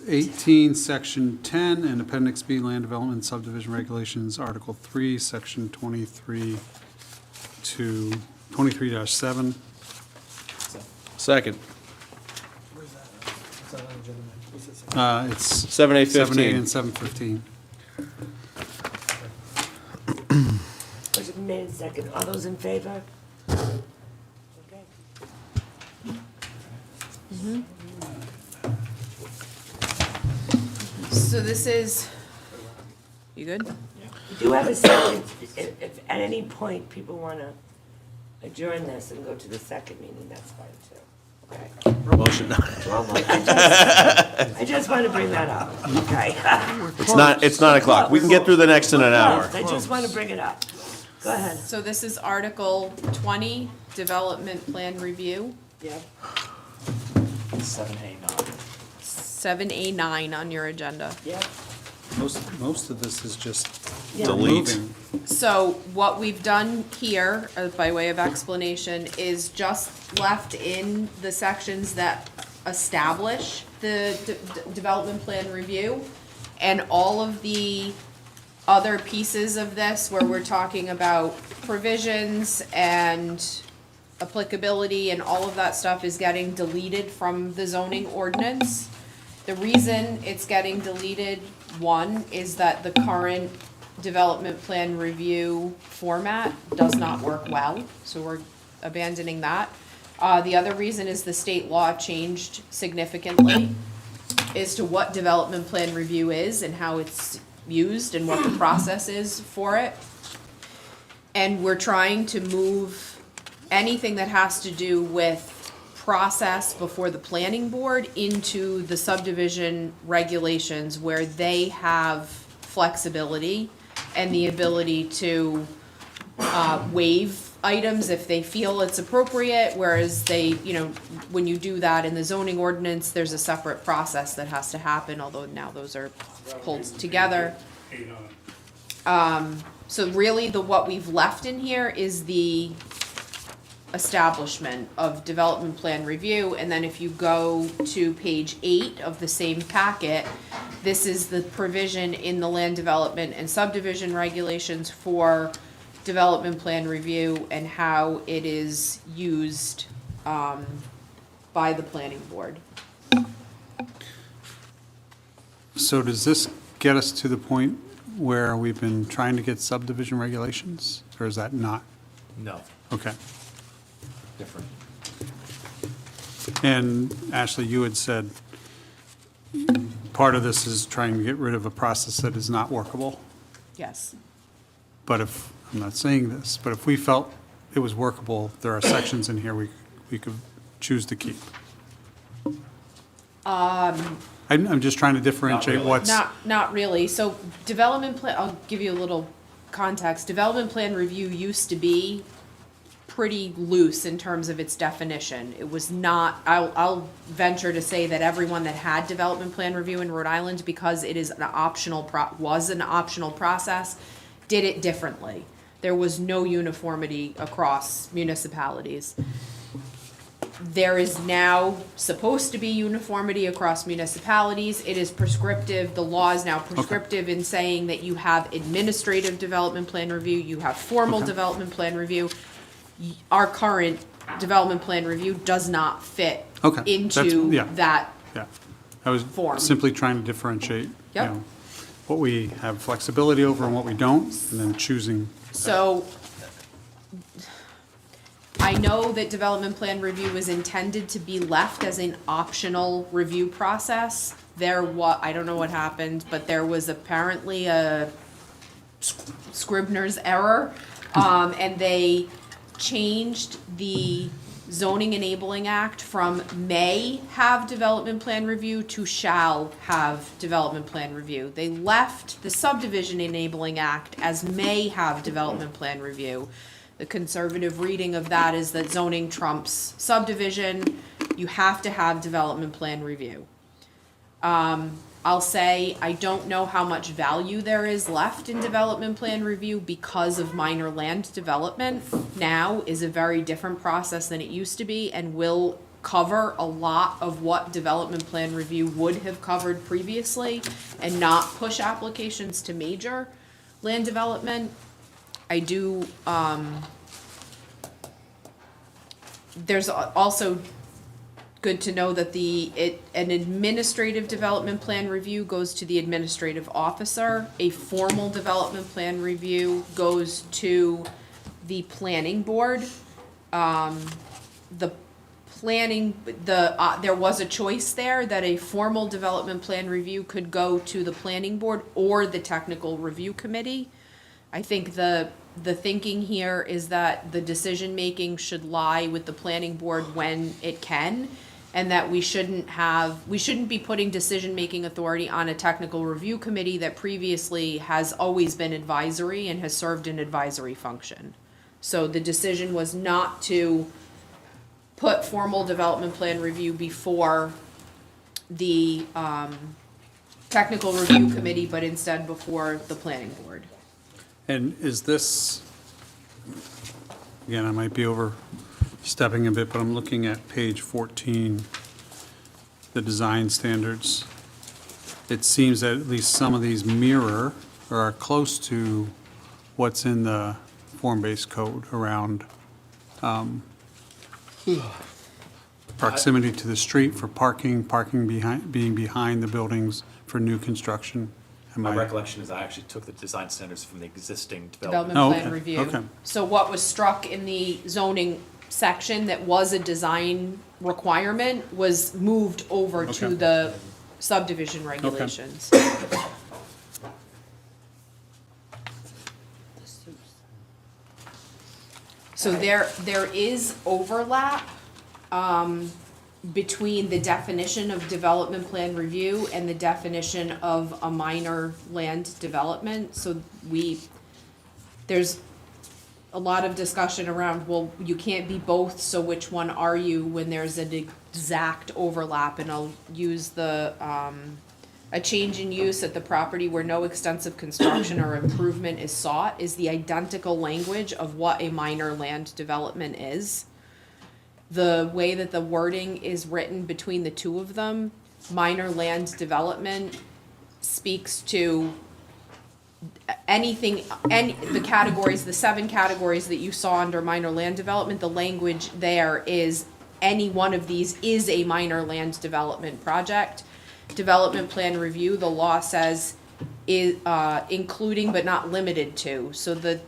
18, Section 10, and Appendix B, Land Development Subdivision Regulations, Article 3, Section 23-7. Second. It's 7A 7A 15. and 7:15. Motion made and second. All those in favor? Okay. So this is, you good? We do have a second, if at any point people want to adjourn this and go to the second meeting, that's fine too. Okay. Motion. Well, I just want to bring that up, okay? It's 9 o'clock. We can get through the next in an hour. I just want to bring it up. Go ahead. So this is Article 20, Development Plan Review, Yeah. 7A9. 7A9 on your agenda. Yeah. Most of this is just Delete. moving. So what we've done here, by way of explanation, is just left in the sections that establish the development plan review, and all of the other pieces of this where we're talking about provisions and applicability and all of that stuff is getting deleted from the zoning ordinance. The reason it's getting deleted, one, is that the current development plan review format does not work well, so we're abandoning that. The other reason is the state law changed significantly as to what development plan review is and how it's used and what the process is for it. And we're trying to move anything that has to do with process before the planning board into the subdivision regulations where they have flexibility and the ability to waive items if they feel it's appropriate, whereas they, when you do that in the zoning ordinance, there's a separate process that has to happen, although now those are pulled together. So really what we've left in here is the establishment of development plan review, and then if you go to page 8 of the same packet, this is the provision in the land development and subdivision regulations for development plan review and how it is used by the planning board. So does this get us to the point where we've been trying to get subdivision regulations, or is that not? No, Okay. different. And Ashley, you had said part of this is trying to get rid of a process that is not workable. Yes. But if, I'm not saying this, but if we felt it was workable, there are sections in here we could choose to keep. I'm just trying to differentiate what's. Not really. So development plan, I'll give you a little context. Development plan review used to be pretty loose in terms of its definition. It was not, I'll venture to say that everyone that had development plan review in Rhode Island, because it is an optional, was an optional process, did it differently. There was no uniformity across municipalities. There is now supposed to be uniformity across municipalities. It is prescriptive. The law is now prescriptive in saying that you have administrative development plan review, you have formal development plan review. Our current development plan review does not fit Okay, into yeah. that. Yeah, I was Form. simply trying to differentiate, Yep. what we have flexibility over and what we don't, and then choosing. So I know that development plan review is intended to be left as an optional review process. I don't know what happened, but there was apparently a Scribner's error, and they changed the Zoning Enabling Act from may have development plan review to shall have development plan review. They left the Subdivision Enabling Act as may have development plan review. The conservative reading of that is that zoning trumps subdivision. You have to have development plan review. I'll say I don't know how much value there is left in development plan review because of minor land development. Now is a very different process than it used to be and will cover a lot of what development plan review would have covered previously and not push applications to major land development. I do, there's also good to know that an administrative development plan review goes to the administrative officer. A formal development plan review goes to the planning board. There was a choice there that a formal development plan review could go to the planning board or the technical review committee. I think the thinking here is that the decision-making should lie with the planning board when it can, and that we shouldn't be putting decision-making authority on a technical review committee that previously has always been advisory and has served an advisory function. So the decision was not to put formal development plan review before the technical review committee, but instead before the planning board. And is this, again, I might be overstepping a bit, but I'm looking at page 14, the design standards. It seems that at least some of these mirror or are close to what's in the form-based code around proximity to the street for parking being behind the buildings for new construction. My recollection is I actually took the design standards from the existing Development development. plan okay, review. okay. So what was struck in the zoning section that was a design requirement was moved over to Okay. the subdivision regulations. So there is overlap between the definition of development plan review and the definition of a minor land development. So there's a lot of discussion around, well, you can't be both, so which one are you, when there's an exact overlap? And I'll use a change in use at the property where no extensive construction or improvement is sought is the identical language of what a minor land development is. The way that the wording is written between the two of them, minor land development speaks to anything, the categories, the 7 categories that you saw under minor land development. The language there is any one of these is a minor land development project. Development plan review, the law says, is including but not limited to. So the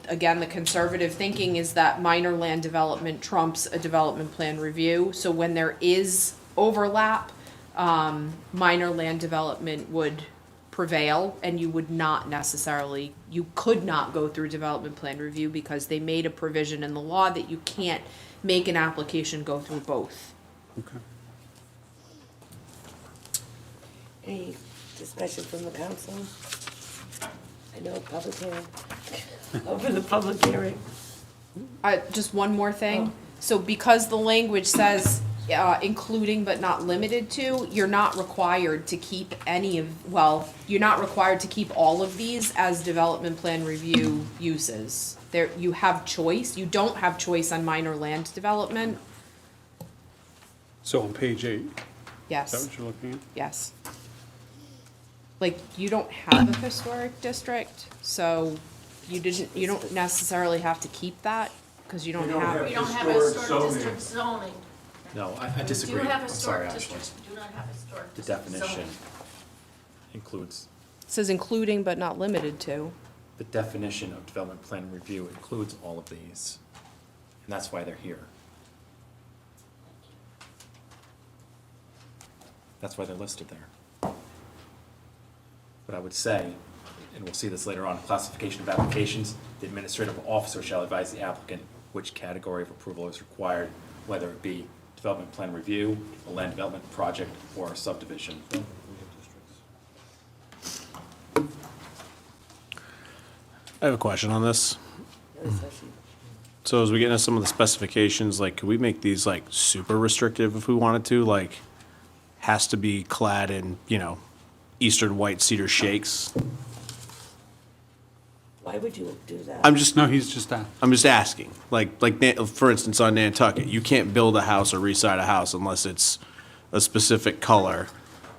conservative thinking is that minor land development trumps a development plan review. So when there is overlap, minor land development would prevail, and you could not go through development plan review because they made a provision in the law that you can't make an application go through both. Okay. Any discussion from the council? I know, public hearing. Open the public hearing. Just one more thing. So because the language says including but not limited to, you're not required to keep you're not required to keep all of these as development plan review uses. You have choice. You don't have choice on minor land development. So on page 8, Yes. is that what you're looking at? Yes. Like, you don't have a historic district, so you don't necessarily have to keep that, because you don't have. We don't have a historic district zoning. No, I disagree. We do have I'm sorry, historic Ashley. districts, we do not have historic The district zoning. definition includes, It says including but not limited to. the definition of development plan review includes all of these. And that's why they're here. That's why they're listed there. But I would say, and we'll see this later on, classification of applications, the administrative officer shall advise the applicant which category of approval is required, whether it be development plan review, a land development project, or a subdivision. I have a question on this. So as we get into some of the specifications, like, could we make these like super restrictive if we wanted to? Like, has to be clad in, Eastern white cedar shakes? Why would you do that? I'm just asking. Like for instance, on Nantucket, you can't build a house or reside a house unless it's a specific color,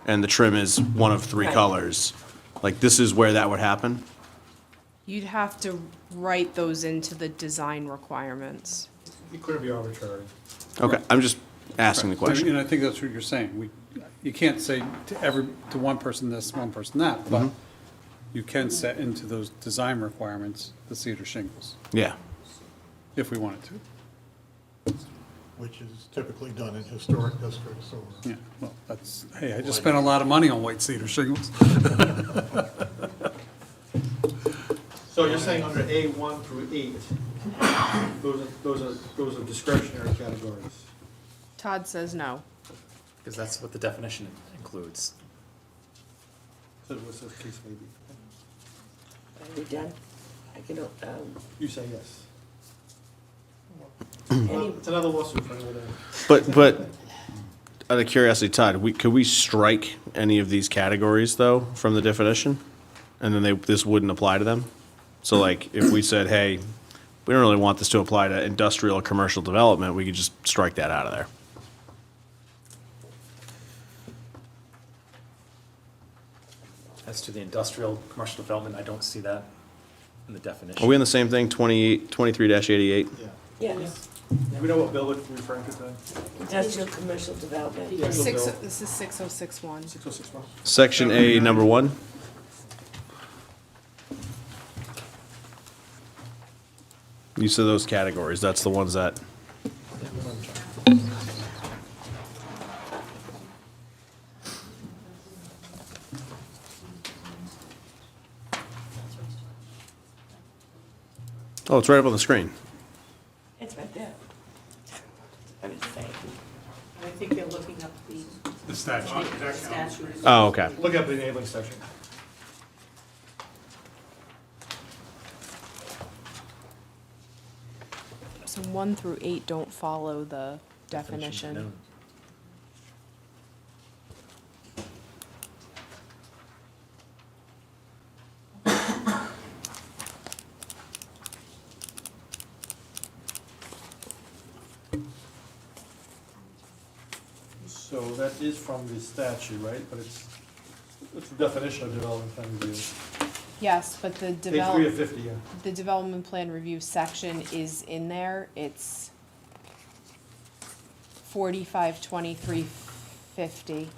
and the trim is one of 3 Right. colors. Like, this is where that would happen? You'd have to write those into the design requirements. It couldn't be arbitrary. Okay, I'm just asking the question. And I think that's what you're saying. You can't say to one person this, one person that, but you can set into those design requirements the cedar shingles, Yeah. if we wanted to. Which is typically done in historic districts or. Yeah, well, hey, I just spent a lot of money on white cedar shingles. So you're saying under A1 through 8, those are discretionary categories? Todd says no. Because that's what the definition includes. So what's the case may be? Are we done? I can, You say yes. any, It's another lawsuit for another day. But out of curiosity, Todd, could we strike any of these categories though from the definition? And then this wouldn't apply to them? So like if we said, hey, we don't really want this to apply to industrial or commercial development, we could just strike that out of there. As to the industrial, commercial development, I don't see that in the definition. Are we on the same thing, 23-88? Yeah. yes, Do we know what bill it's referring to then? industrial commercial development. Yeah. This is 6061. 6061. Section A, number 1. You said those categories, that's the ones that, oh, it's right up on the screen. It's right there. I was saying. I think they're looking up The statute. the statute. Oh, okay. Look up the enabling section. So 1 through 8 don't follow the definition. So that is from the statute, right? But it's the definition of development plan review. Yes, but the Page 3 of 50, yeah. the development plan review section is in there. It's 452350.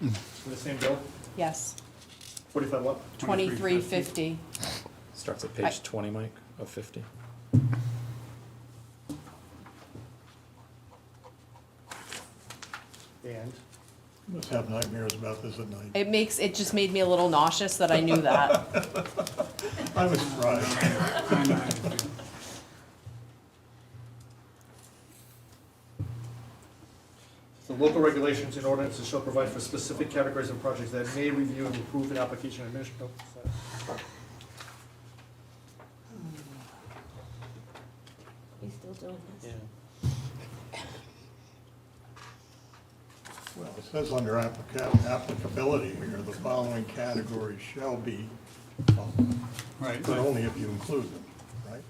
The same bill? Yes, 45 what? 2350. Starts at page 20, Mike, of 50. And? You must have nightmares about this at night. It just made me a little nauseous that I knew that. I was surprised. The local regulations and ordinances shall provide for specific categories of projects that may review and approve an application and administer. We still doing this? Well, it says under applicability here, the following categories shall be, Right. but only if you include them, right?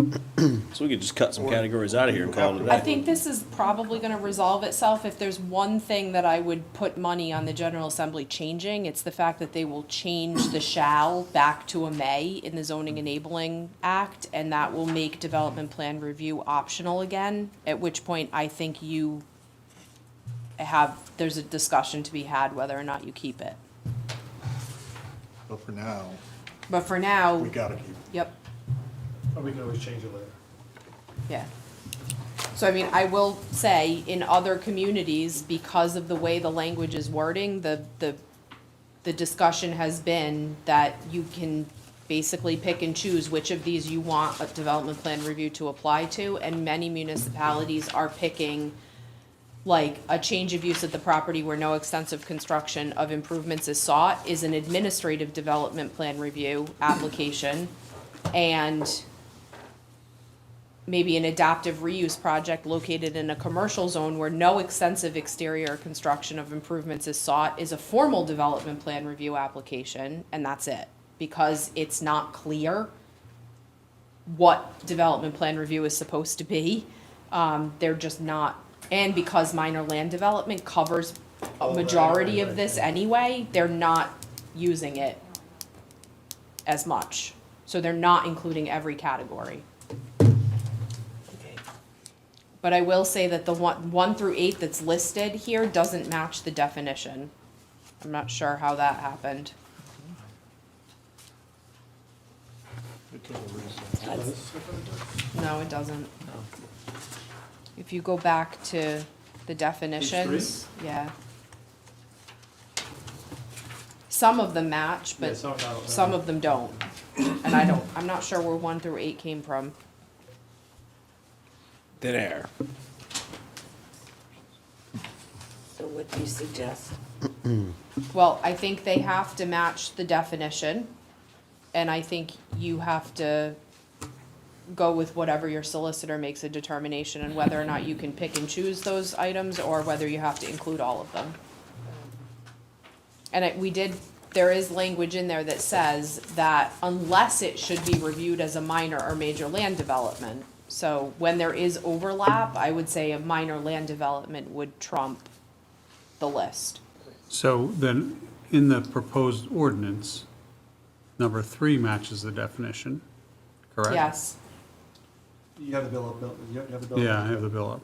So we could just cut some categories out of here and call it a I day. think this is probably gonna resolve itself. If there's one thing that I would put money on the General Assembly changing, it's the fact that they will change the shall back to a may in the Zoning Enabling Act, and that will make development plan review optional again, at which point I think there's a discussion to be had whether or not you keep it. But for now, But for now, we gotta keep it. yep. Or we can always change it later. Yeah. So I mean, I will say, in other communities, because of the way the language is wording, the discussion has been that you can basically pick and choose which of these you want a development plan review to apply to, and many municipalities are picking like a change of use of the property where no extensive construction of improvements is sought is an administrative development plan review application, and maybe an adaptive reuse project located in a commercial zone where no extensive exterior construction of improvements is sought is a formal development plan review application, and that's it. Because it's not clear what development plan review is supposed to be. They're just not, and because minor land development covers a majority of this anyway, they're not using it as much. So they're not including every category. Okay. But I will say that the 1 through 8 that's listed here doesn't match the definition. I'm not sure how that happened. No, it doesn't. If you go back to the definitions, yeah. Some of them match, but some of them don't. And I'm not sure where 1 through 8 came from. Thin air. So what do you suggest? Well, I think they have to match the definition, and I think you have to go with whatever your solicitor makes a determination on whether or not you can pick and choose those items, or whether you have to include all of them. And there is language in there that says that unless it should be reviewed as a minor or major land development. So when there is overlap, I would say a minor land development would trump the list. So then, in the proposed ordinance, number 3 matches the definition, correct? Yes. You have the bill up, Bill, you have the bill up? Yeah, I have the bill up.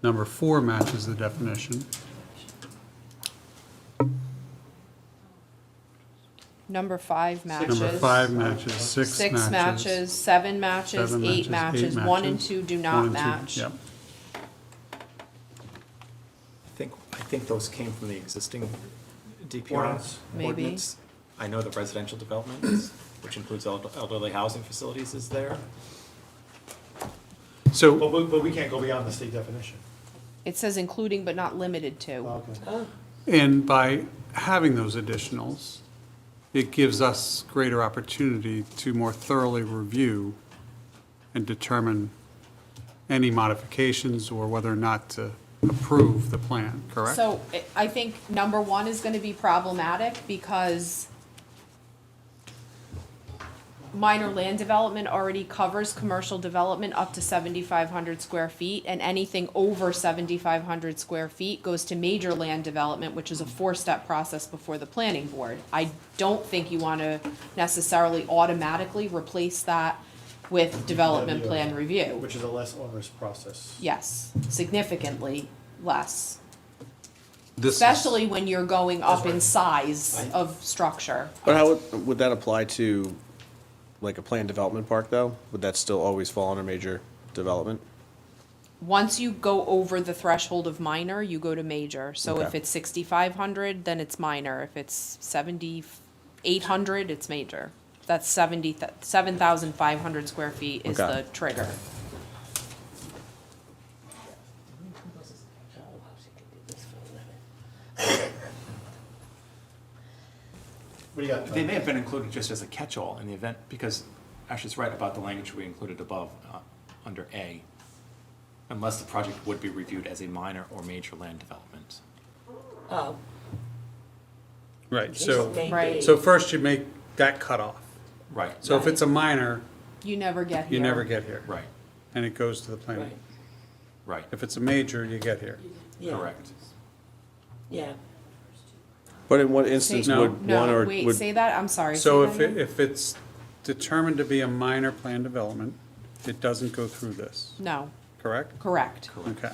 Number 4 matches the definition. Number 5 matches. Number 5 matches, 6 6 matches, 7 matches, 7 8 matches, 1 and 2 do not match. Yep. I think those came from the existing DPR Ordinance. Maybe. ordinance. I know the residential development, which includes elderly housing facilities, is there. So, But we can't go beyond the state definition. It says including but not limited to. Okay. and by having those additionals, it gives us greater opportunity to more thoroughly review and determine any modifications or whether or not to approve the plan, correct? So I think number 1 is gonna be problematic because minor land development already covers commercial development up to 7,500 square feet, and anything over 7,500 square feet goes to major land development, which is a 4-step process before the planning board. I don't think you wanna necessarily automatically replace that with development plan review. Which is a less onerous process. Yes, significantly less. This is- Especially when you're going up in size of structure. But how would that apply to, like, a planned development park, though? Would that still always fall under major development? Once you go over the threshold of minor, you go to major. So if Okay. it's 6,500, then it's minor. If it's 7,800, it's major. That's 7,500 square feet is Okay. the trigger. What do you got? They may have been included just as a catch-all in the event, because Ashley's right about the language we included above, under A, unless the project would be reviewed as a minor or major land development. Oh, Right, so, Right. so first you make that cutoff. Right. So if it's a minor, You never get here. you never get here. Right, And it goes to the planning. right, right, If it's a major, you get here. yeah, correct. yeah. But in what instance No. would one No, or wait, would? say that, I'm sorry. So say if that it, again? if it's determined to be a minor plan development, it doesn't go through this, No, correct? correct. Okay.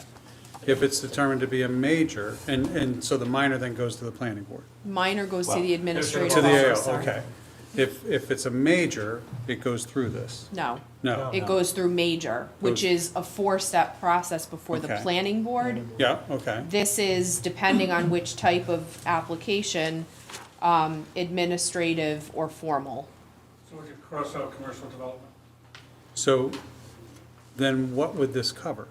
If it's determined to be a major, and so the minor then goes to the planning board? Minor goes to Well, the administrative To the AO, officer. okay. If it's a major, it goes through this? No. No? It goes through major, which Goes- is a 4-step process before the Okay. planning board. Yeah, okay. This is, depending on which type of application, administrative or formal. So we could cross out commercial development. So then what would this cover?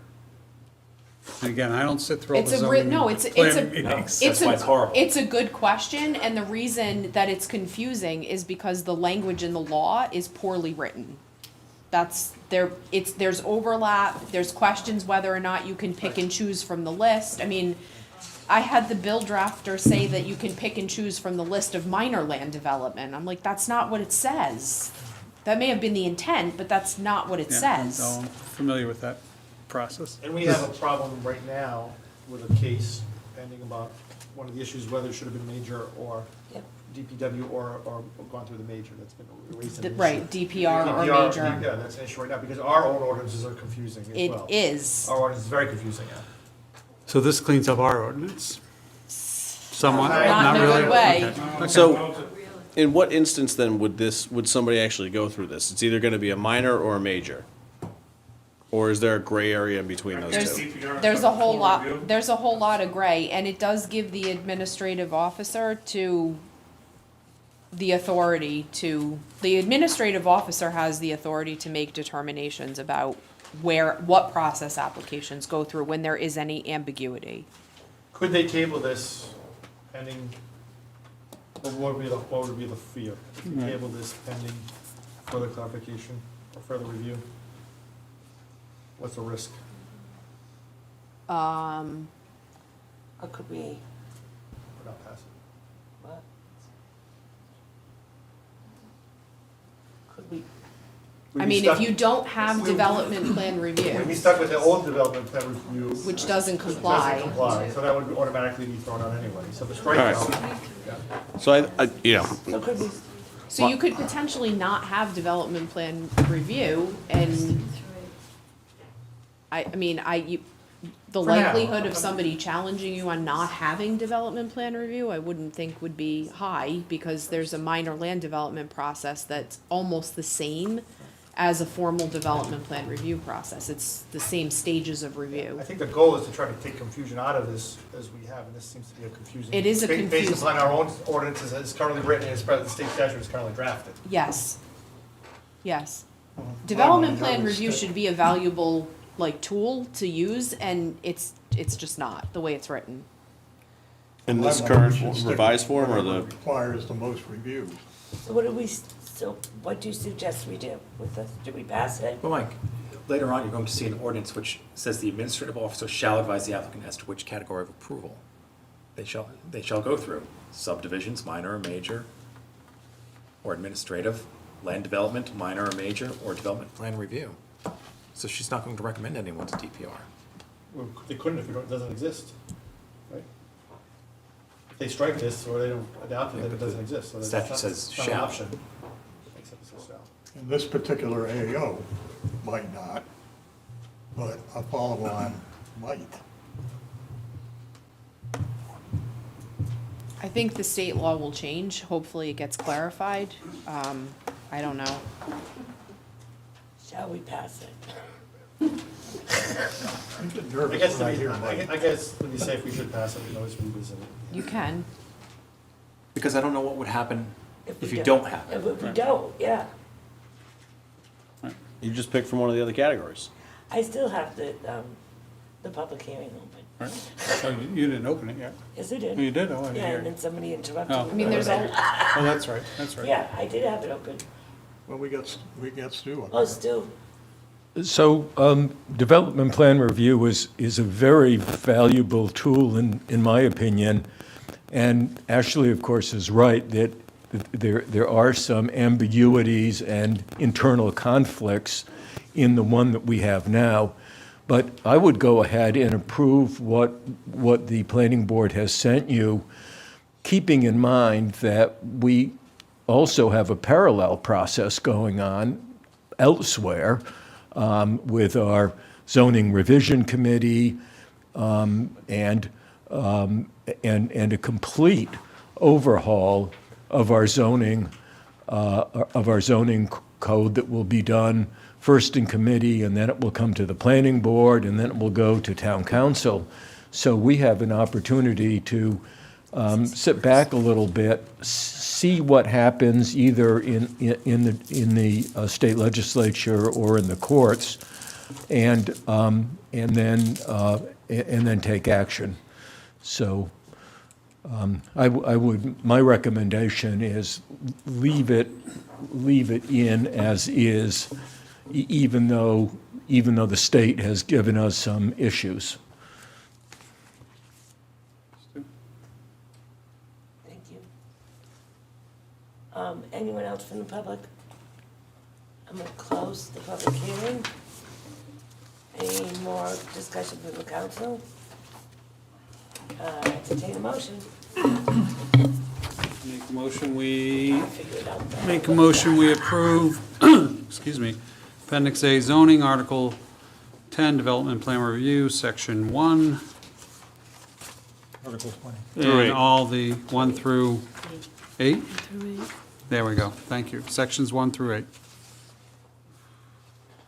And again, I don't sit through all It's the a, zoning no, it's a, planning No, meetings. that's why it's horrible. It's a good question, and the reason that it's confusing is because the language in the law is poorly written. There's overlap, there's questions whether or not you can pick and choose from the list. I mean, I had the bill drafter say that you can pick and choose from the list of minor land development. I'm like, that's not what it says. That may have been the intent, but that's not what it Yeah, says. I'm familiar with that process. And we have a problem right now with a case pending about one of the issues, whether it should have been major or DPW or gone through the major, that's been raised. an issue. Right, DPR or DPR, major. Yeah, that's an issue right now, because our own ordinances are confusing as It well. is. Our ordinance is very confusing now. So this cleans up our ordinance? Somewhat, Not in a really? good way. Okay. So, in what instance then would somebody actually go through this? It's either gonna be a minor or a major? Or is there a gray area in between those two? There's a whole lot of gray, and it does give the administrative officer the administrative officer has the authority to make determinations about what process applications go through when there is any ambiguity. Could they table this pending, or what would be the fear? If we table this pending further clarification or further review? What's the risk? Or could we, Or not pass it? what? Could we, I mean, if you don't have development plan We'd be review, stuck with the old development plan review. which doesn't Doesn't comply. comply, so that would automatically be thrown out anyway. So the right. strikeout, So so could we, So you could potentially not have development plan review, and the For now. likelihood of somebody challenging you on not having development plan review, I wouldn't think would be high, because there's a minor land development process that's almost the same as a formal development plan review process. It's the same stages of review. I think the goal is to try to take confusion out of this as we have, and this seems to be a confusing. It is a Based confusing- upon our own ordinances as currently written, as part of the state statute is currently drafted. Yes. Yes. Development plan review should be a valuable, tool to use, and it's just not, the way it's written. In this My current motion stick revised form or whatever the, requires the most review. so what do you suggest we do with this? Do we pass it? Well, Mike, later on, you're going to see an ordinance which says the administrative officer shall advise the applicant as to which category of approval they shall go through. Subdivisions, minor or major, or administrative, land development, minor or major, or development plan review. So she's not going to recommend anyone to DPR. Well, they couldn't if it doesn't exist, right? If they strike this or they don't adopt it, then it doesn't exist. So that's Statute not- says it's not an shall. option. Except it says shall. And this particular AO might not, but a follow-on might. I think the state law will change. Hopefully it gets clarified. I don't know. Shall we pass it? I get I nervous guess, when I hear might. I guess, when you say if we should pass it, we can always revisit it. You can. Because I don't know what would happen we if you don't have it. If we don't, yeah. you just pick from one of the other categories. I still have the public hearing open. Right. So you didn't open it yet? Yes, I did. Oh, you did? Oh, I didn't Yeah, hear and you. then somebody interrupted Oh. me. I mean, there's a, Oh, that's right, that's right. Yeah, I did have it open. Well, we got Stu on Oh, there. Stu, So, development plan review is a very valuable tool, in my opinion. And Ashley, of course, is right that there are some ambiguities and internal conflicts in the one that we have now. But I would go ahead and approve what the planning board has sent you, keeping in mind that we also have a parallel process going on elsewhere with our zoning revision committee and a complete overhaul of our zoning code that will be done first in committee, and then it will come to the planning board, and then it will go to town council. So we have an opportunity to sit back a little bit, see what happens either in the state legislature or in the courts, and then take action. So my recommendation is leave it in as is, even though the state has given us some issues. thank you. Anyone else from the public? I'm gonna close the public hearing. Any more discussion from the council? Entertain a motion. Make Make a motion, we approve, excuse me, Appendix A zoning, Article 10, Development Plan Review, Section 1, Article 20. Through and eight. all the 1 through 8? There we go, thank you. Sections 1 through 8.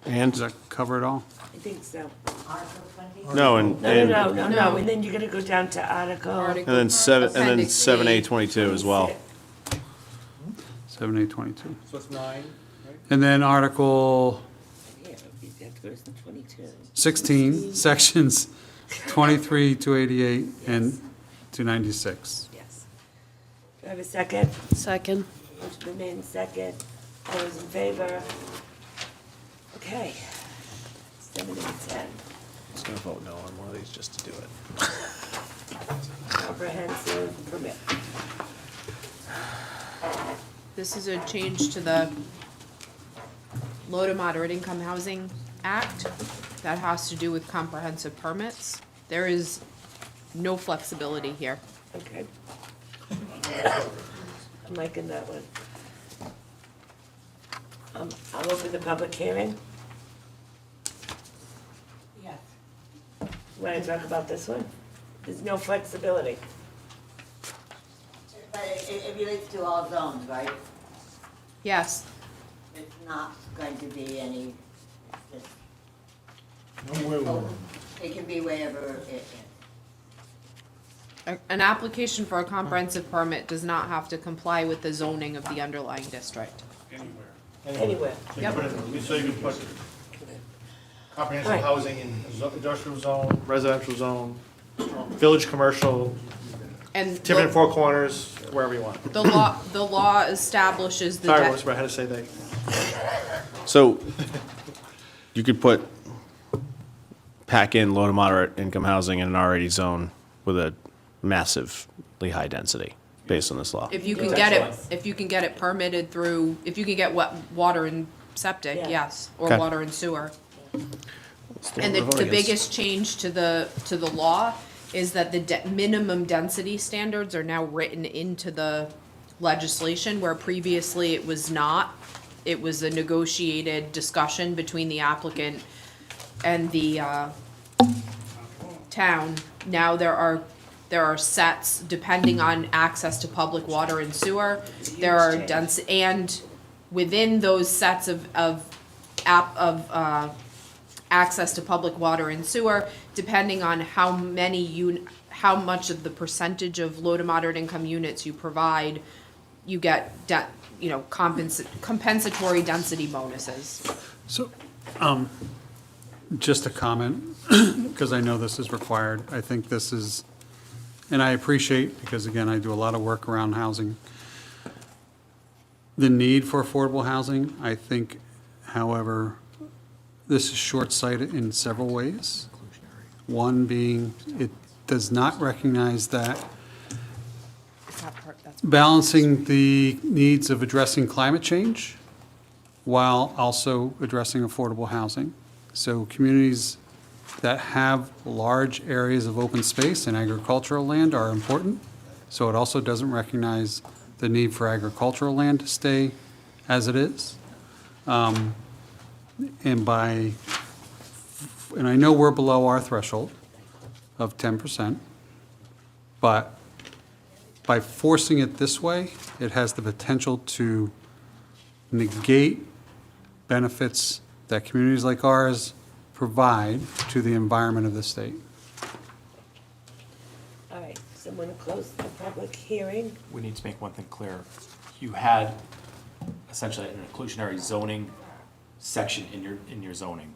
And, Does that cover it all? I think so. Article 20? no, and, No, and, no, no, no, and then you're gonna go down to Article. and then Appendix A. 7A22 as well. 7A22. So it's 9, right? And then Article Yeah, that goes to 22. 16, Sections 23 to 88 and to 96. Yes. Do I have a second? Second. Motion been made in second. All those in favor? Okay. 7 and 10. Just gonna vote no on one of these just to do it. Comprehensive permit. This is a change to the Low to Moderate Income Housing Act that has to do with comprehensive permits. There is no flexibility here. Okay. I'm liking that one. I'll open the public hearing. Yes. Want to talk about this one? There's no flexibility. But it relates to all zones, right? Yes, It's not going to be any, it's No wiggle room. open. It can be wherever it is. an application for a comprehensive permit does not have to comply with the zoning of the underlying district. Anywhere. So you put it, so you can put comprehensive Right. housing in industrial zone, residential zone, village commercial, And Tiverton the Four Corners, wherever you want. the law establishes the. Sorry, de- Royce, but I had to say that. So, you could pack in low to moderate income housing in an already zone with a massively high density based on this law. If you can get it permitted through, if you can get water and septic, Yeah. yes, or Okay. water and sewer. Still And the voting is- biggest change to the law is that the minimum density standards are now written into the legislation, where previously it was not. It was a negotiated discussion between the applicant and the town. Now there are sets depending on access to public water and sewer. There are dense, and within those sets of access to public water and sewer, depending on how much of the percentage of low to moderate income units you provide, you get compensatory density bonuses. So, just a comment, because I know this is required. I think this is, and I appreciate, because again, I do a lot of work around housing, the need for affordable housing. I think, however, this is short-sighted in several ways. One being, it does not recognize that balancing the needs of addressing climate change while also addressing affordable housing. So communities that have large areas of open space and agricultural land are important. So it also doesn't recognize the need for agricultural land to stay as it is. And I know we're below our threshold of 10%, but by forcing it this way, it has the potential to negate benefits that communities like ours provide to the environment of the state. All right, someone to close the public hearing? We need to make one thing clear. You had essentially an inclusionary zoning section in your zoning.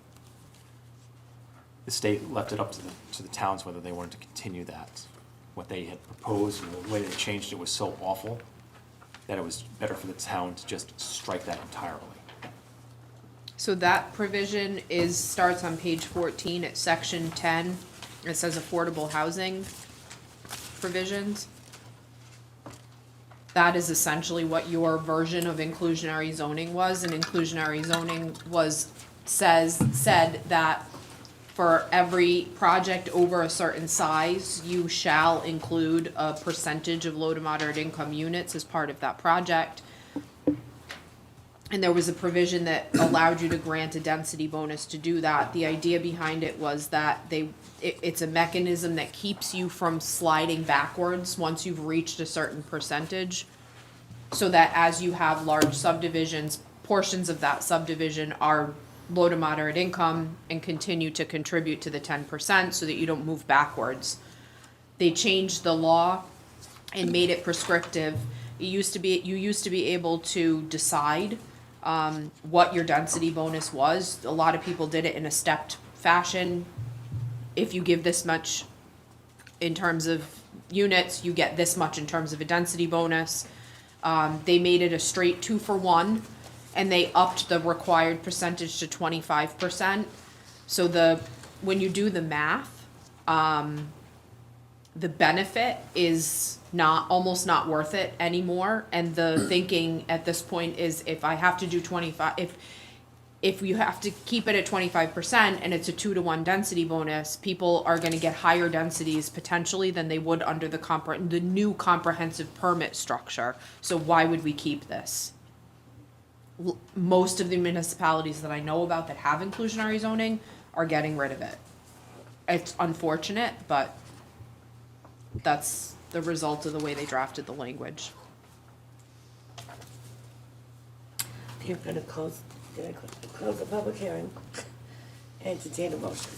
The state left it up to the towns whether they wanted to continue that. What they had proposed and the way they changed it was so awful that it was better for the town to just strike that entirely. So that provision starts on page 14 at section 10. It says affordable housing provisions. That is essentially what your version of inclusionary zoning was, and inclusionary zoning said that for every project over a certain size, you shall include a percentage of low to moderate income units as part of that project. And there was a provision that allowed you to grant a density bonus to do that. The idea behind it was that it's a mechanism that keeps you from sliding backwards once you've reached a certain percentage. So that as you have large subdivisions, portions of that subdivision are low to moderate income and continue to contribute to the 10% so that you don't move backwards. They changed the law and made it prescriptive. You used to be able to decide what your density bonus was. A lot of people did it in a stepped fashion. If you give this much in terms of units, you get this much in terms of a density bonus. They made it a straight 2-for-1, and they upped the required percentage to 25%. So when you do the math, the benefit is almost not worth it anymore. And the thinking at this point is, if I have to do 25, if you have to keep it at 25% and it's a 2-to-1 density bonus, people are going to get higher densities potentially than they would under the new comprehensive permit structure. So why would we keep this? Most of the municipalities that I know about that have inclusionary zoning are getting rid of it. It's unfortunate, but that's the result of the way they drafted the language. You're gonna close the public hearing. Entertain a motion.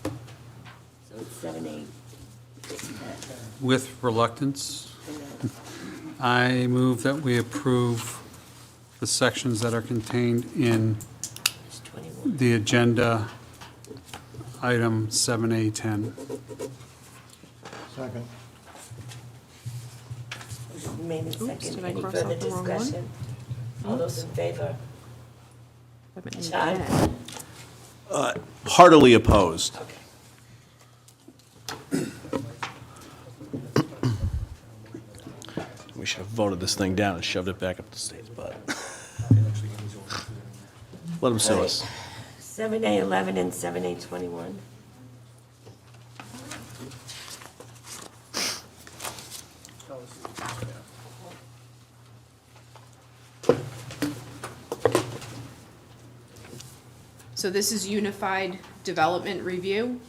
So it's 7-8. With reluctance, I move that we approve the sections that are contained in It's 21. the agenda item 7A10. Second. Motion made in second. did I Any cross further out the wrong one? discussion? All those in favor? John? Heartily opposed. We should have voted this thing down and shoved it back up the state's butt. Let them sue us. 7A11 and 7A21. So this is Unified Development Review.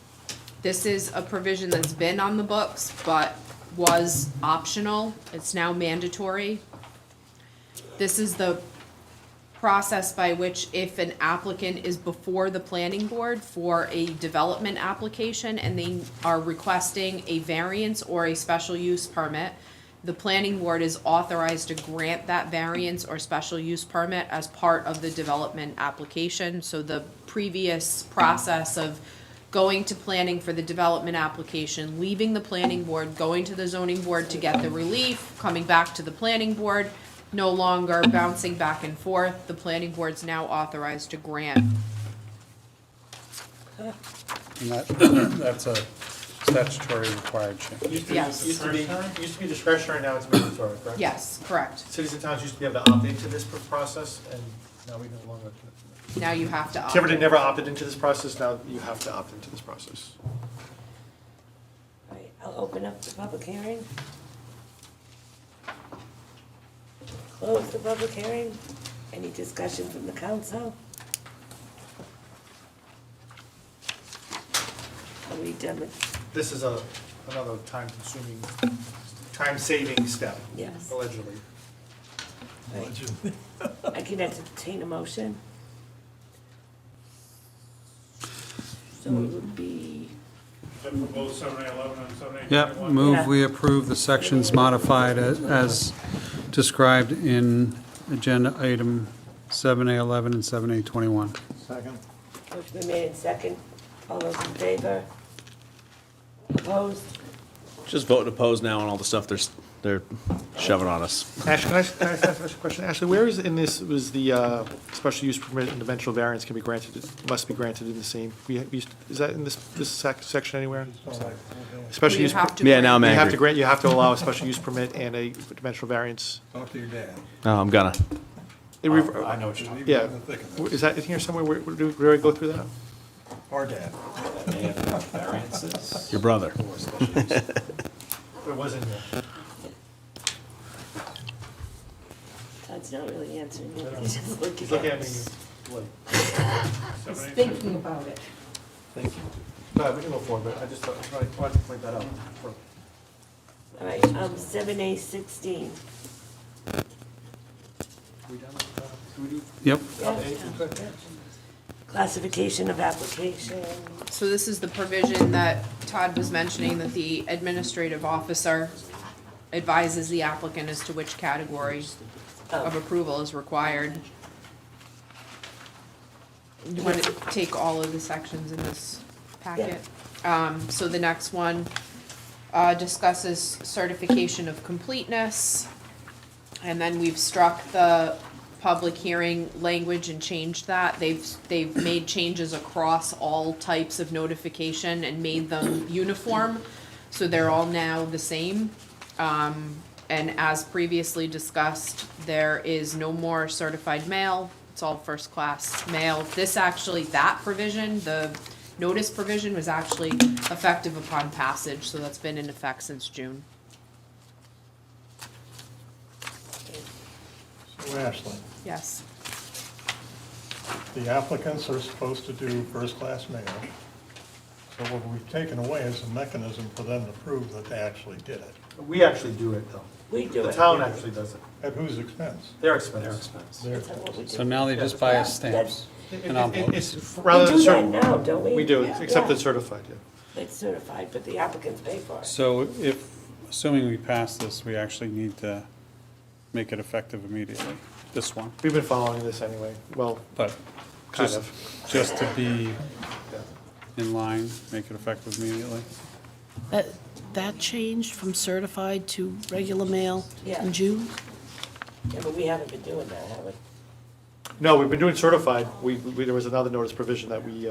This is a provision that's been on the books, but was optional. It's now mandatory. This is the process by which, if an applicant is before the planning board for a development application and they are requesting a variance or a special use permit, the planning board is authorized to grant that variance or special use permit as part of the development application. So the previous process of going to planning for the development application, leaving the planning board, going to the zoning board to get the relief, coming back to the planning board, no longer bouncing back and forth. The planning board's now authorized to grant. And that's a statutory required change. Yes. Used to be discretionary, now it's mandatory, correct? Yes, correct. Cities and towns used to be able to opt into this process, and now we no longer can. Now you have to opt Tiverton in. never opted into this process, now you have to opt into this process. All right, I'll open up the public hearing. Close the public hearing. Any discussion from the council? Are we done with, This is another time-consuming, time-saving step, yes. allegedly. I can entertain a motion. So it would be, For both 7A11 and 7A21? Yep, move we approve the sections modified as described in agenda item 7A11 and 7A21. Second. motion been made in second. All those in favor? Opposed? Just vote opposed now on all the stuff they're shoving on us. Ashley, can I ask a question? Ashley, where is in this, was the special use permit and dimensional variance can be granted, must be granted in the same? Is that in this section anywhere? Special We use. have to Yeah, now I'm You have angry. to grant, you have to allow a special use permit and a dimensional variance. Talk to your dad. Oh, I'm gonna. It rev- I know what you're talking Yeah, is that in here somewhere, where do we go through that? Or dad. May have variances. Your brother. Or special use. It wasn't there. Todd's not really answering you. He's just looking He's looking at at me us. like, He's thinking about it. thank you. No, we can go forward, but I just wanted to point that out. All right, 7A16. Yep. Classification of application. So this is the provision that Todd was mentioning, that the administrative officer advises the applicant as to which category of approval is required. Do you want to take all of the sections in this packet? So the next one discusses certification of completeness. And then we've struck the public hearing language and changed that. They've made changes across all types of notification and made them uniform, so they're all now the same. And as previously discussed, there is no more certified mail, it's all first-class mail. This actually, that provision, the notice provision, was actually effective upon passage, so that's been in effect since June. So Ashley, Yes. the applicants are supposed to do first-class mail. So what we've taken away is a mechanism for them to prove that they actually did it. We actually do it, though. We do it. The town actually does it. At whose expense? Their expense. Their- That's what we do. So now they just buy us stamps and envelopes. It's We rather do than that now, don't we? We do, except Yeah. it's certified, yeah. It's certified, but the applicants pay for it. So if, assuming we pass this, we actually need to make it effective immediately, this one. We've been following this anyway, well, But kind just, of. just to be in line, make it effective immediately. That changed from certified to regular mail Yeah. in June? Yeah, but we haven't been doing that, have we? No, we've been doing certified. There was another notice provision that we,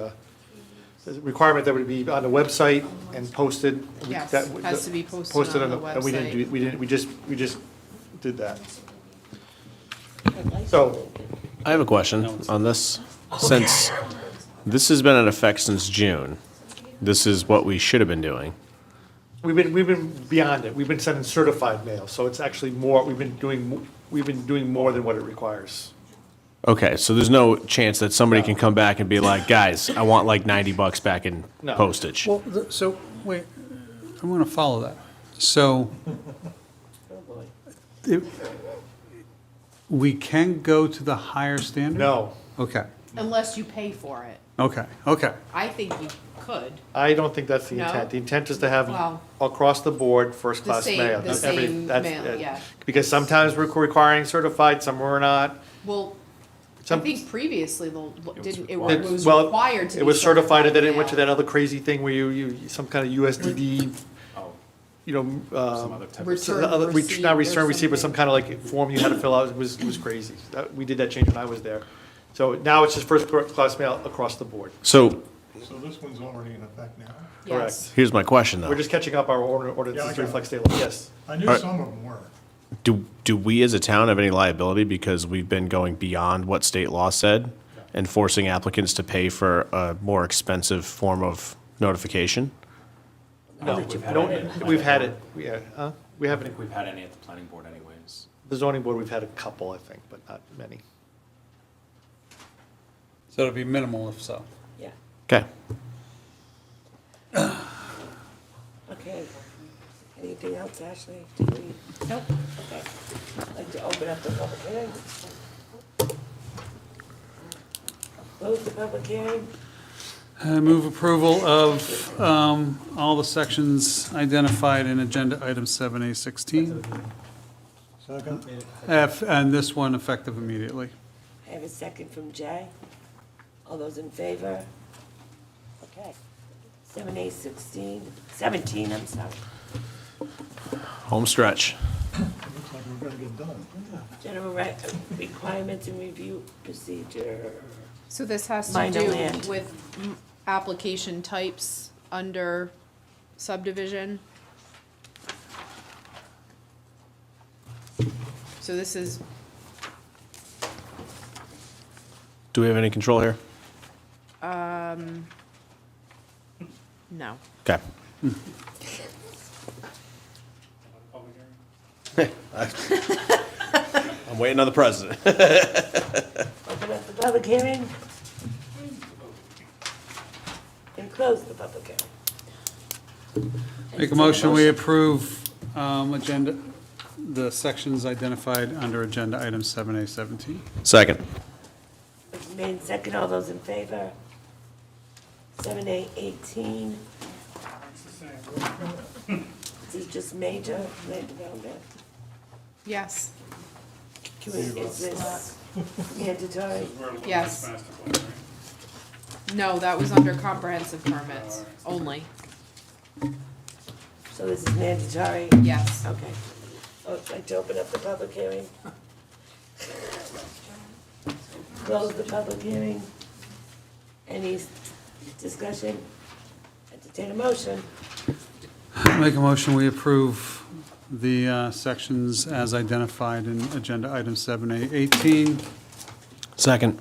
there's a requirement that would be on the website and posted. Yes, That- has to be posted on the And we didn't do, website. we just did that. So, I have a question on this. Since this has been in effect since June, this is what we should have been doing. we've been beyond it. We've been sending certified mail, so it's actually more, we've been doing more than what it requires. Okay, so there's no chance that somebody can come back and be like, guys, I want like $90 back in No. postage. Well, so, wait, I'm gonna follow that. So, it- we can go to the higher standard? No, Okay, Unless you pay for it. okay, okay. I think you could. I don't think that's the No? intent. The intent is to have Well, across the board, first-class same- mail. the Every- same that's mail, it. yeah. Because sometimes we're requiring certified, some we're not. Well, I Some- think previously it It- was well, required to be It was certified, and then it went to mail. that other crazy thing where you, some kind of USDD, Oh, you know, some other type of. Return not receipt return or receipt, but some kind of like form you had to fill out. It was crazy. We did that change when I was there. So now it's just first-class mail across the board. So So this one's already in effect now? Yes. here's my question We're though. just catching up our Yeah, I ordinances to got reflect it. state law. Yes. I knew Alright. some of them were. Do we as a town have any liability because we've been going beyond what state law said and forcing applicants to pay for a more expensive form of notification? No, we've had it. Yeah, huh? We I don't haven't, think we've had any at the planning board anyways. the zoning board, we've had a couple, I think, but not many. So it'll be minimal if so. Yeah, Okay. okay. Anything else, Ashley? Did we? Nope. Okay. I'd like to open up the public hearing. Close the public hearing. Move approval of all the sections identified in agenda item 7A16. Second? F, and this one effective immediately. I have a second from Jay. All those in favor? Okay. 17, I'm sorry. Home stretch. Looks like we're gonna get done. General requirements and review procedure. So this has to Minor do land. with application types under subdivision. So this is, Do we have any control here? No. Okay. I'm waiting on the president. Open up the public hearing. And close the public hearing. Make a motion, we approve the sections identified under agenda item 7A17. Second. Motion made second, all those in favor? 7A18. This is just major land development. Yes. Is this mandatory? Yes. No, that was under comprehensive permits only. So this is mandatory? Yes. Okay. I'd like to open up the public hearing. Close the public hearing. Any discussion? Entertain a motion. Make a motion, we approve the sections as identified in agenda item 7A18. Second.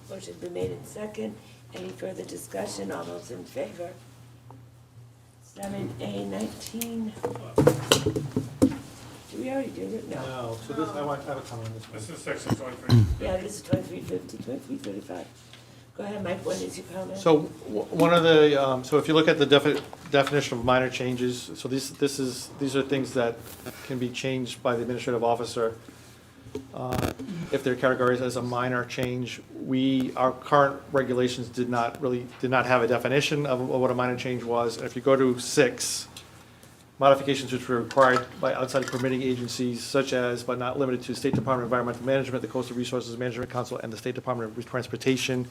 Motion's been made in second. Any further discussion? All those in favor? 7A19. Did we already do it? No. No, so this, I have a comment on this one. This is section 23. Yeah, this is 2350, 2335. Go ahead, Mike, what is your comment? So one of the, so if you look at the definition of minor changes, so these are things that can be changed by the administrative officer. If they're categorized as a minor change, our current regulations did not have a definition of what a minor change was. And if you go to 6, modifications which were required by outside permitting agencies such as, but not limited to, State Department of Environmental Management, the Coastal Resources Management Council, and the State Department of Transportation.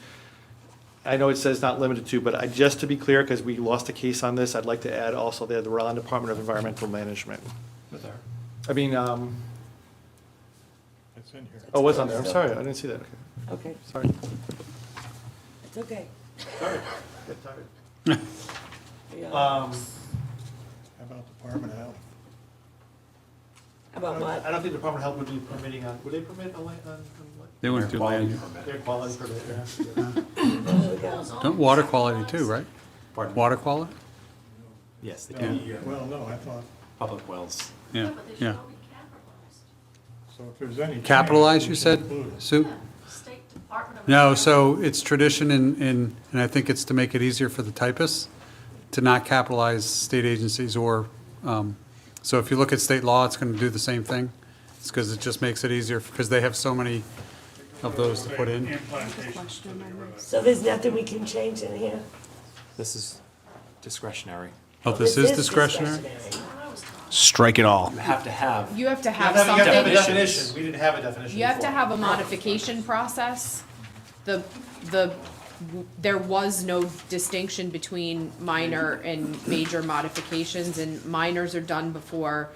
I know it says not limited to, but just to be clear, because we lost a case on this, I'd like to add also there the Rhode Island Department of Environmental Management. I mean, It's in here. oh, it was on there, I'm sorry, I didn't see that, okay, Okay, sorry. it's okay. Sorry. Get tired. How about Department of Health? About what? I don't think the Department of Health would be permitting would they permit on what? They wouldn't do land. Their quality permit, yeah. There we go. Don't water quality too, right? Pardon? Water quality? Yes, they No, do. well, no, I thought, Public wells. Yeah, yeah. so if there's any. change, Capitalized, we you should said, include it. Sue? No, so it's tradition and I think it's to make it easier for the typists to not capitalize state agencies or, so if you look at state law, it's going to do the same thing. It's because it just makes it easier because they have so many of those to put in. So there's nothing we can change in here? This is discretionary. Oh, this is discretionary? Strike it all. You have to have. You have to You have have to have a something. definition, we didn't have a definition You have to before. have a modification process. There was no distinction between minor and major modifications, and minors are done before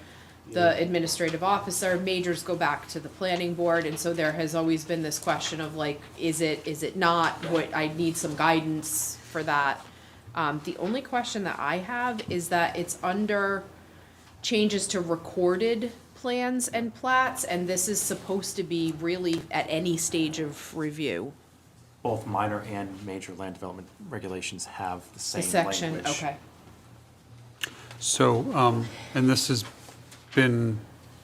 the administrative officer, majors go back to the planning board, and so there has always been this question of like, is it not? What, I need some guidance for that. The only question that I have is that it's under changes to recorded plans and plats, and this is supposed to be really at any stage of review. Both minor and major land development regulations have the The same section, language. okay. So, and this has been,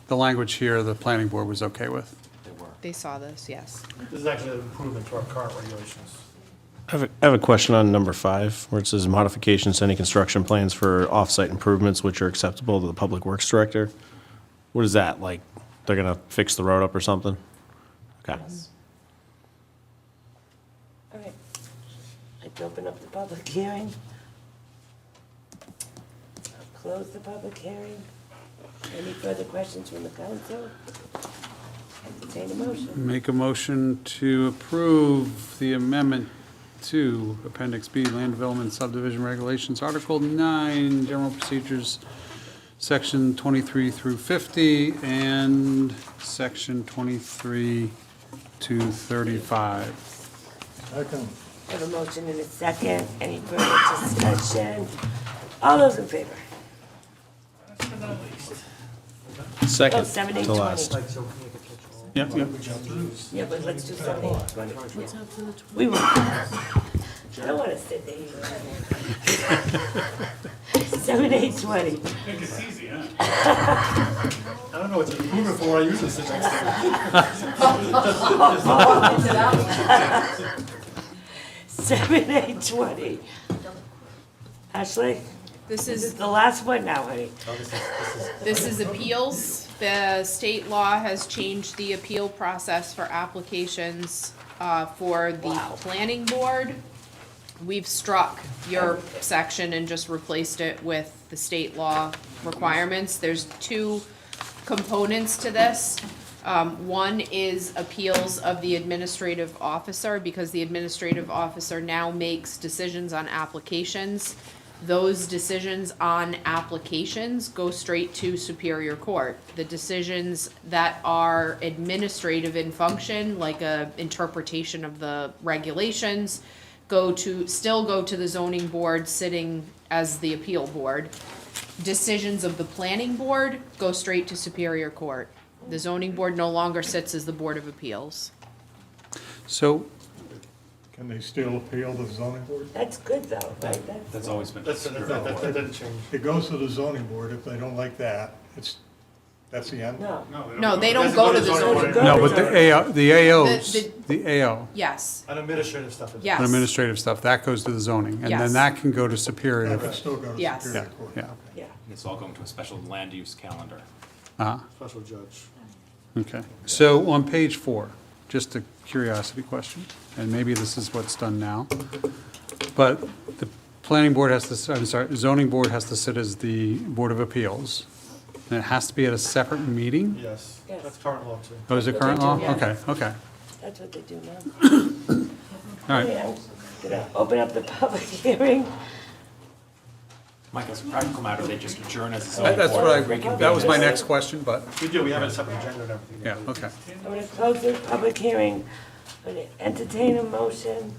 the language here, the planning board was okay with. They were. They saw this, yes. This is actually an improvement to our current regulations. I have a question on number 5, where it says modifications to any construction plans for off-site improvements which are acceptable to the Public Works Director. What is that, like, they're gonna fix the road up or something? Okay. All right. I'd like to open up the public hearing. I'll close the public hearing. Any further questions from the council? Entertain a motion. Make a motion to approve the amendment to Appendix B, Land Development Subdivision Regulations, Article 9, General Procedures, Section 23 through 50, and Section 23 to 35. Second. I have a motion and a second. Any further discussion? All those in favor? Second 7, to 8, last. 20. Yep, yep. Yeah, but let's do 7, 8, 20. We will. I don't want to sit there. 7/8/20. Think it's easy, huh? I don't know what's moving for, I usually sit next to you. 7/8/20. Ashley? This This is is, the last one now, honey. this is appeals. The state law has changed the appeal process for applications for the planning board. We've struck your section and just replaced it with the state law requirements. There's two components to this. One is appeals of the administrative officer, because the administrative officer now makes decisions on applications. Those decisions on applications go straight to Superior Court. The decisions that are administrative in function, like a interpretation of the regulations, still go to the zoning board sitting as the appeal board. Decisions of the planning board go straight to Superior Court. The zoning board no longer sits as the Board of Appeals. So, Can they still appeal to the zoning board? That's good, though, right? That's always been. That didn't change. It goes to the zoning board. If they don't like that, that's the end? No. No, they don't go to the zoning. Go no, to but the AOs, the AO, Yes, On administrative stuff. yes. on administrative stuff, that goes to the zoning, and Yes. then that can go to Superior. That would still go to Yes. Superior Court. Yeah, Yeah. It's all going to a special land use calendar. Special judge. okay. So on page 4, just a curiosity question, and maybe this is what's done now, but the planning board has to, I'm sorry, zoning board has to sit as the Board of Appeals, and it has to be at a separate meeting? Yes, Yes. that's current law too. Oh, is it That's what current they law? do, yeah. Okay, okay, That's what they do now. all right. Okay, I'm gonna open up the public hearing. Mike, as a practical matter, they just adjourn as a zoning That's board. what I, reconvene that was my as- next question, but, We do, we have a separate agenda and everything. yeah, okay. I'm gonna close the public hearing. I'm gonna entertain a motion.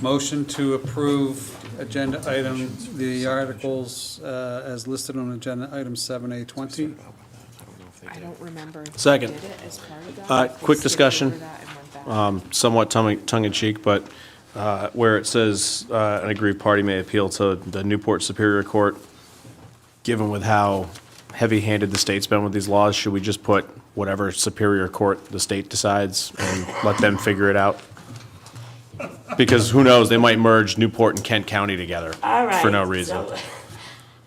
Motion to approve agenda item, the articles as listed on agenda item 7A20. I don't remember. if we Second. did it as part of that. They Quick skipped discussion. over that and went back. Somewhat tongue-in-cheek, but where it says an aggrieved party may appeal to the Newport Superior Court, given with how heavy-handed the state's been with these laws, should we just put whatever Superior Court the state decides and let them figure it out? Because who knows, they might merge Newport and Kent County together All right. for no reason. So,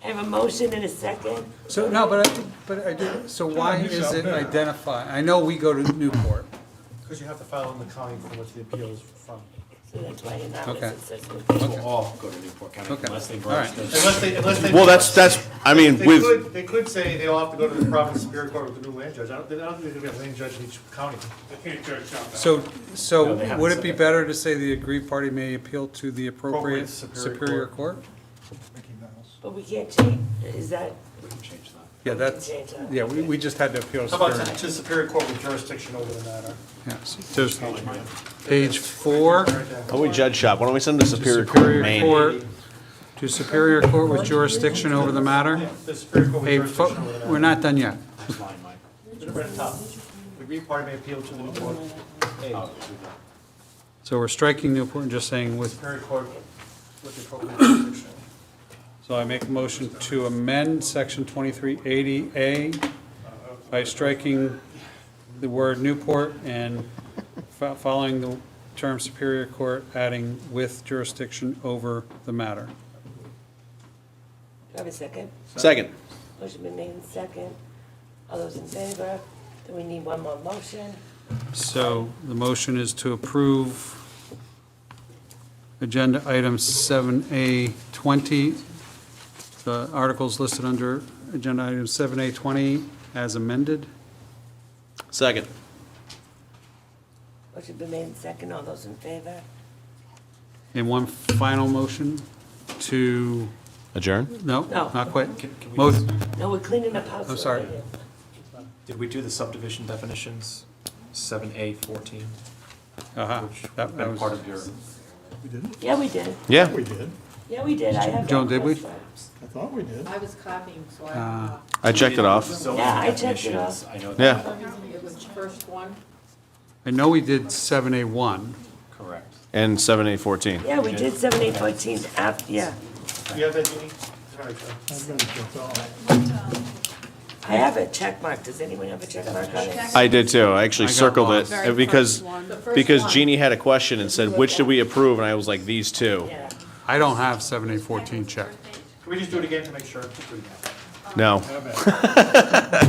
I have a motion and a second. So, no, but I do, so why is it identified? I know we go to Newport. Because you have to file in the county from which the appeal is from. So that's why you're not, Okay. it says. We'll all go to Newport County Okay. unless they All right. merge. Unless they. Well, that's, I mean, with, They could say they all have to go to the province superior court with the new land judge. I don't think there's gonna be a land judge in each county. They can't judge something. So they haven't would it said be that. better to say the aggrieved party may appeal to the appropriate Appropriate Superior Superior Court? Mickey Mouse. But we can't change, is that, We can change that. Yeah, that's, change that? yeah, we just had to appeal How about Superior. to superior court with jurisdiction over the matter? Yes, there's page 4. oh, we judge shop, why don't we send it to Superior Court in Superior Maine? Court, to Superior Court with jurisdiction over the matter. The superior court with Hey, jurisdiction over the matter. we're not done yet. That's fine, Mike. Right at the top. The aggrieved party may appeal to the Newport. A. So we're striking Newport and just saying with, Superior court with the appropriate jurisdiction. so I make a motion to amend section 2380A by striking the word Newport and following the term Superior Court, adding with jurisdiction over the matter. Do I have a second? Second. Motion been made in second. All those in favor? Do we need one more motion? So the motion is to approve agenda item 7A20, the articles listed under agenda item 7A20 as amended. Second. Motion been made in second. All those in favor? And one final motion to, Adjourn? no, No. not quite. Can we, Mo- No, we're cleaning up house. I'm sorry. already. did we do the subdivision definitions, 7A14? Which That been was- part of your, Yeah, we did. Yeah. We did. Yeah, we did. I have. Joan, that did we? first one. I thought we did. I was copying, so I checked it off. zoning Yeah, I checked it definitions, off. I know Yeah. that. it was the first one. I know we did 7A1, Correct. And 7A14. Yeah, we did 7A14 after, yeah. You have that, Jeannie? Sorry, I have a check mark. Does anyone have a check mark on it? I did too. I actually I got circled lost. it because, Jeannie had a question and said, which did we approve? And I was like, these two. Yeah. I don't have 7A14 checked. Can we just do it again to make sure? No. I've got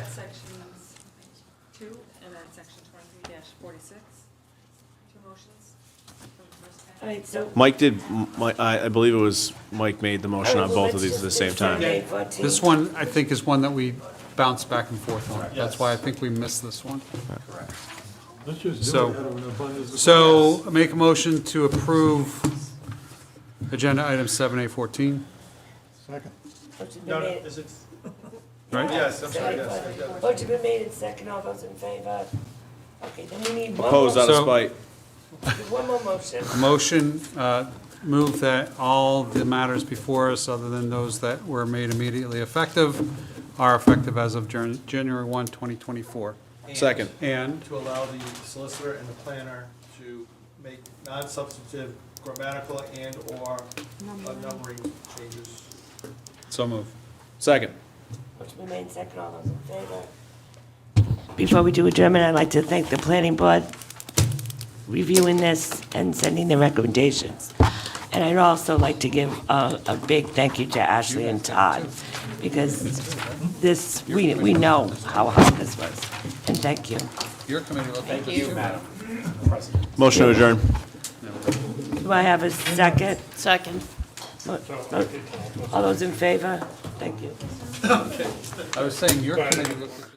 sections 2 and then section 23-46. 2 motions from the first All right, so. Mike did, I believe it was, Mike made the motion on both of these at the same time. This one, I think, is one that we bounce back and forth on. That's why I think we missed this one. Let's just So- do it out of an abundance of So make a motion to approve agenda item 7A14, second. Motion been No, no, made. is it? right? Yes, I'm sorry, yes. Motion been made and second. All those in favor? Okay, then we need one Opposed out more, of spite. one more motion. Motion, move that all the matters before us, other than those that were made immediately effective, are effective as of January 1, 2024. Second. And To allow the solicitor and the planner to make non-substantive grammatical and/or numbering changes. so move. Second. Motion been made, second, all those in favor? Before we do adjournment, I'd like to thank the planning board reviewing this and sending the recommendations. And I'd also like to give a big thank you to Ashley and Todd, because this, we know how hard this was. And thank you. Your committee will thank you. Madam President. Motion to adjourn. Do I have a second? Second. All those in favor? Thank you. I was saying, your committee looked at